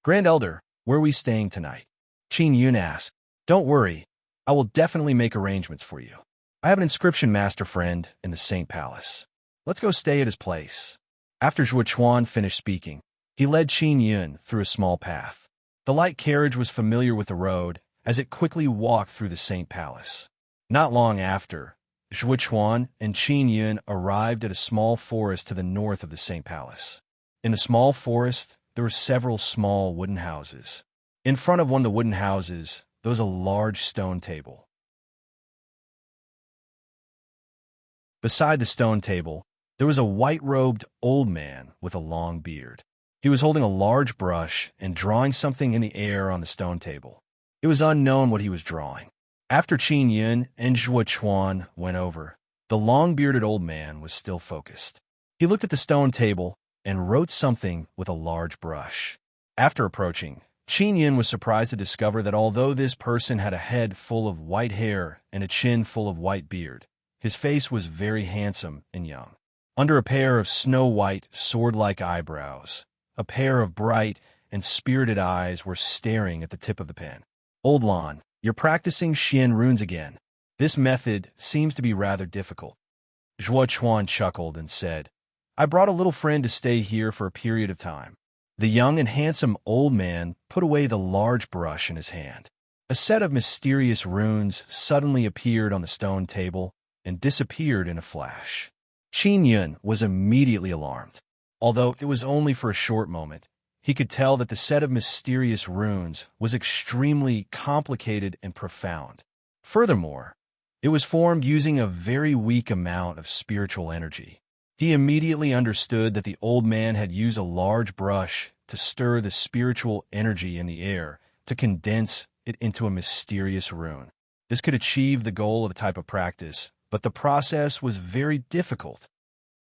Grand Elder, where are we staying tonight? Qin Yun asked. Don't worry, I will definitely make arrangements for you. I have an inscription master friend in the Saint Palace. Let's go stay at his place. After Zhuo Chuan finished speaking, he led Qin Yun through a small path. The light carriage was familiar with the road as it quickly walked through the Saint Palace. Not long after, Zhuo Chuan and Qin Yun arrived at a small forest to the north of the Saint Palace. In the small forest, there were several small wooden houses. In front of one of the wooden houses, there was a large stone table. Beside the stone table, there was a white-robed old man with a long beard. He was holding a large brush and drawing something in the air on the stone table. It was unknown what he was drawing. After Qin Yun and Zhuo Chuan went over, the long-bearded old man was still focused. He looked at the stone table and wrote something with a large brush. After approaching, Qin Yun was surprised to discover that although this person had a head full of white hair and a chin full of white beard, his face was very handsome and young. Under a pair of snow-white, sword-like eyebrows, a pair of bright and spirited eyes were staring at the tip of the pen. Old Lan, you're practicing Xian runes again. This method seems to be rather difficult. Zhuo Chuan chuckled and said, I brought a little friend to stay here for a period of time. The young and handsome old man put away the large brush in his hand. A set of mysterious runes suddenly appeared on the stone table and disappeared in a flash. Qin Yun was immediately alarmed. Although it was only for a short moment, he could tell that the set of mysterious runes was extremely complicated and profound. Furthermore, it was formed using a very weak amount of spiritual energy. He immediately understood that the old man had used a large brush to stir the spiritual energy in the air to condense it into a mysterious rune. This could achieve the goal of a type of practice, but the process was very difficult.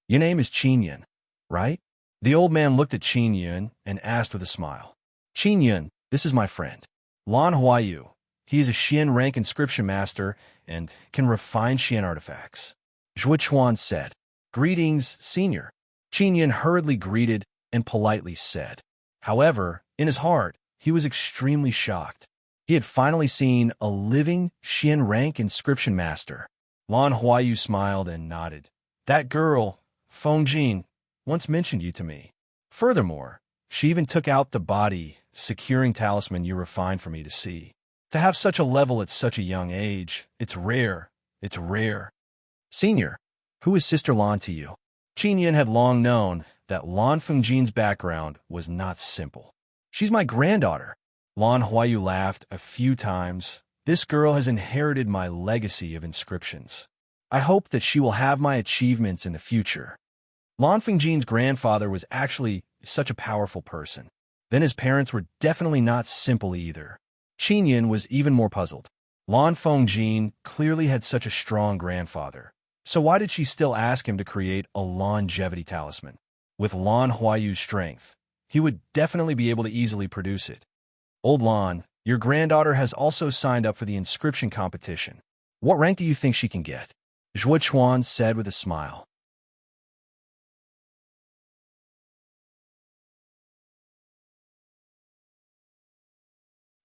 Your name is Qin Yun, right? The old man looked at Qin Yun and asked with a smile. Qin Yun, this is my friend, Lan Huayu. He is a Xian rank inscription master and can refine Xian artifacts. Zhuo Chuan said, Greetings, senior. Qin Yun hurriedly greeted and politely said. However, in his heart, he was extremely shocked. He had finally seen a living Xian rank inscription master. Lan Huayu smiled and nodded. That girl, Fengjin, once mentioned you to me. Furthermore, she even took out the body, securing talisman you refined for me to see. To have such a level at such a young age, it's rare. It's rare. Senior, who is Sister Lan to you? Qin Yun had long known that Lan Fengjin's background was not simple. She's my granddaughter. Lan Huayu laughed a few times. This girl has inherited my legacy of inscriptions. I hope that she will have my achievements in the future. Lan Fengjin's grandfather was actually such a powerful person. Then his parents were definitely not simple either. Qin Yun was even more puzzled. Lan Fengjin clearly had such a strong grandfather. So why did she still ask him to create a longevity talisman? With Lan Huayu's strength, he would definitely be able to easily produce it. Old Lan, your granddaughter has also signed up for the inscription competition. What rank do you think she can get? Zhuo Chuan said with a smile.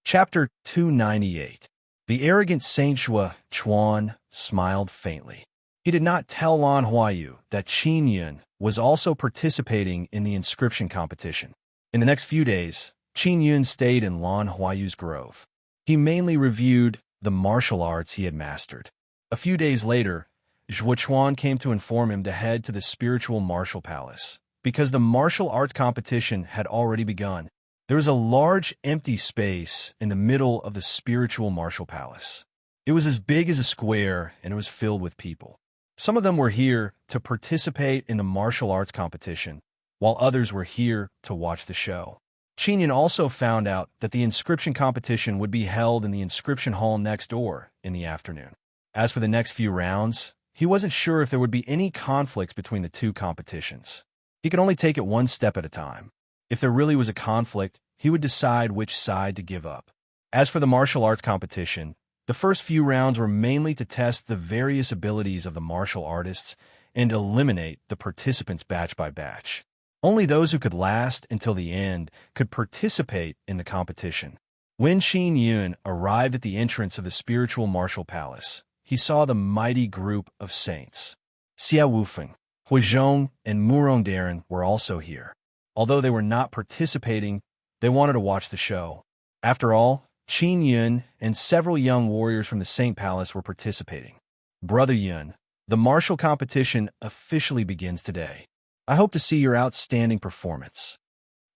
Chapter 298. The arrogant Saint Zhuo Chuan smiled faintly. He did not tell Lan Huayu that Qin Yun was also participating in the inscription competition. In the next few days, Qin Yun stayed in Lan Huayu's grove. He mainly reviewed the martial arts he had mastered. A few days later, Zhuo Chuan came to inform him to head to the spiritual martial palace, because the martial arts competition had already begun. There was a large empty space in the middle of the spiritual martial palace. It was as big as a square, and it was filled with people. Some of them were here to participate in the martial arts competition, while others were here to watch the show. Qin Yun also found out that the inscription competition would be held in the inscription hall next door in the afternoon. As for the next few rounds, he wasn't sure if there would be any conflicts between the two competitions. He could only take it one step at a time. If there really was a conflict, he would decide which side to give up. As for the martial arts competition, the first few rounds were mainly to test the various abilities of the martial artists and eliminate the participants batch by batch. Only those who could last until the end could participate in the competition. When Qin Yun arrived at the entrance of the spiritual martial palace, he saw the mighty group of saints. Xia Wufeng, Huizhong, and Murong Darren were also here. Although they were not participating, they wanted to watch the show. After all, Qin Yun and several young warriors from the Saint Palace were participating. Brother Yun, the martial competition officially begins today. I hope to see your outstanding performance.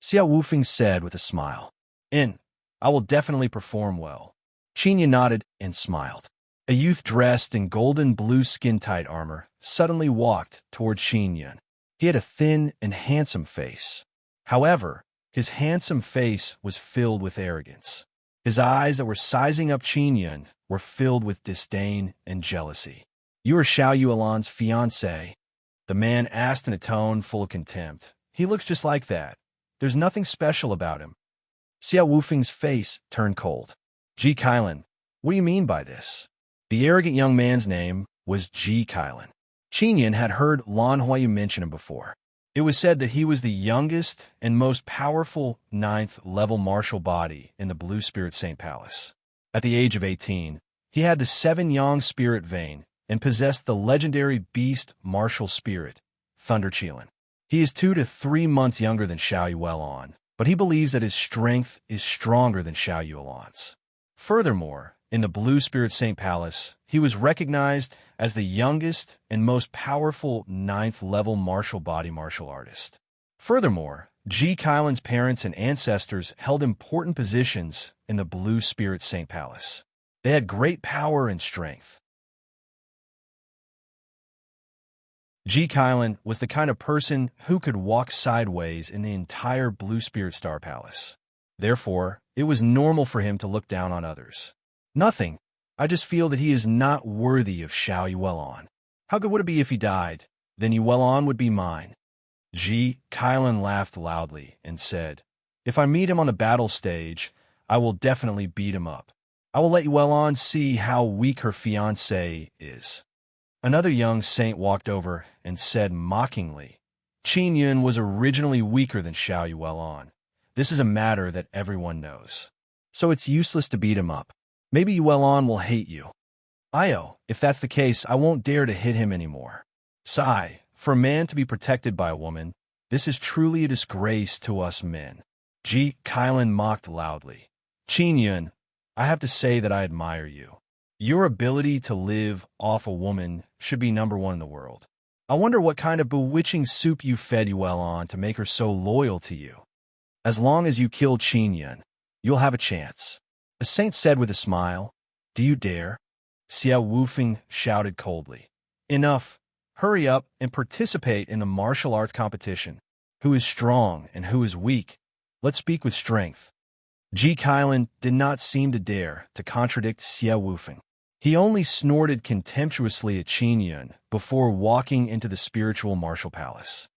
Xia Wufeng said with a smile. I will definitely perform well. Qin Yun nodded and smiled. A youth dressed in golden blue skin-tight armor suddenly walked toward Qin Yun. He had a thin and handsome face. However, his handsome face was filled with arrogance. His eyes that were sizing up Qin Yun were filled with disdain and jealousy. You are Xiao Yuelan's fiancé? The man asked in a tone full of contempt. He looks just like that. There's nothing special about him. Xia Wufeng's face turned cold. Ji Kailan, what do you mean by this? The arrogant young man's name was Ji Kailan. Qin Yun had heard Lan Huayu mention him before. It was said that he was the youngest and most powerful 9th-level martial body in the Blue Spirit Saint Palace. At the age of 18, he had the 7 Yang Spirit vein and possessed the legendary beast martial spirit, Thunder Qilin. He is 2 to 3 months younger than Xiao Yuelan, but he believes that his strength is stronger than Xiao Yuelan's. Furthermore, in the Blue Spirit Saint Palace, he was recognized as the youngest and most powerful 9th-level martial body martial artist. Furthermore, Ji Kailan's parents and ancestors held important positions in the Blue Spirit Saint Palace. They had great power and strength. Ji Kailan was the kind of person who could walk sideways in the entire Blue Spirit Star Palace. Therefore, it was normal for him to look down on others. Nothing. I just feel that he is not worthy of Xiao Yuelan. How good would it be if he died? Then Yuelan would be mine. Ji Kailan laughed loudly and said, If I meet him on the battle stage, I will definitely beat him up. I will let Yuelan see how weak her fiancé is. Another young saint walked over and said mockingly, Qin Yun was originally weaker than Xiao Yuelan. This is a matter that everyone knows. So it's useless to beat him up. Maybe Yuelan will hate you. Io, if that's the case, I won't dare to hit him anymore. Sigh, for a man to be protected by a woman, this is truly a disgrace to us men. Ji Kailan mocked loudly. Qin Yun, I have to say that I admire you. Your ability to live off a woman should be #1 in the world. I wonder what kind of bewitching soup you fed Yuelan to make her so loyal to you. As long as you kill Qin Yun, you'll have a chance. The saint said with a smile. Do you dare? Xia Wufeng shouted coldly. Enough. Hurry up and participate in the martial arts competition. Who is strong and who is weak? Let's speak with strength. Ji Kailan did not seem to dare to contradict Xia Wufeng. He only snorted contemptuously at Qin Yun before walking into the spiritual martial palace.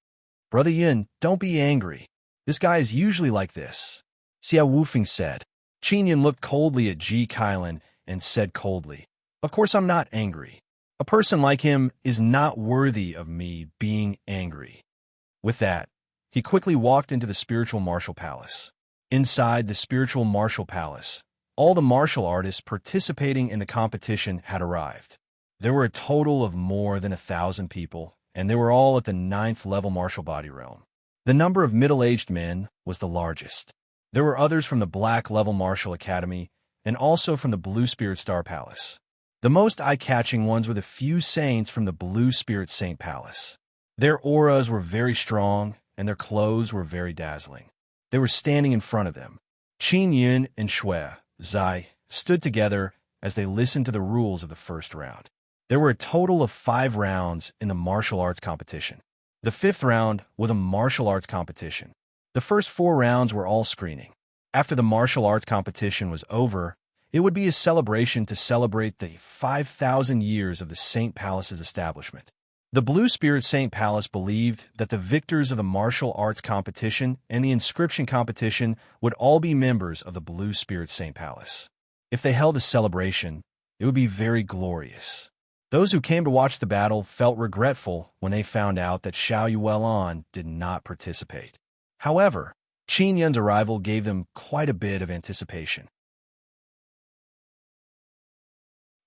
"Brother Yun, don't be angry. This guy is usually like this," Xiao Wufeng said. Qin Yun looked coldly at Ji Kailan and said coldly, "Of course I'm not angry. A person like him is not worthy of me being angry." With that, he quickly walked into the spiritual martial palace. Inside the spiritual martial palace, all the martial artists participating in the competition had arrived. There were a total of more than 1,000 people, and they were all at the 9th level martial body realm. The number of middle-aged men was the largest. There were others from the Black Level Martial Academy and also from the Blue Spirit Star Palace. The most eye-catching ones were the few saints from the Blue Spirit Saint Palace. Their auras were very strong, and their clothes were very dazzling. They were standing in front of them. Qin Yun and Shui Zai stood together as they listened to the rules of the first round. There were a total of 5 rounds in the martial arts competition. The 5th round was a martial arts competition. The first 4 rounds were all screening. After the martial arts competition was over, it would be a celebration to celebrate the 5,000 years of the Saint Palace's establishment. The Blue Spirit Saint Palace believed that the victors of the martial arts competition and the inscription competition would all be members of the Blue Spirit Saint Palace. If they held a celebration, it would be very glorious. Those who came to watch the battle felt regretful when they found out that Xiao Yuelon did not participate. However, Qin Yun's arrival gave them quite a bit of anticipation.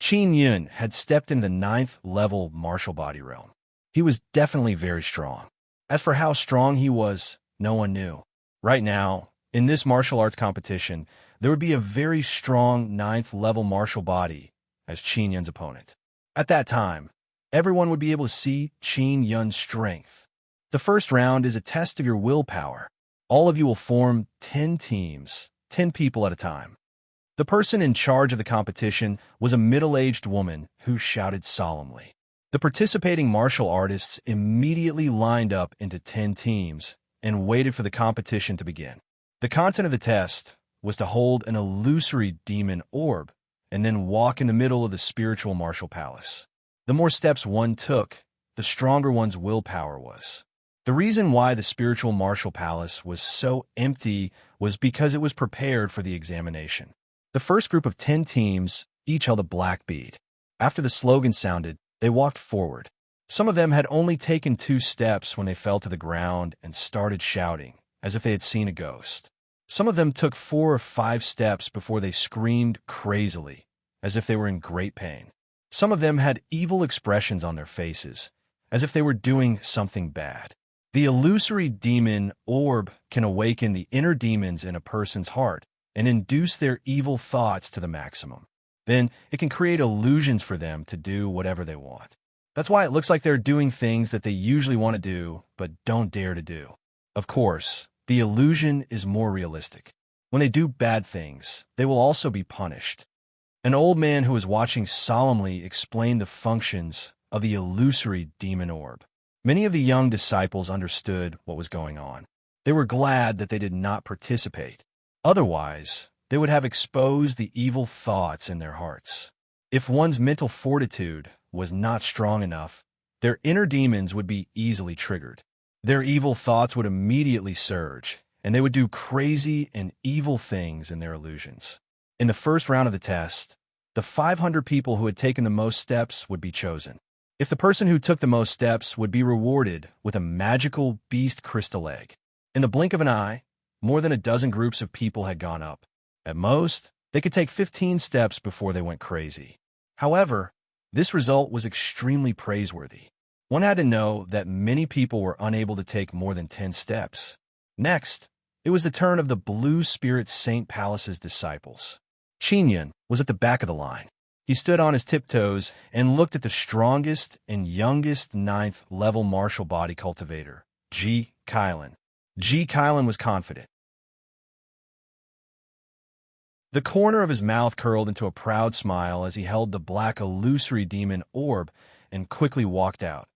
Qin Yun had stepped into the 9th level martial body realm. He was definitely very strong. As for how strong he was, no one knew. Right now, in this martial arts competition, there would be a very strong 9th level martial body as Qin Yun's opponent. At that time, everyone would be able to see Qin Yun's strength. The first round is a test of your willpower. All of you will form 10 teams, 10 people at a time. The person in charge of the competition was a middle-aged woman who shouted solemnly. The participating martial artists immediately lined up into 10 teams and waited for the competition to begin. The content of the test was to hold an illusory demon orb and then walk in the middle of the spiritual martial palace. The more steps one took, the stronger one's willpower was. The reason why the spiritual martial palace was so empty was because it was prepared for the examination. The first group of 10 teams each held a black bead. After the slogan sounded, they walked forward. Some of them had only taken 2 steps when they fell to the ground and started shouting, as if they had seen a ghost. Some of them took 4 or 5 steps before they screamed crazily, as if they were in great pain. Some of them had evil expressions on their faces, as if they were doing something bad. The illusory demon orb can awaken the inner demons in a person's heart and induce their evil thoughts to the maximum. Then it can create illusions for them to do whatever they want. That's why it looks like they're doing things that they usually want to do but don't dare to do. Of course, the illusion is more realistic. When they do bad things, they will also be punished. An old man who was watching solemnly explained the functions of the illusory demon orb. Many of the young disciples understood what was going on. They were glad that they did not participate. Otherwise, they would have exposed the evil thoughts in their hearts. If one's mental fortitude was not strong enough, their inner demons would be easily triggered. Their evil thoughts would immediately surge, and they would do crazy and evil things in their illusions. In the first round of the test, the 500 people who had taken the most steps would be chosen. If the person who took the most steps would be rewarded with a magical beast crystal egg. In the blink of an eye, more than a dozen groups of people had gone up. At most, they could take 15 steps before they went crazy. However, this result was extremely praiseworthy. One had to know that many people were unable to take more than 10 steps. Next, it was the turn of the Blue Spirit Saint Palace's disciples. Qin Yun was at the back of the line. He stood on his tiptoes and looked at the strongest and youngest 9th level martial body cultivator, Ji Kailan. Ji Kailan was confident. The corner of his mouth curled into a proud smile as he held the black illusory demon orb and quickly walked out.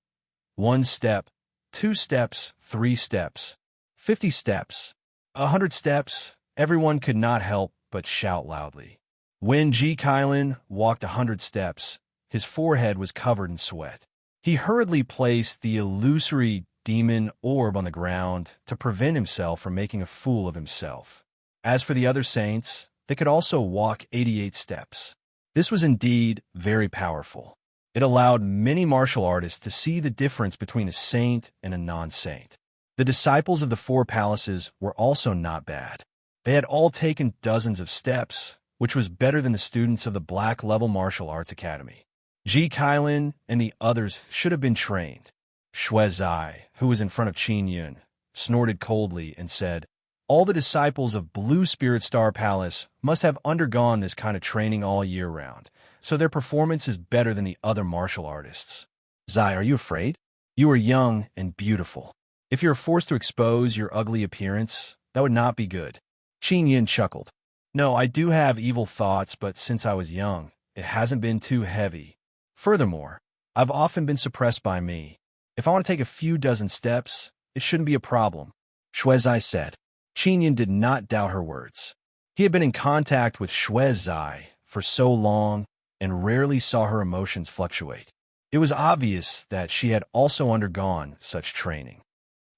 1 step, 2 steps, 3 steps, 50 steps, 100 steps. Everyone could not help but shout loudly. When Ji Kylin walked 100 steps, his forehead was covered in sweat. He hurriedly placed the illusory demon orb on the ground to prevent himself from making a fool of himself. As for the other saints, they could also walk 88 steps. This was indeed very powerful. It allowed many martial artists to see the difference between a saint and a non-saint. The disciples of the four palaces were also not bad. They had all taken dozens of steps, which was better than the students of the Black Level Martial Arts Academy. Ji Kylin and the others should have been trained. Shui Zai, who was in front of Qin Yun, snorted coldly and said, "All the disciples of Blue Spirit Star Palace must have undergone this kind of training all year round, so their performance is better than the other martial artists." "Zai, are you afraid? You are young and beautiful. If you're forced to expose your ugly appearance, that would not be good." Qin Yun chuckled. "No, I do have evil thoughts, but since I was young, it hasn't been too heavy. Furthermore, I've often been suppressed by me. If I want to take a few dozen steps, it shouldn't be a problem," Shui Zai said. Qin Yun did not doubt her words. He had been in contact with Shui Zai for so long and rarely saw her emotions fluctuate. It was obvious that she had also undergone such training.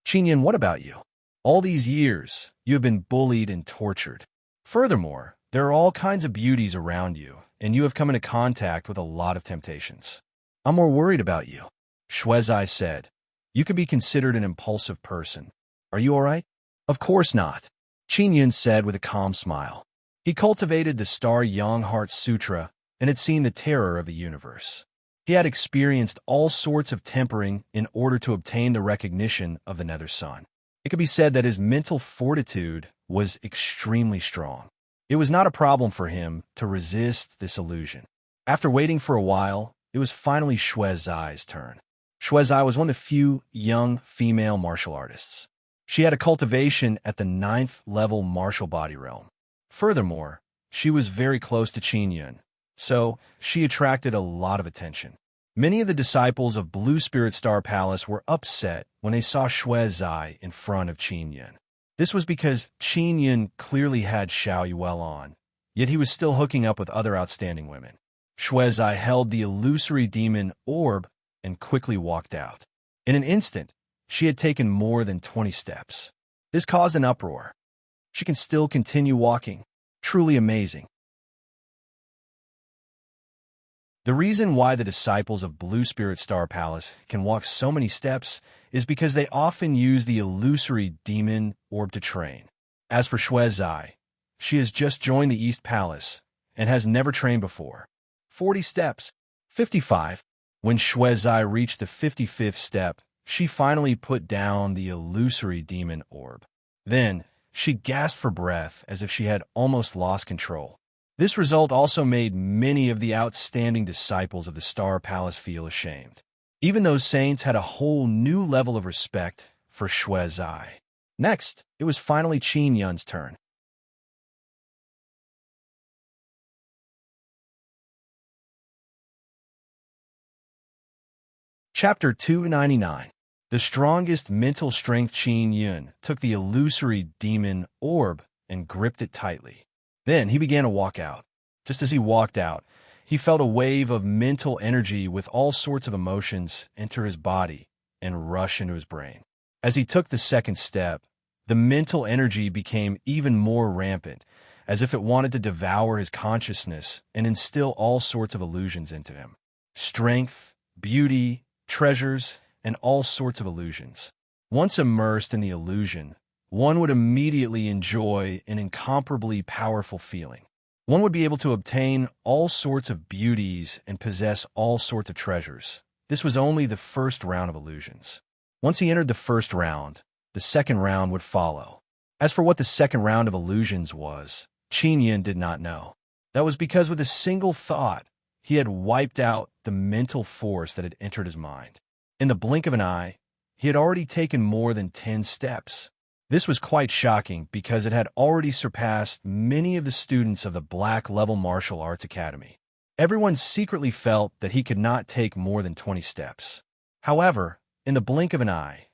"Qin Yun, what about you? All these years, you have been bullied and tortured. Furthermore, there are all kinds of beauties around you, and you have come into contact with a lot of temptations. I'm more worried about you," Shui Zai said. "You could be considered an impulsive person. Are you all right?" "Of course not," Qin Yun said with a calm smile. He cultivated the Star Young Heart Sutra and had seen the terror of the universe. He had experienced all sorts of tempering in order to obtain the recognition of the Nether Sun. It could be said that his mental fortitude was extremely strong. It was not a problem for him to resist this illusion. After waiting for a while, it was finally Shui Zai's turn. Shui Zai was one of the few young female martial artists. She had a cultivation at the 9th level martial body realm. Furthermore, she was very close to Qin Yun, so she attracted a lot of attention. Many of the disciples of Blue Spirit Star Palace were upset when they saw Shui Zai in front of Qin Yun. This was because Qin Yun clearly had Xiao Yuel on, yet he was still hooking up with other outstanding women. Shui Zai held the illusory demon orb and quickly walked out. In an instant, she had taken more than 20 steps. This caused an uproar. She can still continue walking. Truly amazing. The reason why the disciples of Blue Spirit Star Palace can walk so many steps is because they often use the illusory demon orb to train. As for Shui Zai, she has just joined the East Palace and has never trained before. 40 steps. 55. When Shui Zai reached the 55th step, she finally put down the illusory demon orb. Then, she gasped for breath as if she had almost lost control. This result also made many of the outstanding disciples of the Star Palace feel ashamed. Even those saints had a whole new level of respect for Shui Zai. Next, it was finally Qin Yun's turn. Chapter 299. The strongest mental strength. Qin Yun took the illusory demon orb and gripped it tightly. Then he began to walk out. Just as he walked out, he felt a wave of mental energy with all sorts of emotions enter his body and rush into his brain. As he took the second step, the mental energy became even more rampant, as if it wanted to devour his consciousness and instill all sorts of illusions into him. Strength, beauty, treasures, and all sorts of illusions. Once immersed in the illusion, one would immediately enjoy an incomparably powerful feeling. One would be able to obtain all sorts of beauties and possess all sorts of treasures. This was only the first round of illusions. Once he entered the first round, the second round would follow. As for what the second round of illusions was, Qin Yun did not know. That was because with a single thought, he had wiped out the mental force that had entered his mind. In the blink of an eye, he had already taken more than 10 steps. This was quite shocking because it had already surpassed many of the students of the Black Level Martial Arts Academy. Everyone secretly felt that he could not take more than 20 steps. However, in the blink of an eye,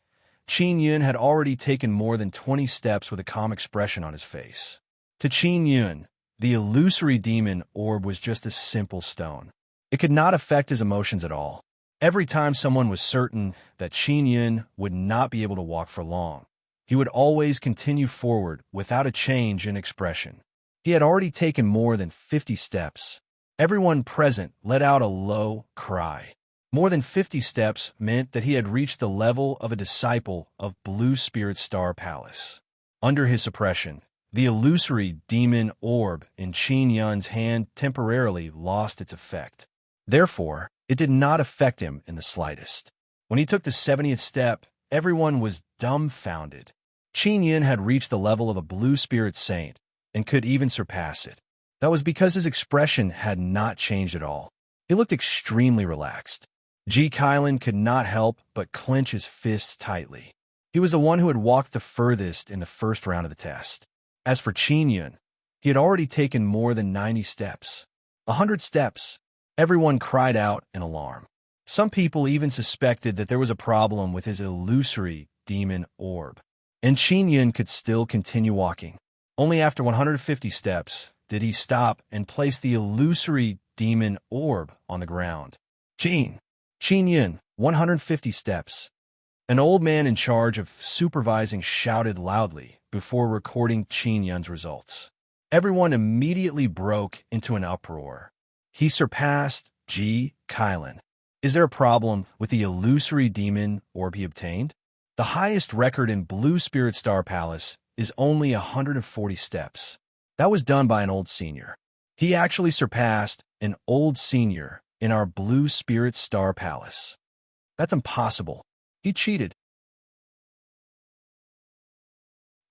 Qin Yun had already taken more than 20 steps with a calm expression on his face. To Qin Yun, The illusory demon orb was just a simple stone. It could not affect his emotions at all. Every time someone was certain that Qin Yun would not be able to walk for long, he would always continue forward without a change in expression. He had already taken more than 50 steps. Everyone present let out a low cry. More than 50 steps meant that he had reached the level of a disciple of Blue Spirit Star Palace. Under his suppression, the illusory demon orb in Qin Yun's hand temporarily lost its effect. Therefore, it did not affect him in the slightest. When he took the 70th step, everyone was dumbfounded. Qin Yun had reached the level of a Blue Spirit Saint and could even surpass it. That was because his expression had not changed at all. He looked extremely relaxed. Ji Kailan could not help but clench his fists tightly. He was the one who had walked the furthest in the first round of the test. As for Qin Yun, he had already taken more than 90 steps. 100 steps. Everyone cried out in alarm. Some people even suspected that there was a problem with his illusory demon orb. And Qin Yun could still continue walking. Only after 150 steps did he stop and place the illusory demon orb on the ground. Qin Yun, 150 steps. An old man in charge of supervising shouted loudly before recording Qin Yun's results. Everyone immediately broke into an uproar. He surpassed Ji Kailan. Is there a problem with the illusory demon orb he obtained? The highest record in Blue Spirit Star Palace is only 140 steps. That was done by an old senior. He actually surpassed an old senior in our Blue Spirit Star Palace. That's impossible. He cheated.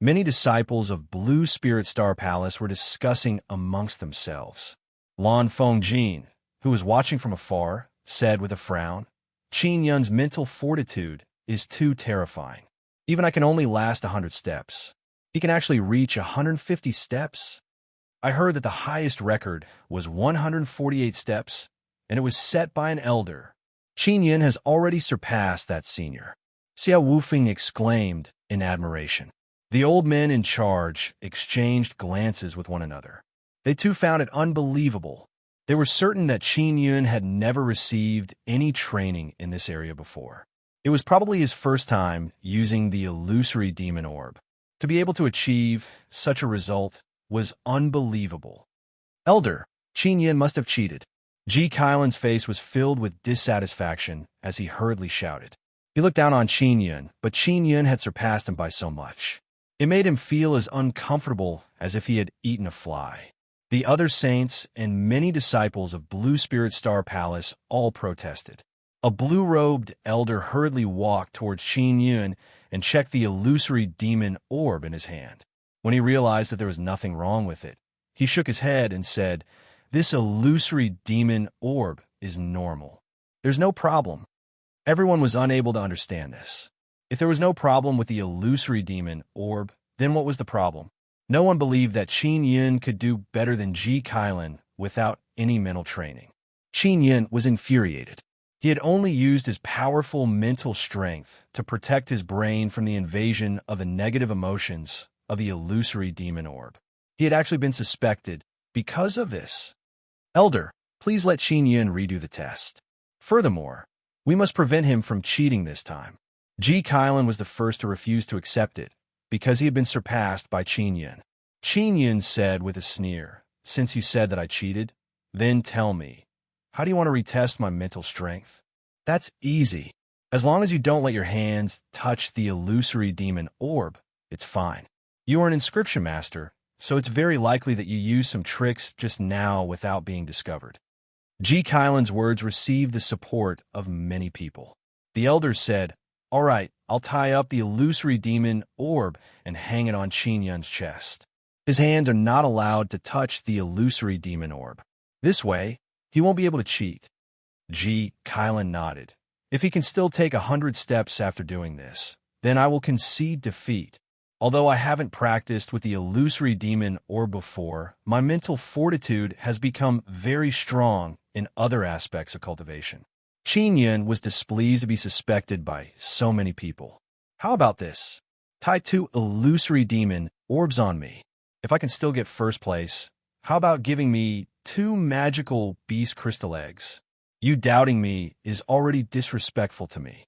Many disciples of Blue Spirit Star Palace were discussing amongst themselves. Lan Fengjin, who was watching from afar, said with a frown, Qin Yun's mental fortitude is too terrifying. Even I can only last 100 steps. He can actually reach 150 steps. I heard that the highest record was 148 steps, and it was set by an elder. Qin Yun has already surpassed that senior. Xiao Wufeng exclaimed in admiration. The old men in charge exchanged glances with one another. They too found it unbelievable. They were certain that Qin Yun had never received any training in this area before. It was probably his first time using the illusory demon orb. To be able to achieve such a result was unbelievable. Elder, Qin Yun must have cheated. Ji Kailan's face was filled with dissatisfaction as he hurriedly shouted. He looked down on Qin Yun, but Qin Yun had surpassed him by so much. It made him feel as uncomfortable as if he had eaten a fly. The other saints and many disciples of Blue Spirit Star Palace all protested. A blue-robed elder hurriedly walked towards Qin Yun and checked the illusory demon orb in his hand. When he realized that there was nothing wrong with it, he shook his head and said, "This illusory demon orb is normal. There's no problem." Everyone was unable to understand this. If there was no problem with the illusory demon orb, then what was the problem? No one believed that Qin Yun could do better than Ji Kailan without any mental training. Qin Yun was infuriated. He had only used his powerful mental strength to protect his brain from the invasion of the negative emotions of the illusory demon orb. He had actually been suspected because of this. Elder, please let Qin Yun redo the test. Furthermore, we must prevent him from cheating this time. Ji Kailan was the first to refuse to accept it, because he had been surpassed by Qin Yun. Qin Yun said with a sneer, "Since you said that I cheated, then tell me, how do you want to retest my mental strength?" That's easy. As long as you don't let your hands touch the illusory demon orb, it's fine. You are an inscription master, so it's very likely that you used some tricks just now without being discovered. Ji Kailan's words received the support of many people. The elders said, "All right, I'll tie up the illusory demon orb and hang it on Qin Yun's chest. His hands are not allowed to touch the illusory demon orb. This way, he won't be able to cheat." Ji Kailan nodded. "If he can still take 100 steps after doing this, then I will concede defeat. Although I haven't practiced with the illusory demon orb before, my mental fortitude has become very strong in other aspects of cultivation." Qin Yun was displeased to be suspected by so many people. "How about this? Tie 2 illusory demon orbs on me. If I can still get first place, how about giving me 2 magical beast crystal eggs? You doubting me is already disrespectful to me.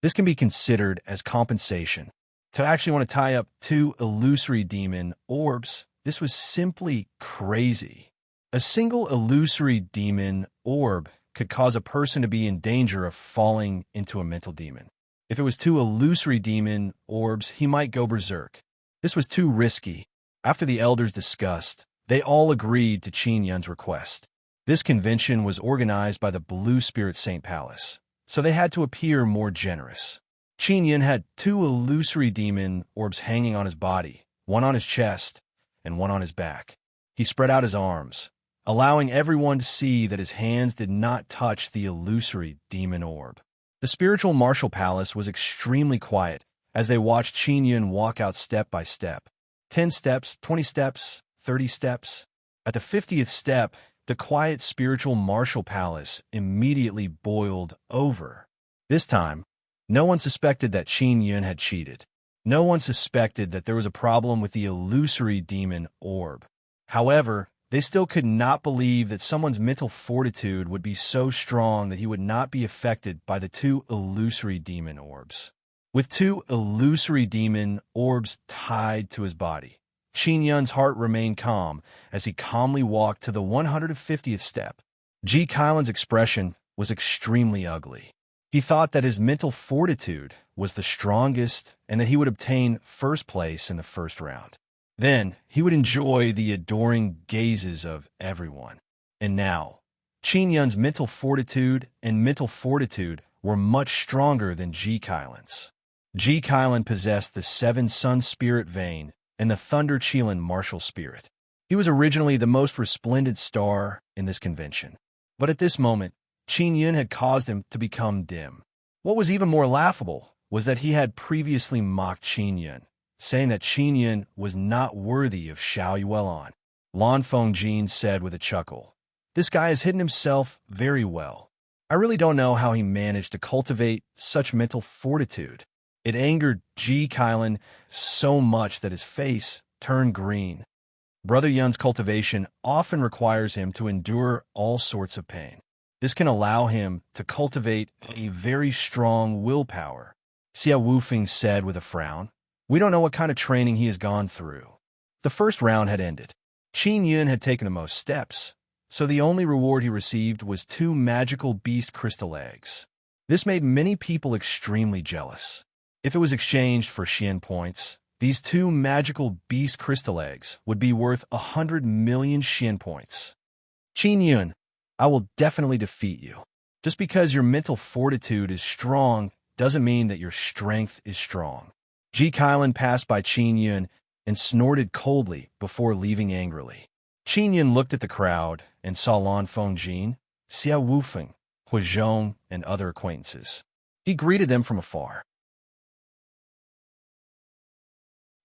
This can be considered as compensation. To actually want to tie up 2 illusory demon orbs, this was simply crazy. A single illusory demon orb could cause a person to be in danger of falling into a mental demon. If it was 2 illusory demon orbs, he might go berserk. This was too risky. After the elders discussed, they all agreed to Qin Yun's request. This convention was organized by the Blue Spirit Saint Palace, so they had to appear more generous. Qin Yun had 2 illusory demon orbs hanging on his body, one on his chest and one on his back. He spread out his arms, allowing everyone to see that his hands did not touch the illusory demon orb. The spiritual martial palace was extremely quiet as they watched Qin Yun walk out step by step. 10 steps, 20 steps, 30 steps. At the 50th step, the quiet spiritual martial palace immediately boiled over. This time, no one suspected that Qin Yun had cheated. No one suspected that there was a problem with the illusory demon orb. However, they still could not believe that someone's mental fortitude would be so strong that he would not be affected by the 2 illusory demon orbs. With 2 illusory demon orbs tied to his body, Qin Yun's heart remained calm as he calmly walked to the 150th step. Ji Kailan's expression was extremely ugly. He thought that his mental fortitude was the strongest and that he would obtain first place in the first round. Then he would enjoy the adoring gazes of everyone. And now, Qin Yun's mental fortitude were much stronger than Ji Kailan's. Ji Kailan possessed the 7 Sun Spirit Vein and the Thunder Qilin Martial Spirit. He was originally the most resplendent star in this convention. But at this moment, Qin Yun had caused him to become dim. What was even more laughable was that he had previously mocked Qin Yun, saying that Qin Yun was not worthy of Xiao Yuelan. Lan Fengjin said with a chuckle, "This guy has hidden himself very well. I really don't know how he managed to cultivate such mental fortitude." It angered Ji Kailan so much that his face turned green. Brother Yun's cultivation often requires him to endure all sorts of pain. This can allow him to cultivate a very strong willpower. Xia Wufeng said with a frown, "We don't know what kind of training he has gone through." The first round had ended. Qin Yun had taken the most steps, so the only reward he received was 2 magical beast crystal eggs. This made many people extremely jealous. If it was exchanged for Xian points, these 2 magical beast crystal eggs would be worth 100 million Xian points. Qin Yun, I will definitely defeat you. Just because your mental fortitude is strong doesn't mean that your strength is strong. Ji Kailan passed by Qin Yun and snorted coldly before leaving angrily. Qin Yun looked at the crowd and saw Lan Fengjin, Xia Wufeng, Hu Zhong, and other acquaintances. He greeted them from afar.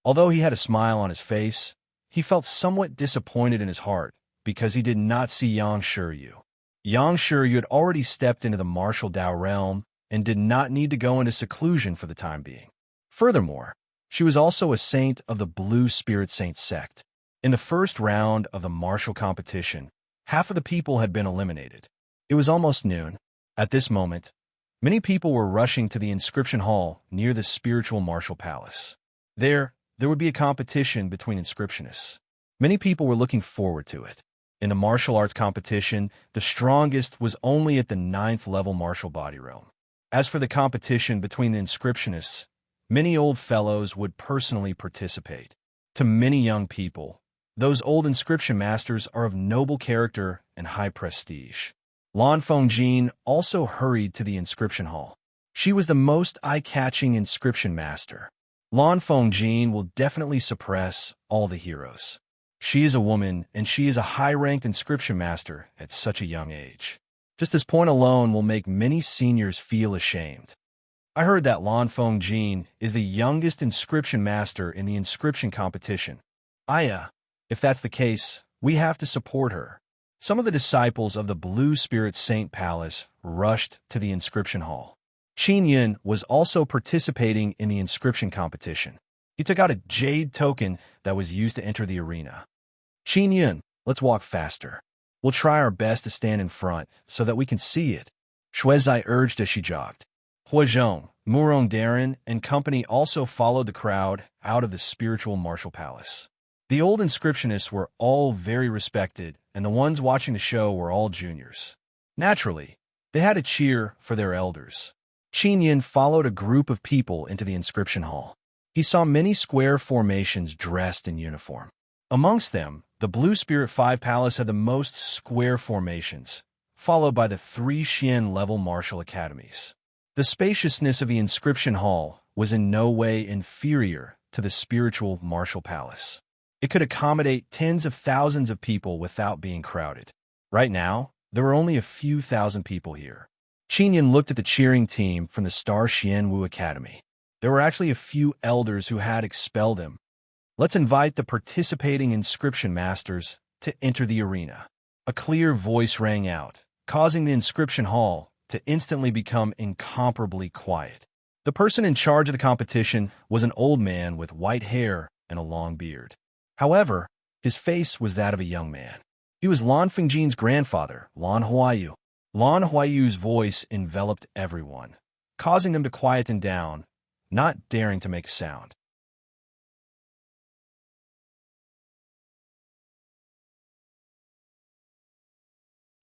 Although he had a smile on his face, he felt somewhat disappointed in his heart because he did not see Yang Shiryu. Yang Shiryu had already stepped into the martial Dao realm and did not need to go into seclusion for the time being. Furthermore, she was also a saint of the Blue Spirit Saint sect. In the first round of the martial competition, half of the people had been eliminated. It was almost noon. At this moment, many people were rushing to the inscription hall near the spiritual martial palace. There would be a competition between inscriptionists. Many people were looking forward to it. In the martial arts competition, the strongest was only at the 9th level martial body realm. As for the competition between the inscriptionists, many old fellows would personally participate. To many young people, those old inscription masters are of noble character and high prestige. Lan Fengjin also hurried to the inscription hall. She was the most eye-catching inscription master. Lan Fengjin will definitely suppress all the heroes. She is a woman, and she is a high-ranked inscription master at such a young age. Just this point alone will make many seniors feel ashamed. I heard that Lan Fengjin is the youngest inscription master in the inscription competition. If that's the case, we have to support her. Some of the disciples of the Blue Spirit Saint Palace rushed to the inscription hall. Qin Yun was also participating in the inscription competition. He took out a jade token that was used to enter the arena. Qin Yun, let's walk faster. We'll try our best to stand in front so that we can see it, Shuezai urged as she jogged. Huazhong, Murong Darren, and company also followed the crowd out of the spiritual martial palace. The old inscriptionists were all very respected, and the ones watching the show were all juniors. Naturally, they had to cheer for their elders. Qin Yin followed a group of people into the inscription hall. He saw many square formations dressed in uniform. Amongst them, the Blue Spirit 5 Palace had the most square formations, followed by the 3 Xian-level martial academies. The spaciousness of the inscription hall was in no way inferior to the spiritual martial palace. It could accommodate tens of thousands of people without being crowded. Right now, there were only a few thousand people here. Qin Yin looked at the cheering team from the Star Xianwu Academy. There were actually a few elders who had expelled him. Let's invite the participating inscription masters to enter the arena. A clear voice rang out, causing the inscription hall to instantly become incomparably quiet. The person in charge of the competition was an old man with white hair and a long beard. However, his face was that of a young man. He was Lan Fingjin's grandfather, Lan Huayu. Lan Huayu's voice enveloped everyone, causing them to quieten down, not daring to make a sound.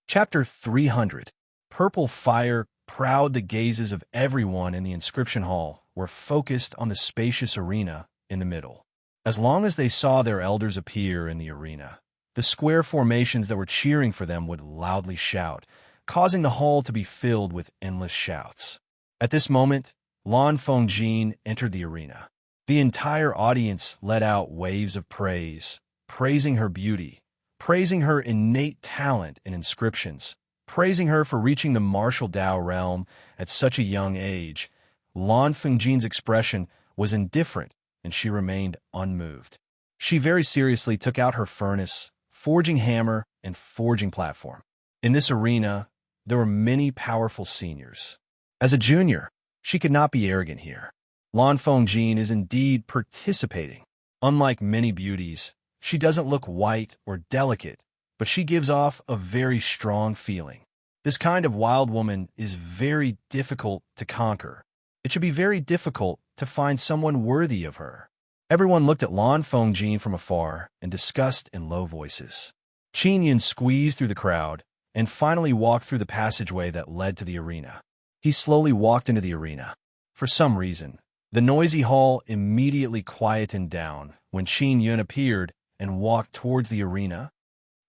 Chapter 300. Purple fire, proud the gazes of everyone in the inscription hall were focused on the spacious arena in the middle. As long as they saw their elders appear in the arena, the square formations that were cheering for them would loudly shout, causing the hall to be filled with endless shouts. At this moment, Lan Fengjin entered the arena. The entire audience let out waves of praise, praising her beauty, praising her innate talent in inscriptions, praising her for reaching the martial Dao realm at such a young age. Lan Fengjin's expression was indifferent, and she remained unmoved. She very seriously took out her furnace, forging hammer, and forging platform. In this arena, there were many powerful seniors. As a junior, she could not be arrogant here. Lan Fengjin is indeed participating. Unlike many beauties, she doesn't look white or delicate, but she gives off a very strong feeling. This kind of wild woman is very difficult to conquer. It should be very difficult to find someone worthy of her. Everyone looked at Lan Fengjin from afar and discussed in low voices. Qin Yin squeezed through the crowd and finally walked through the passageway that led to the arena. He slowly walked into the arena. For some reason, the noisy hall immediately quietened down when Qin Yun appeared and walked towards the arena.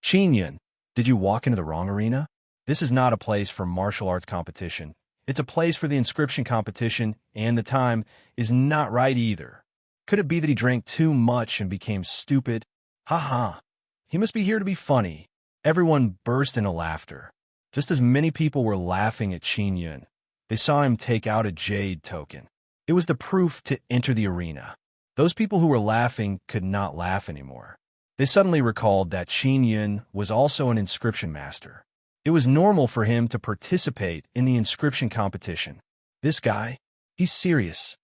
Qin Yun, did you walk into the wrong arena? This is not a place for martial arts competition. It's a place for the inscription competition, and the time is not right either. Could it be that he drank too much and became stupid? Ha ha. He must be here to be funny. Everyone burst into laughter. Just as many people were laughing at Qin Yun, they saw him take out a jade token. It was the proof to enter the arena. Those people who were laughing could not laugh anymore. They suddenly recalled that Qin Yun was also an inscription master. It was normal for him to participate in the inscription competition. This guy, he's serious.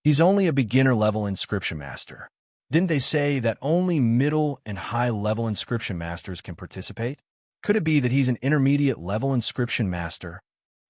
He's only a beginner-level inscription master. Didn't they say that only middle and high-level inscription masters can participate? Could it be that he's an intermediate-level inscription master?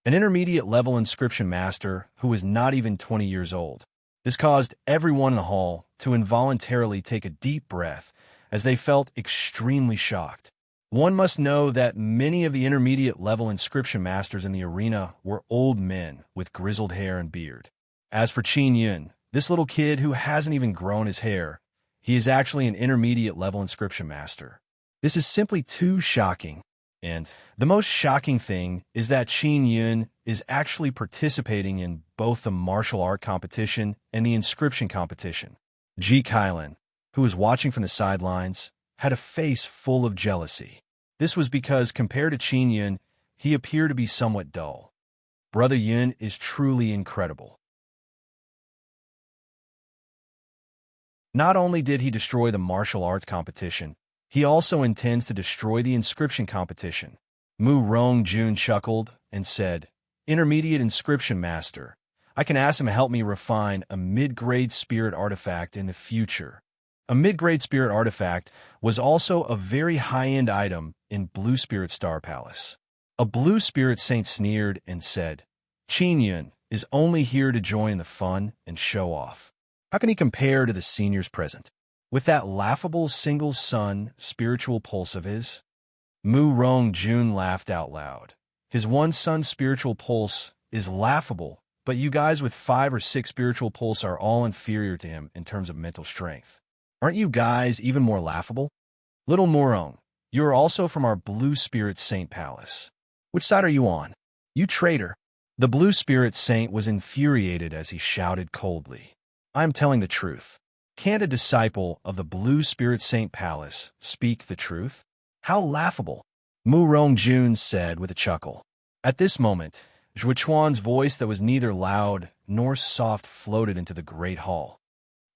An intermediate-level inscription master who was not even 20 years old. This caused everyone in the hall to involuntarily take a deep breath as they felt extremely shocked. One must know that many of the intermediate-level inscription masters in the arena were old men with grizzled hair and beard. As for Qin Yun, this little kid who hasn't even grown his hair, he is actually an intermediate-level inscription master. This is simply too shocking. And the most shocking thing is that Qin Yun is actually participating in both the martial art competition and the inscription competition. Ji Kailan, who was watching from the sidelines, had a face full of jealousy. This was because, compared to Qin Yun, he appeared to be somewhat dull. Brother Yun is truly incredible. Not only did he destroy the martial arts competition, he also intends to destroy the inscription competition. Mu Rongjun chuckled and said, Intermediate inscription master, I can ask him to help me refine a mid-grade spirit artifact in the future. A mid-grade spirit artifact was also a very high-end item in Blue Spirit Star Palace. A Blue Spirit Saint sneered and said, Qin Yun is only here to join the fun and show off. How can he compare to the seniors present? With that laughable single-sun spiritual pulse of his? Mu Rong Jun laughed out loud. His one-sun spiritual pulse is laughable, but you guys with 5 or 6 spiritual pulse are all inferior to him in terms of mental strength. Aren't you guys even more laughable? Little Morong, you are also from our Blue Spirit Saint Palace. Which side are you on? You traitor. The Blue Spirit Saint was infuriated as he shouted coldly. I am telling the truth. Can't a disciple of the Blue Spirit Saint Palace speak the truth? How laughable! Mu Rongjun said with a chuckle. At this moment, Zhuchuan's voice that was neither loud nor soft floated into the great hall.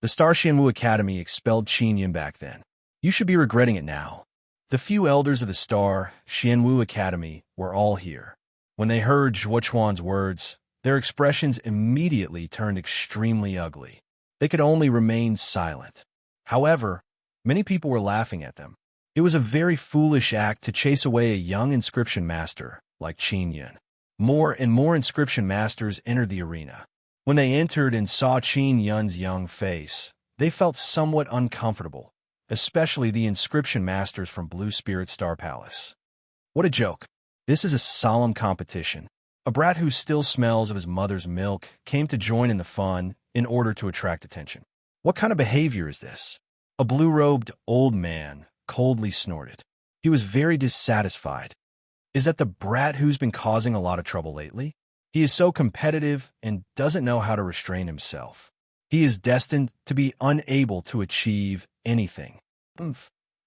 The Star Xianwu Academy expelled Qin Yun back then. You should be regretting it now. The few elders of the Star Xianwu Academy were all here. When they heard Zhuchuan's words, their expressions immediately turned extremely ugly. They could only remain silent. However, many people were laughing at them. It was a very foolish act to chase away a young inscription master like Qin Yun. More and more inscription masters entered the arena. When they entered and saw Qin Yun's young face, they felt somewhat uncomfortable, especially the inscription masters from Blue Spirit Star Palace. What a joke. This is a solemn competition. A brat who still smells of his mother's milk came to join in the fun in order to attract attention. What kind of behavior is this? A blue-robed old man coldly snorted. He was very dissatisfied. Is that the brat who's been causing a lot of trouble lately? He is so competitive and doesn't know how to restrain himself. He is destined to be unable to achieve anything.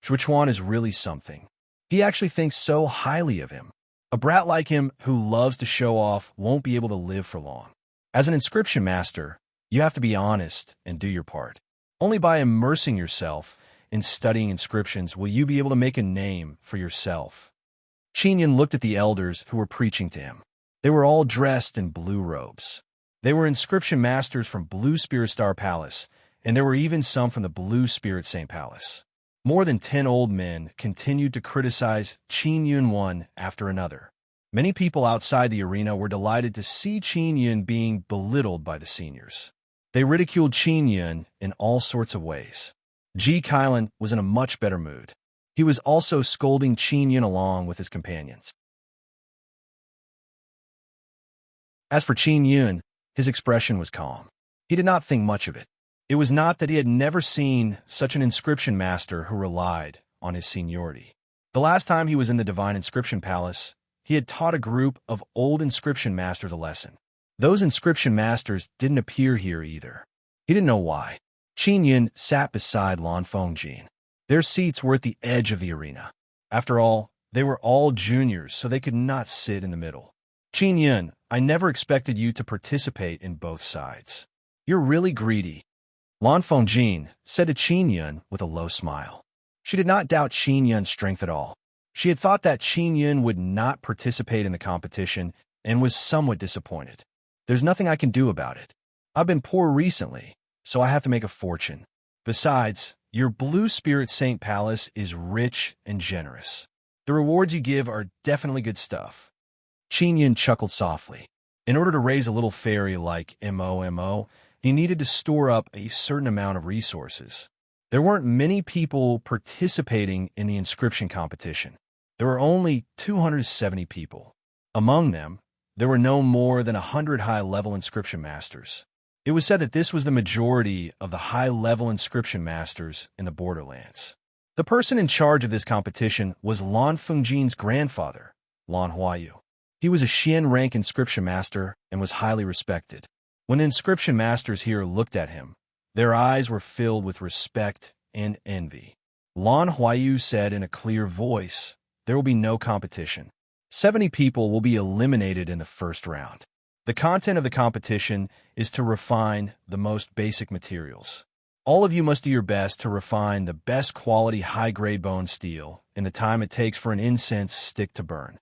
Zhuchuan is really something. He actually thinks so highly of him. A brat like him who loves to show off won't be able to live for long. As an inscription master, you have to be honest and do your part. Only by immersing yourself in studying inscriptions will you be able to make a name for yourself. Qin Yun looked at the elders who were preaching to him. They were all dressed in blue robes. They were inscription masters from Blue Spirit Star Palace, and there were even some from the Blue Spirit Saint Palace. More than 10 old men continued to criticize Qin Yun one after another. Many people outside the arena were delighted to see Qin Yun being belittled by the seniors. They ridiculed Qin Yun in all sorts of ways. Ji Kailan was in a much better mood. He was also scolding Qin Yun along with his companions. As for Qin Yun, his expression was calm. He did not think much of it. It was not that he had never seen such an inscription master who relied on his seniority. The last time he was in the Divine Inscription Palace, he had taught a group of old inscription masters a lesson. Those inscription masters didn't appear here either. He didn't know why. Qin Yun sat beside Lan Fengjin. Their seats were at the edge of the arena. After all, they were all juniors, so they could not sit in the middle. Qin Yun, I never expected you to participate in both sides. You're really greedy. Lan Fengjin said to Qin Yun with a low smile. She did not doubt Qin Yun's strength at all. She had thought that Qin Yun would not participate in the competition and was somewhat disappointed. There's nothing I can do about it. I've been poor recently, so I have to make a fortune. Besides, your Blue Spirit Saint Palace is rich and generous. The rewards you give are definitely good stuff. Qin Yun chuckled softly. In order to raise a little fairy like Momo, he needed to store up a certain amount of resources. There weren't many people participating in the inscription competition. There were only 270 people. Among them, there were no more than 100 high-level inscription masters. It was said that this was the majority of the high-level inscription masters in the borderlands. The person in charge of this competition was Lan Fengjin's grandfather, Lan Huayu. He was a Xian rank inscription master and was highly respected. When the inscription masters here looked at him, their eyes were filled with respect and envy. Lan Huayu said in a clear voice, there will be no competition. 70 people will be eliminated in the first round. The content of the competition is to refine the most basic materials. All of you must do your best to refine the best quality high-grade bone steel in the time it takes for an incense stick to burn.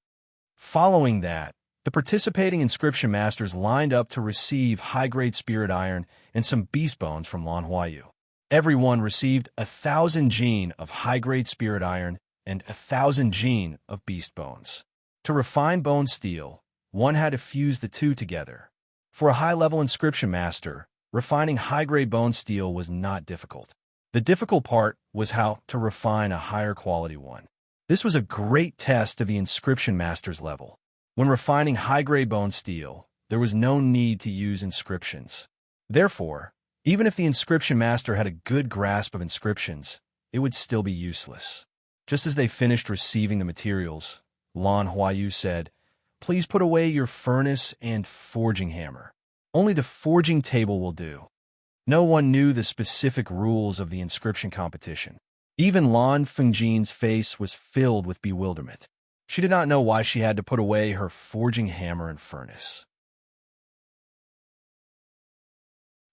Following that, The participating inscription masters lined up to receive high-grade spirit iron and some beast bones from Lan Huayu. Everyone received 1,000 gene of high-grade spirit iron and 1,000 gene of beast bones. To refine bone steel, one had to fuse the two together. For a high-level inscription master, refining high-grade bone steel was not difficult. The difficult part was how to refine a higher quality one. This was a great test of the inscription master's level. When refining high-grade bone steel, there was no need to use inscriptions. Therefore, even if the inscription master had a good grasp of inscriptions, it would still be useless. Just as they finished receiving the materials, Lan Huayu said, "Please put away your furnace and forging hammer. Only the forging table will do." No one knew the specific rules of the inscription competition. Even Lan Fengjin's face was filled with bewilderment. She did not know why she had to put away her forging hammer and furnace.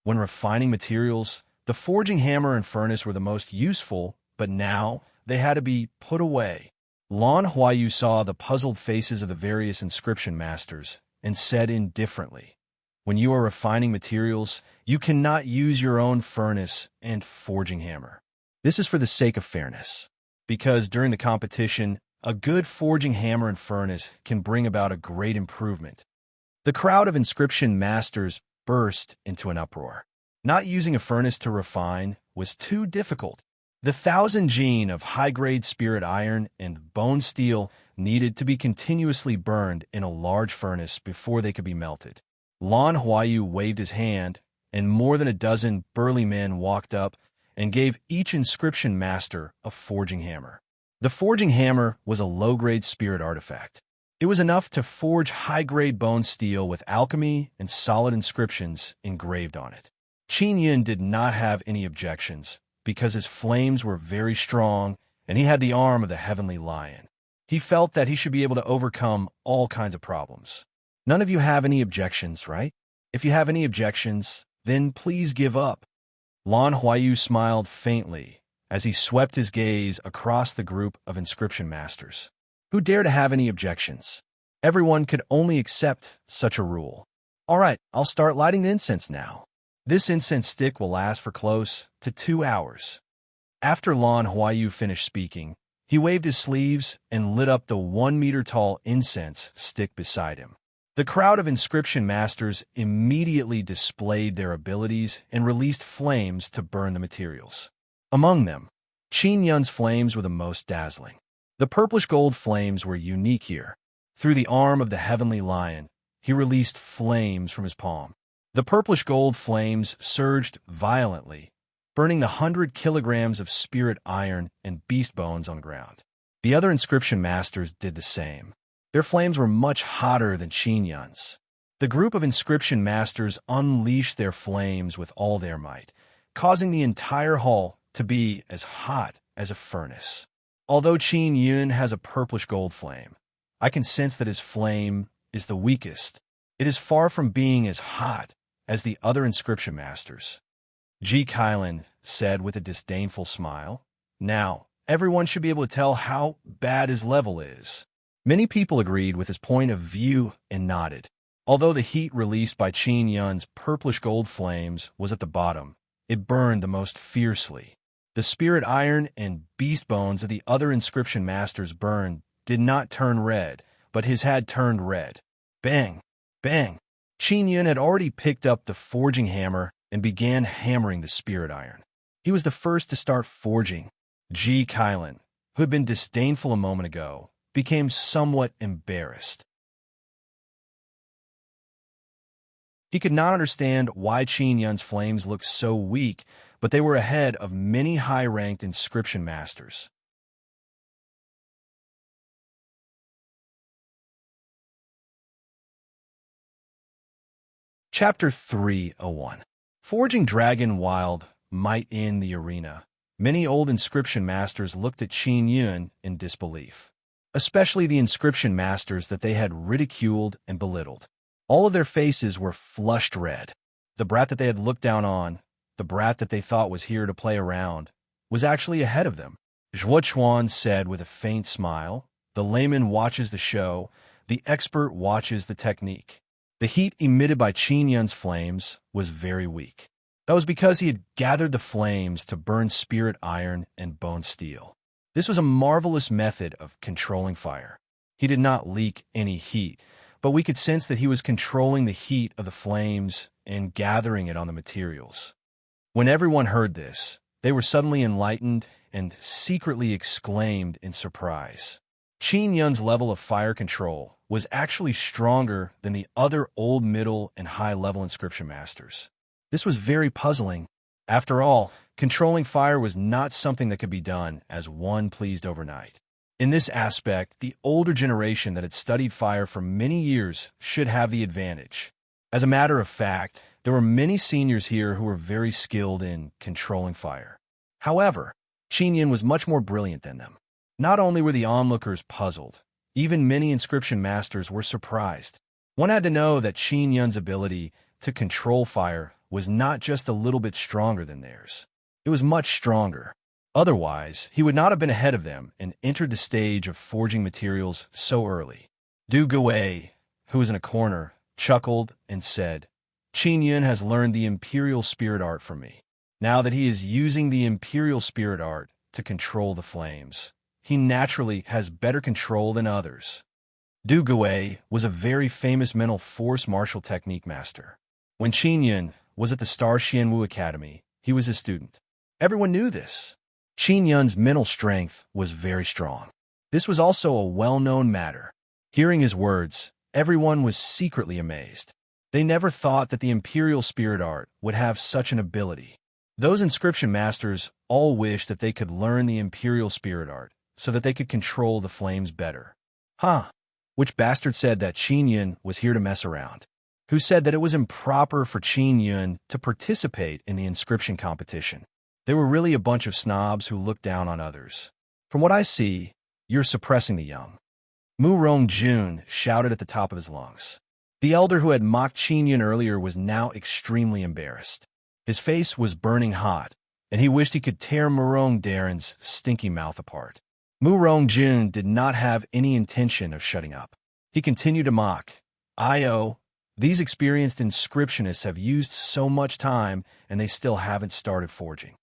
When refining materials, the forging hammer and furnace were the most useful, but now they had to be put away. Lan Huayu saw the puzzled faces of the various inscription masters and said indifferently, "When you are refining materials, you cannot use your own furnace and forging hammer. This is for the sake of fairness, because during the competition, a good forging hammer and furnace can bring about a great improvement." The crowd of inscription masters burst into an uproar. Not using a furnace to refine was too difficult. The 1,000 gene of high-grade spirit iron and bone steel needed to be continuously burned in a large furnace before they could be melted. Lan Huayu waved his hand, and more than a dozen burly men walked up and gave each inscription master a forging hammer. The forging hammer was a low-grade spirit artifact. It was enough to forge high-grade bone steel with alchemy and solid inscriptions engraved on it. Qin Yun did not have any objections, because his flames were very strong and he had the arm of the heavenly lion. He felt that he should be able to overcome all kinds of problems. None of you have any objections, right? If you have any objections, then please give up. Lan Huayu smiled faintly as he swept his gaze across the group of inscription masters. Who dare to have any objections? Everyone could only accept such a rule. All right, I'll start lighting the incense now. This incense stick will last for close to 2 hours. After Lan Huayu finished speaking, he waved his sleeves and lit up the 1-meter-tall incense stick beside him. The crowd of inscription masters immediately displayed their abilities and released flames to burn the materials. Among them, Qin Yun's flames were the most dazzling. The purplish-gold flames were unique here. Through the arm of the heavenly lion, he released flames from his palm. The purplish-gold flames surged violently, burning the 100 kilograms of spirit iron and beast bones on the ground. The other inscription masters did the same. Their flames were much hotter than Qin Yun's. The group of inscription masters unleashed their flames with all their might, causing the entire hall to be as hot as a furnace. Although Qin Yun has a purplish-gold flame, I can sense that his flame is the weakest. It is far from being as hot as the other inscription masters. Ji Kailan said with a disdainful smile. Now, everyone should be able to tell how bad his level is. Many people agreed with his point of view and nodded. Although the heat released by Qin Yun's purplish-gold flames was at the bottom, it burned the most fiercely. The spirit iron and beast bones of the other inscription masters burned did not turn red, but his had turned red. Bang! Bang! Qin Yun had already picked up the forging hammer and began hammering the spirit iron. He was the first to start forging. Ji Kailan, who had been disdainful a moment ago, became somewhat embarrassed. He could not understand why Qin Yun's flames looked so weak, but they were ahead of many high-ranked inscription masters. Chapter 301. Forging Dragon Wild Might in the Arena. Many old inscription masters looked at Qin Yun in disbelief, especially the inscription masters that they had ridiculed and belittled. All of their faces were flushed red. The brat that they had looked down on, the brat that they thought was here to play around, was actually ahead of them. Zhuo Chuan said with a faint smile, "The layman watches the show, The expert watches the technique. The heat emitted by Qin Yun's flames was very weak. That was because he had gathered the flames to burn spirit iron and bone steel. This was a marvelous method of controlling fire. He did not leak any heat, but we could sense that he was controlling the heat of the flames and gathering it on the materials. When everyone heard this, they were suddenly enlightened and secretly exclaimed in surprise. Qin Yun's level of fire control was actually stronger than the other old, middle, and high-level inscription masters. This was very puzzling. After all, controlling fire was not something that could be done as one pleased overnight. In this aspect, the older generation that had studied fire for many years should have the advantage. As a matter of fact, there were many seniors here who were very skilled in controlling fire. However, Qin Yun was much more brilliant than them. Not only were the onlookers puzzled, even many inscription masters were surprised. One had to know that Qin Yun's ability to control fire was not just a little bit stronger than theirs. It was much stronger. Otherwise, he would not have been ahead of them and entered the stage of forging materials so early. Du Gui, who was in a corner, chuckled and said, "Qin Yun has learned the imperial spirit art from me. Now that he is using the imperial spirit art to control the flames, he naturally has better control than others." Du Gui was a very famous mental force martial technique master. When Qin Yun was at the Star Xianwu Academy, he was his student. Everyone knew this. Qin Yun's mental strength was very strong. This was also a well-known matter. Hearing his words, everyone was secretly amazed. They never thought that the imperial spirit art would have such an ability. Those inscription masters all wished that they could learn the imperial spirit art so that they could control the flames better. Which bastard said that Qin Yun was here to mess around? Who said that it was improper for Qin Yun to participate in the inscription competition? They were really a bunch of snobs who looked down on others. From what I see, you're suppressing the young. Mu Rongjun shouted at the top of his lungs. The elder who had mocked Qin Yun earlier was now extremely embarrassed. His face was burning hot, and he wished he could tear Murong Daren's stinky mouth apart. Mu Rongjun did not have any intention of shutting up. He continued to mock. These experienced inscriptionists have used so much time, and they still haven't started forging.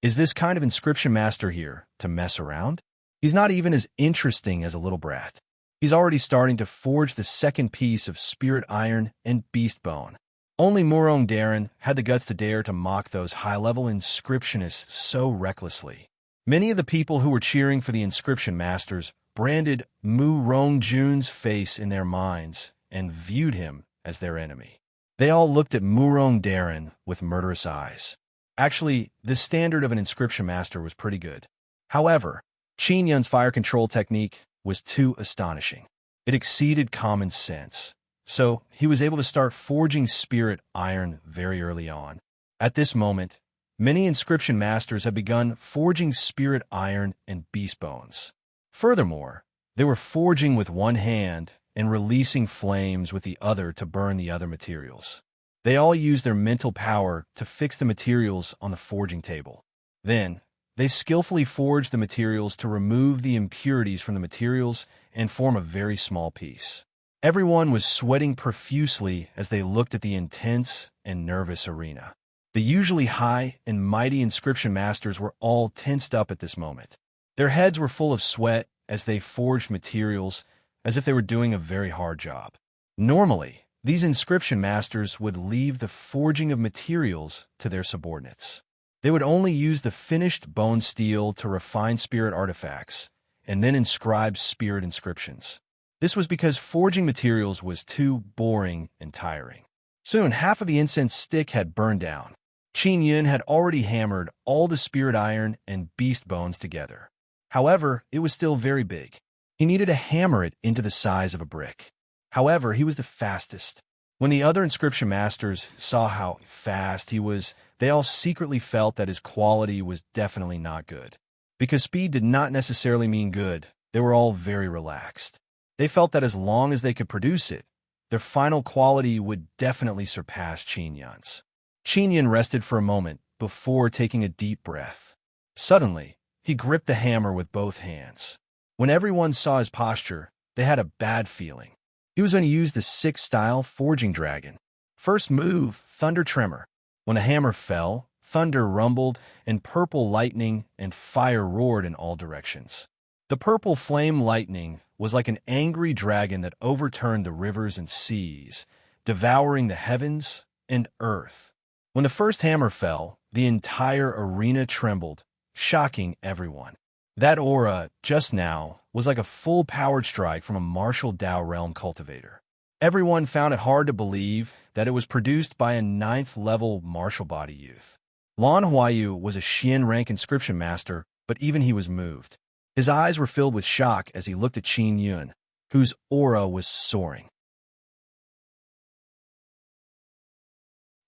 Is this kind of inscription master here to mess around? He's not even as interesting as a little brat. He's already starting to forge the second piece of spirit iron and beast bone. Only Murong Daren had the guts to dare to mock those high-level inscriptionists so recklessly. Many of the people who were cheering for the inscription masters branded Mu Rongjun's face in their minds and viewed him as their enemy. They all looked at Murong Daren with murderous eyes. Actually, the standard of an inscription master was pretty good. However, Qin Yun's fire control technique was too astonishing. It exceeded common sense. So he was able to start forging spirit iron very early on. At this moment, many inscription masters had begun forging spirit iron and beast bones. Furthermore, they were forging with one hand and releasing flames with the other to burn the other materials. They all used their mental power to fix the materials on the forging table. Then, they skillfully forged the materials to remove the impurities from the materials and form a very small piece. Everyone was sweating profusely as they looked at the intense and nervous arena. The usually high and mighty inscription masters were all tensed up at this moment. Their heads were full of sweat as they forged materials as if they were doing a very hard job. Normally, these inscription masters would leave the forging of materials to their subordinates. They would only use the finished bone steel to refine spirit artifacts and then inscribe spirit inscriptions. This was because forging materials was too boring and tiring. Soon, half of the incense stick had burned down. Qin Yun had already hammered all the spirit iron and beast bones together. However, it was still very big. He needed to hammer it into the size of a brick. However, he was the fastest. When the other inscription masters saw how fast he was, they all secretly felt that his quality was definitely not good. Because speed did not necessarily mean good, they were all very relaxed. They felt that as long as they could produce it, their final quality would definitely surpass Qin Yun's. Qin Yun rested for a moment before taking a deep breath. Suddenly, he gripped the hammer with both hands. When everyone saw his posture, they had a bad feeling. He was going to use the 6th-style forging dragon. First move, thunder tremor. When the hammer fell, thunder rumbled, and purple lightning and fire roared in all directions. The purple flame lightning was like an angry dragon that overturned the rivers and seas, devouring the heavens and earth. When the first hammer fell, the entire arena trembled, shocking everyone. That aura, just now, was like a full-powered strike from a martial Dao realm cultivator. Everyone found it hard to believe that it was produced by a 9th-level martial body youth. Lan Huayu was a Xian rank inscription master, but even he was moved. His eyes were filled with shock as he looked at Qin Yun, whose aura was soaring.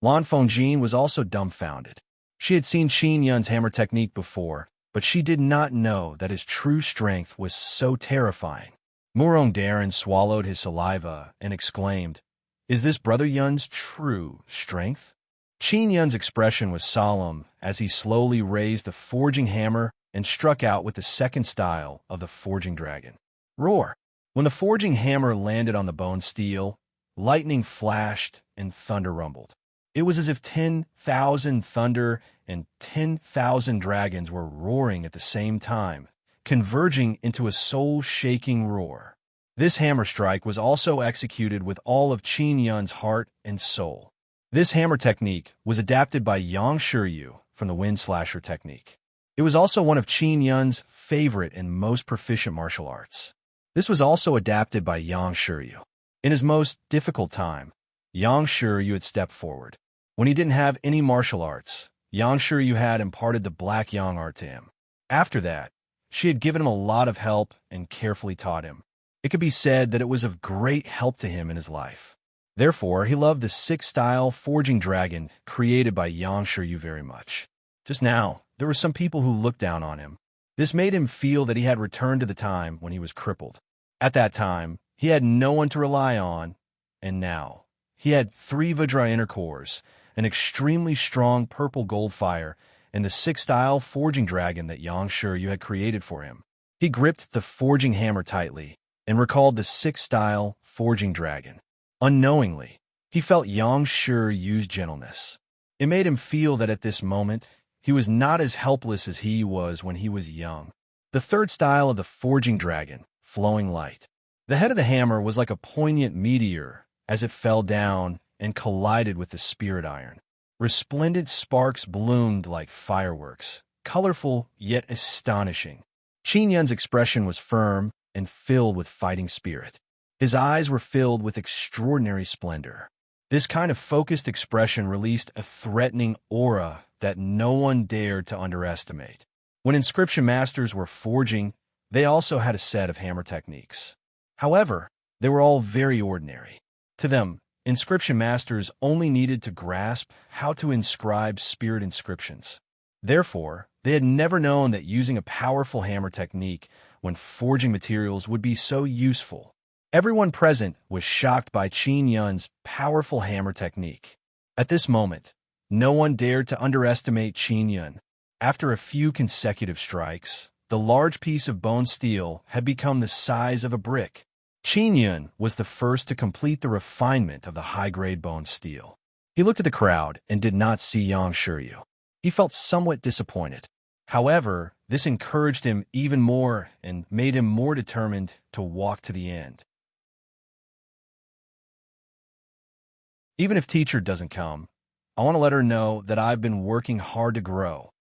Lan Fengjin was also dumbfounded. She had seen Qin Yun's hammer technique before, but she did not know that his true strength was so terrifying. Murong Darren swallowed his saliva and exclaimed, "Is this Brother Yun's true strength?" Qin Yun's expression was solemn as he slowly raised the forging hammer and struck out with the 2nd style of the forging dragon. Roar! When the forging hammer landed on the bone steel, lightning flashed and thunder rumbled. It was as if 10,000 thunder and 10,000 dragons were roaring at the same time, converging into a soul-shaking roar. This hammer strike was also executed with all of Qin Yun's heart and soul. This hammer technique was adapted by Yang Shiryu from the Wind Slasher technique. It was also one of Qin Yun's favorite and most proficient martial arts. This was also adapted by Yang Shiryu. In his most difficult time, Yang Shiryu had stepped forward. When he didn't have any martial arts, Yang Shiryu had imparted the Black Yang art to him. After that, she had given him a lot of help and carefully taught him. It could be said that it was of great help to him in his life. Therefore, he loved the 6th-style forging dragon created by Yang Shiryu very much. Just now, there were some people who looked down on him. This made him feel that he had returned to the time when he was crippled. At that time, he had no one to rely on, and now, he had 3 Vajra inner cores, an extremely strong purple gold fire, and the 6th-style forging dragon that Yang Shiryu had created for him. He gripped the forging hammer tightly and recalled the 6th-style forging dragon. Unknowingly, he felt Yang Shiryu's gentleness. It made him feel that at this moment, he was not as helpless as he was when he was young. The 3rd style of the forging dragon, flowing light. The head of the hammer was like a poignant meteor as it fell down and collided with the spirit iron. Resplendent sparks bloomed like fireworks, colorful yet astonishing. Qin Yun's expression was firm and filled with fighting spirit. His eyes were filled with extraordinary splendor. This kind of focused expression released a threatening aura that no one dared to underestimate. When inscription masters were forging, they also had a set of hammer techniques. However, they were all very ordinary. To them, inscription masters only needed to grasp how to inscribe spirit inscriptions. Therefore, they had never known that using a powerful hammer technique when forging materials would be so useful. Everyone present was shocked by Qin Yun's powerful hammer technique. At this moment, no one dared to underestimate Qin Yun. After a few consecutive strikes, the large piece of bone steel had become the size of a brick. Qin Yun was the first to complete the refinement of the high-grade bone steel. He looked at the crowd and did not see Yang Shiryu. He felt somewhat disappointed. However, this encouraged him even more and made him more determined to walk to the end. Even if teacher doesn't come, I want to let her know that I've been working hard to grow.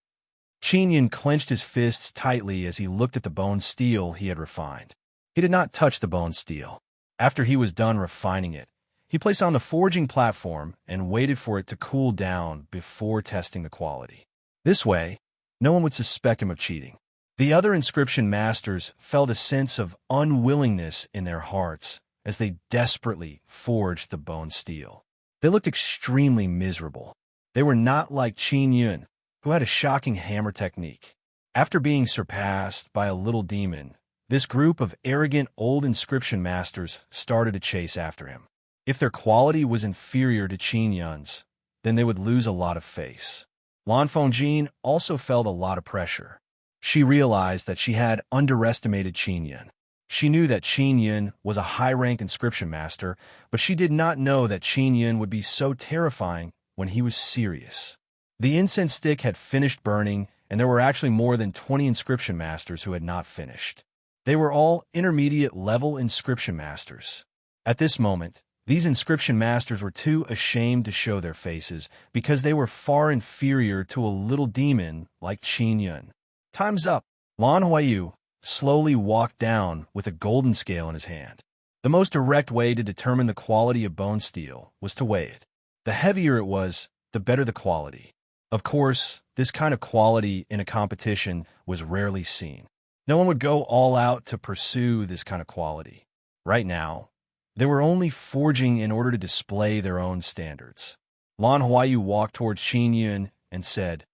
Qin Yun clenched his fists tightly as he looked at the bone steel he had refined. He did not touch the bone steel. After he was done refining it, he placed it on the forging platform and waited for it to cool down before testing the quality. This way, no one would suspect him of cheating. The other inscription masters felt a sense of unwillingness in their hearts as they desperately forged the bone steel. They looked extremely miserable. They were not like Qin Yun, who had a shocking hammer technique. After being surpassed by a little demon, this group of arrogant old inscription masters started to chase after him. If their quality was inferior to Qin Yun's, then they would lose a lot of face. Lan Fengjin also felt a lot of pressure. She realized that she had underestimated Qin Yun. She knew that Qin Yun was a high-ranked inscription master, but she did not know that Qin Yun would be so terrifying when he was serious. The incense stick had finished burning, and there were actually more than 20 inscription masters who had not finished. They were all intermediate-level inscription masters. At this moment, these inscription masters were too ashamed to show their faces because they were far inferior to a little demon like Qin Yun. "Time's up." Lan Huayu slowly walked down with a golden scale in his hand. The most direct way to determine the quality of bone steel was to weigh it. The heavier it was, the better the quality. Of course, this kind of quality in a competition was rarely seen. No one would go all out to pursue this kind of quality. Right now, they were only forging in order to display their own standards. Lan Huayu walked towards Qin Yun and said,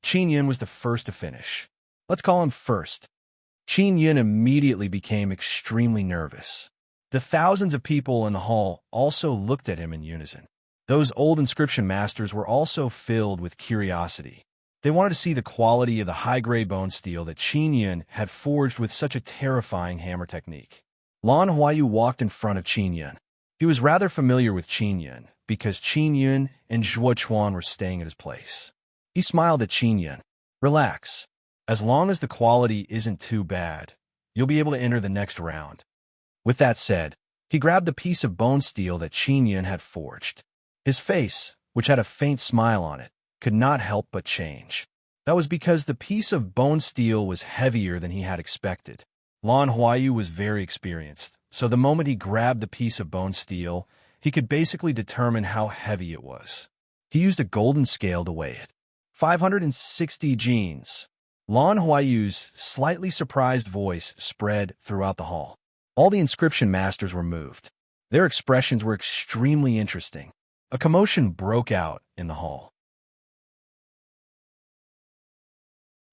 "Qin Yun was the first to finish. Let's call him first." Qin Yun immediately became extremely nervous. The thousands of people in the hall also looked at him in unison. Those old inscription masters were also filled with curiosity. They wanted to see the quality of the high-grade bone steel that Qin Yun had forged with such a terrifying hammer technique. Lan Huayu walked in front of Qin Yun. He was rather familiar with Qin Yun because Qin Yun and Zhuo Chuan were staying at his place. He smiled at Qin Yun. "Relax. As long as the quality isn't too bad, you'll be able to enter the next round." With that said, he grabbed the piece of bone steel that Qin Yun had forged. His face, which had a faint smile on it, could not help but change. That was because the piece of bone steel was heavier than he had expected. Lan Huayu was very experienced, so the moment he grabbed the piece of bone steel, he could basically determine how heavy it was. He used a golden scale to weigh it. 560 genes. Lan Huayu's slightly surprised voice spread throughout the hall. All the inscription masters were moved. Their expressions were extremely interesting. A commotion broke out in the hall.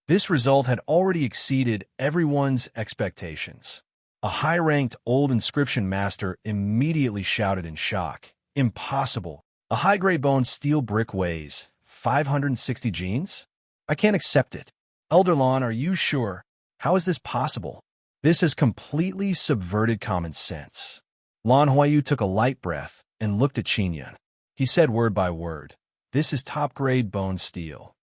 This result had already exceeded everyone's expectations. A high-ranked old inscription master immediately shouted in shock, "Impossible! A high-grade bone steel brick weighs 560 genes? I can't accept it. Elder Lan, are you sure? How is this possible? This has completely subverted common sense." Lan Huayu took a light breath and looked at Qin Yun. He said word by word, "This is top-grade bone steel."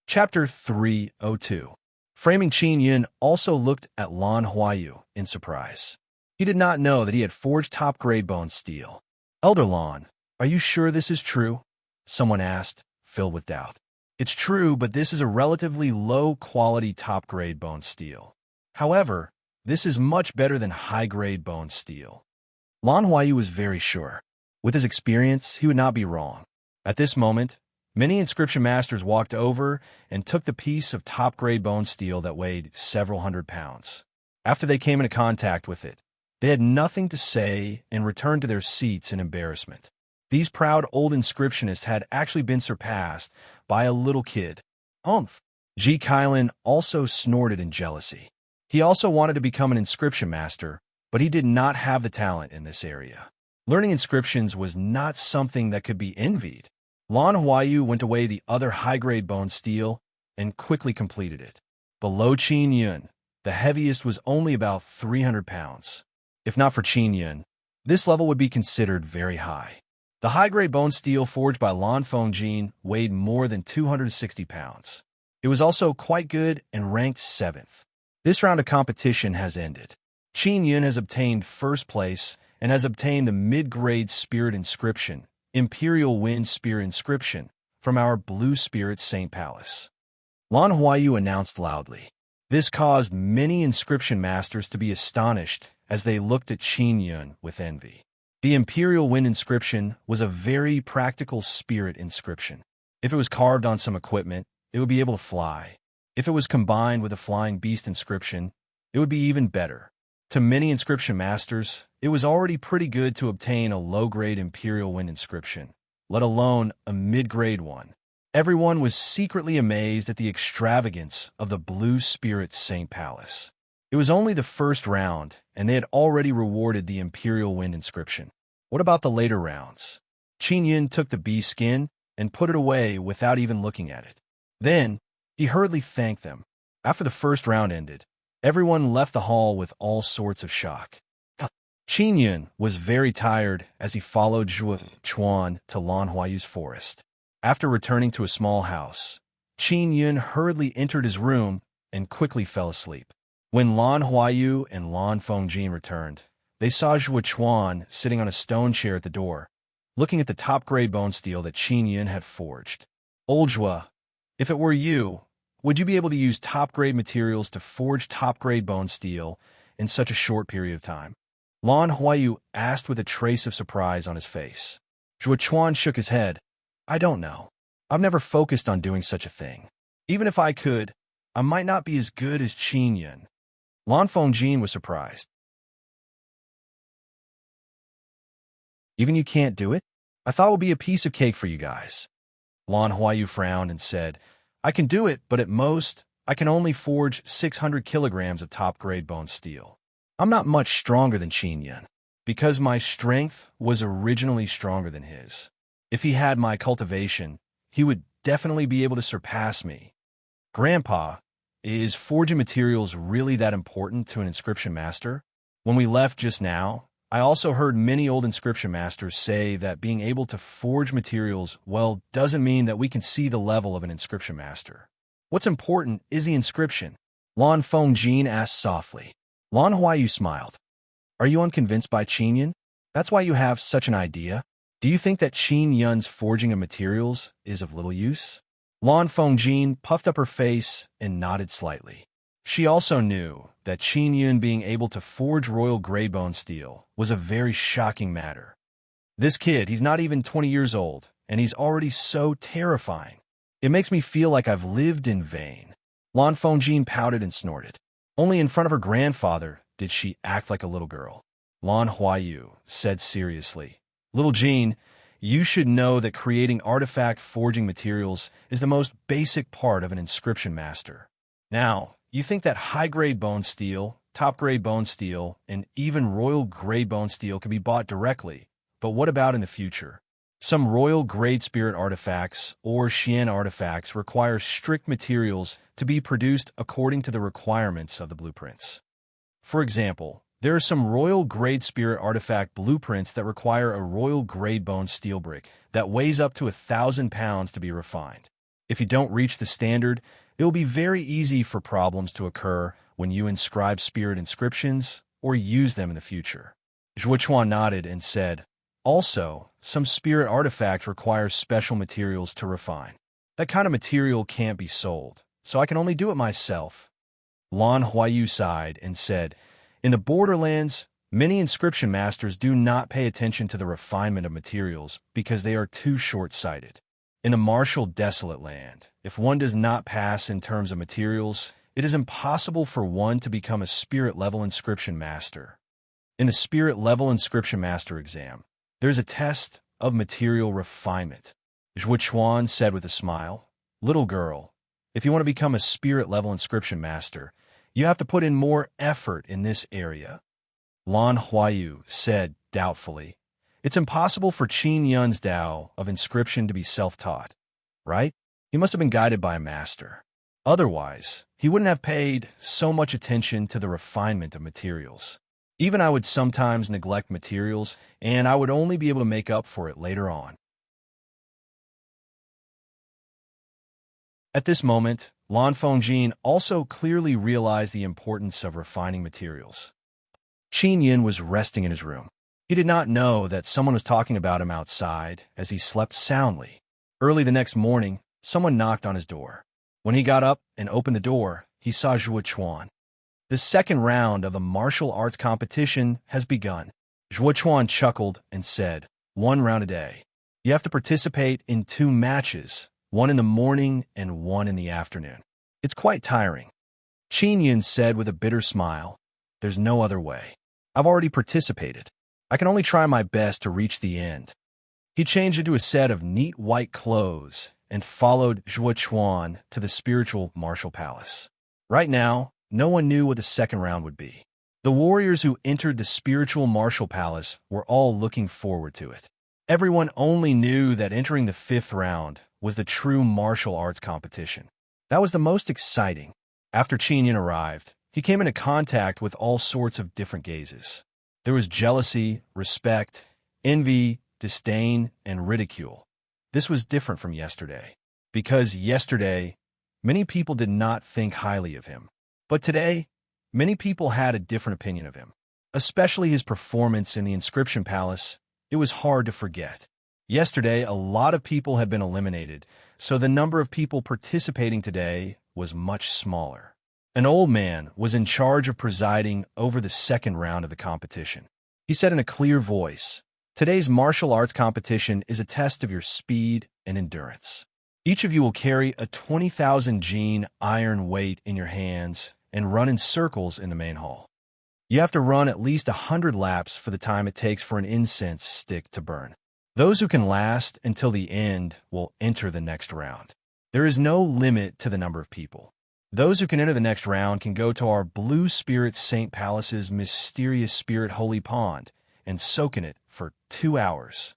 Chapter 302. Framing Qin Yun also looked at Lan Huayu in surprise. He did not know that he had forged top-grade bone steel. "Elder Lan, are you sure this is true?" someone asked, filled with doubt. "It's true, but this is a relatively low-quality top-grade bone steel. However, this is much better than high-grade bone steel." Lan Huayu was very sure. With his experience, he would not be wrong. At this moment, many inscription masters walked over and took the piece of top-grade bone steel that weighed several hundred pounds. After they came into contact with it, they had nothing to say and returned to their seats in embarrassment. These proud old inscriptionists had actually been surpassed by a little kid. "Umph!" Ji Kailan also snorted in jealousy. He also wanted to become an inscription master, but he did not have the talent in this area. Learning inscriptions was not something that could be envied. Lan Huayu went to weigh the other high-grade bone steel and quickly completed it. Below Qin Yun, the heaviest was only about 300 pounds. If not for Qin Yun, this level would be considered very high. The high-grade bone steel forged by Lan Fengjin weighed more than 260 pounds. It was also quite good and ranked 7th. This round of competition has ended. Qin Yun has obtained first place and has obtained the mid-grade spirit inscription, Imperial Wind Spirit inscription, from our Blue Spirit Saint Palace. Lan Huayu announced loudly. This caused many inscription masters to be astonished as they looked at Qin Yun with envy. The Imperial Wind inscription was a very practical spirit inscription. If it was carved on some equipment, it would be able to fly. If it was combined with a flying beast inscription, it would be even better. To many inscription masters, it was already pretty good to obtain a low-grade Imperial Wind inscription, let alone a mid-grade one. Everyone was secretly amazed at the extravagance of the Blue Spirit Saint Palace. It was only the first round, and they had already rewarded the Imperial Wind inscription. What about the later rounds? Qin Yun took the bee skin and put it away without even looking at it. Then, he hurriedly thanked them. After the first round ended, everyone left the hall with all sorts of shock. Qin Yun was very tired as he followed Zhuo Chuan to Lan Huayu's forest. After returning to a small house, Qin Yun hurriedly entered his room and quickly fell asleep. When Lan Huayu and Lan Fengjin returned, they saw Zhuo Chuan sitting on a stone chair at the door, looking at the top-grade bone steel that Qin Yun had forged. Old Zhuo, if it were you, would you be able to use top-grade materials to forge top-grade bone steel in such a short period of time? Lan Huayu asked with a trace of surprise on his face. Zhuo Chuan shook his head. I don't know. I've never focused on doing such a thing. Even if I could, I might not be as good as Qin Yun. Lan Fengjin was surprised. Even you can't do it? I thought it would be a piece of cake for you guys. Lan Huayu frowned and said, I can do it, but at most, I can only forge 600 kilograms of top-grade bone steel. I'm not much stronger than Qin Yun, because my strength was originally stronger than his. If he had my cultivation, he would definitely be able to surpass me. Grandpa, is forging materials really that important to an inscription master? When we left just now, I also heard many old inscription masters say that being able to forge materials, well, doesn't mean that we can see the level of an inscription master. What's important is the inscription. Lan Fengjin asked softly. Lan Huayu smiled. Are you unconvinced by Qin Yun? That's why you have such an idea? Do you think that Qin Yun's forging of materials is of little use? Lan Fengjin puffed up her face and nodded slightly. She also knew that Qin Yun being able to forge royal grey bone steel was a very shocking matter. This kid, he's not even 20 years old, and he's already so terrifying. It makes me feel like I've lived in vain. Lan Fengjin pouted and snorted. Only in front of her grandfather did she act like a little girl. Lan Huayu said seriously, Little Jean, you should know that creating artifact forging materials is the most basic part of an inscription master. Now, you think that high-grade bone steel, top-grade bone steel, and even royal-grade bone steel can be bought directly, but what about in the future? Some royal-grade spirit artifacts or Xian artifacts require strict materials to be produced according to the requirements of the blueprints. For example, there are some royal-grade spirit artifact blueprints that require a royal-grade bone steel brick that weighs up to 1,000 pounds to be refined. If you don't reach the standard, it will be very easy for problems to occur when you inscribe spirit inscriptions or use them in the future. Zhuo Chuan nodded and said, Also, some spirit artifacts require special materials to refine. That kind of material can't be sold, so I can only do it myself. Lan Huayu sighed and said, In the borderlands, many inscription masters do not pay attention to the refinement of materials because they are too short-sighted. In a martial, desolate land, if one does not pass in terms of materials, it is impossible for one to become a spirit-level inscription master. In the spirit-level inscription master exam, there is a test of material refinement. Zhuo Chuan said with a smile, Little girl, if you want to become a spirit-level inscription master, you have to put in more effort in this area. Lan Huayu said doubtfully, It's impossible for Qin Yun's Tao of inscription to be self-taught, right? He must have been guided by a master. Otherwise, he wouldn't have paid so much attention to the refinement of materials. Even I would sometimes neglect materials, and I would only be able to make up for it later on. At this moment, Lan Fengjin also clearly realized the importance of refining materials. Qin Yun was resting in his room. He did not know that someone was talking about him outside as he slept soundly. Early the next morning, someone knocked on his door. When he got up and opened the door, he saw Zhuo Chuan. The second round of the martial arts competition has begun. Zhuo Chuan chuckled and said, 1 round a day. You have to participate in 2 matches, one in the morning and one in the afternoon. It's quite tiring. Qin Yun said with a bitter smile, There's no other way. I've already participated. I can only try my best to reach the end. He changed into a set of neat white clothes and followed Zhuo Chuan to the spiritual martial palace. Right now, no one knew what the second round would be. The warriors who entered the spiritual martial palace were all looking forward to it. Everyone only knew that entering the 5th round was the true martial arts competition. That was the most exciting. After Qin arrived, he came into contact with all sorts of different gazes. There was jealousy, respect, envy, disdain, and ridicule. This was different from yesterday, because yesterday, many people did not think highly of him. But today, many people had a different opinion of him, especially his performance in the Inscription Palace. It was hard to forget. Yesterday, a lot of people had been eliminated, so the number of people participating today was much smaller. An old man was in charge of presiding over the 2nd round of the competition. He said in a clear voice, "Today's martial arts competition is a test of your speed and endurance. Each of you will carry a 20,000 gene iron weight in your hands and run in circles in the main hall. You have to run at least 100 laps for the time it takes for an incense stick to burn. Those who can last until the end will enter the next round. There is no limit to the number of people. Those who can enter the next round can go to our Blue Spirit Saint Palace's Mysterious Spirit Holy Pond and soak in it for 2 hours."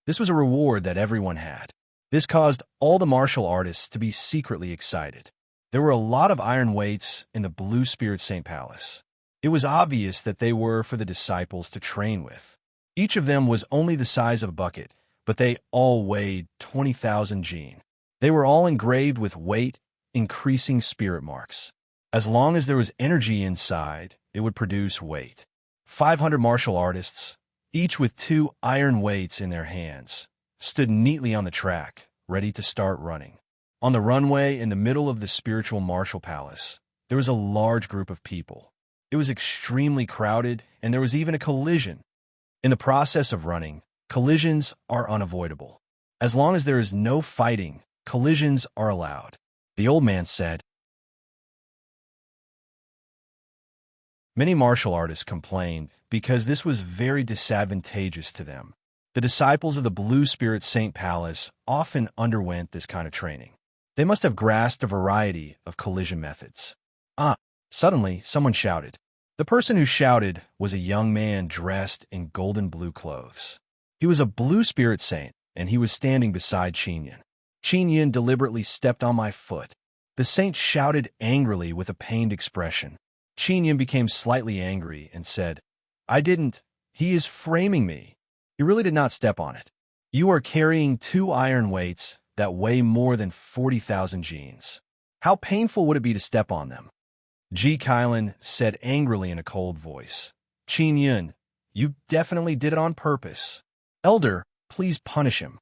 This was a reward that everyone had. This caused all the martial artists to be secretly excited. There were a lot of iron weights in the Blue Spirit Saint Palace. It was obvious that they were for the disciples to train with. Each of them was only the size of a bucket, but they all weighed 20,000 gene. They were all engraved with weight, increasing spirit marks. As long as there was energy inside, it would produce weight. 500 martial artists, each with 2 iron weights in their hands, stood neatly on the track, ready to start running. On the runway in the middle of the spiritual martial palace, there was a large group of people. It was extremely crowded, and there was even a collision. In the process of running, collisions are unavoidable. As long as there is no fighting, collisions are allowed. The old man said. Many martial artists complained because this was very disadvantageous to them. The disciples of the Blue Spirit Saint Palace often underwent this kind of training. They must have grasped a variety of collision methods. Suddenly, someone shouted. The person who shouted was a young man dressed in golden blue clothes. He was a Blue Spirit Saint, and he was standing beside Qin. Qin deliberately stepped on my foot. The saint shouted angrily with a pained expression. Qin became slightly angry and said, "I didn't. He is framing me. He really did not step on it. You are carrying 2 iron weights that weigh more than 40,000 genes. How painful would it be to step on them?" Ji Kailan said angrily in a cold voice. "Qin, you definitely did it on purpose. Elder, please punish him.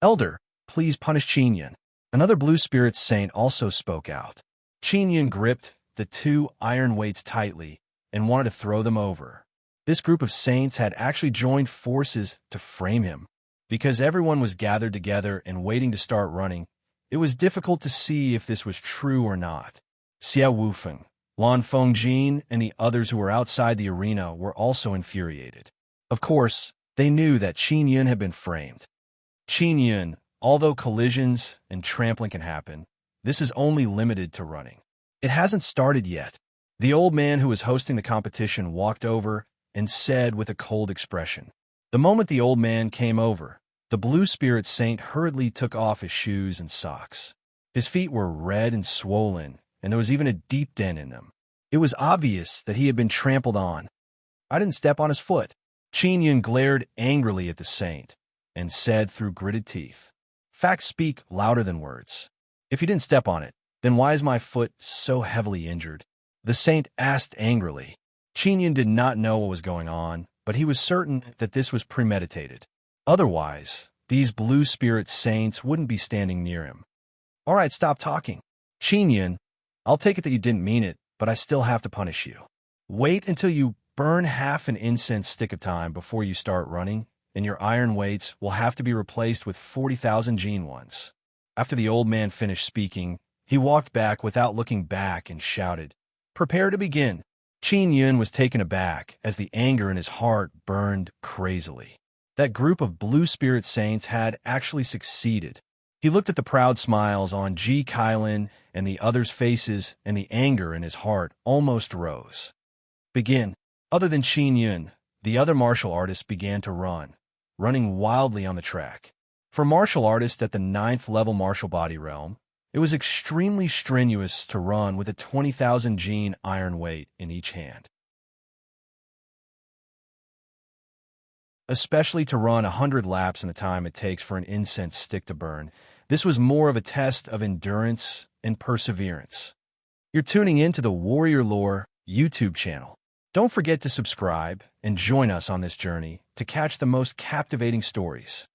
Elder, please punish Qin." Another Blue Spirit Saint also spoke out. Qin gripped the 2 iron weights tightly and wanted to throw them over. This group of saints had actually joined forces to frame him. Because everyone was gathered together and waiting to start running, it was difficult to see if this was true or not. Xia Wufeng, Lan Fengjin, and the others who were outside the arena were also infuriated. Of course, they knew that Qin had been framed. Qin, although collisions and trampling can happen, this is only limited to running. It hasn't started yet. The old man who was hosting the competition walked over and said with a cold expression. The moment the old man came over, the Blue Spirit Saint hurriedly took off his shoes and socks. His feet were red and swollen, and there was even a deep dent in them. It was obvious that he had been trampled on. "I didn't step on his foot." Qin glared angrily at the saint and said through gritted teeth, "Facts speak louder than words. If you didn't step on it, then why is my foot so heavily injured?" The saint asked angrily. Qin did not know what was going on, but he was certain that this was premeditated. Otherwise, these Blue Spirit Saints wouldn't be standing near him. "All right, stop talking. Qin, I'll take it that you didn't mean it, but I still have to punish you. Wait until you burn half an incense stick of time before you start running, and your iron weights will have to be replaced with 40,000 gene ones." After the old man finished speaking, he walked back without looking back and shouted, "Prepare to begin." Qin was taken aback as the anger in his heart burned crazily. That group of Blue Spirit Saints had actually succeeded. He looked at the proud smiles on Ji Kailan and the others' faces, and the anger in his heart almost rose. "Begin." Other than Qin Yun, the other martial artists began to run, running wildly on the track. For martial artists at the 9th level martial body realm, it was extremely strenuous to run with a 20,000 gene iron weight in each hand. Especially to run 100 laps in the time it takes for an incense stick to burn, this was more of a test of endurance and perseverance. You're tuning in to the Warrior Lore YouTube channel. Don't forget to subscribe and join us on this journey to catch the most captivating stories.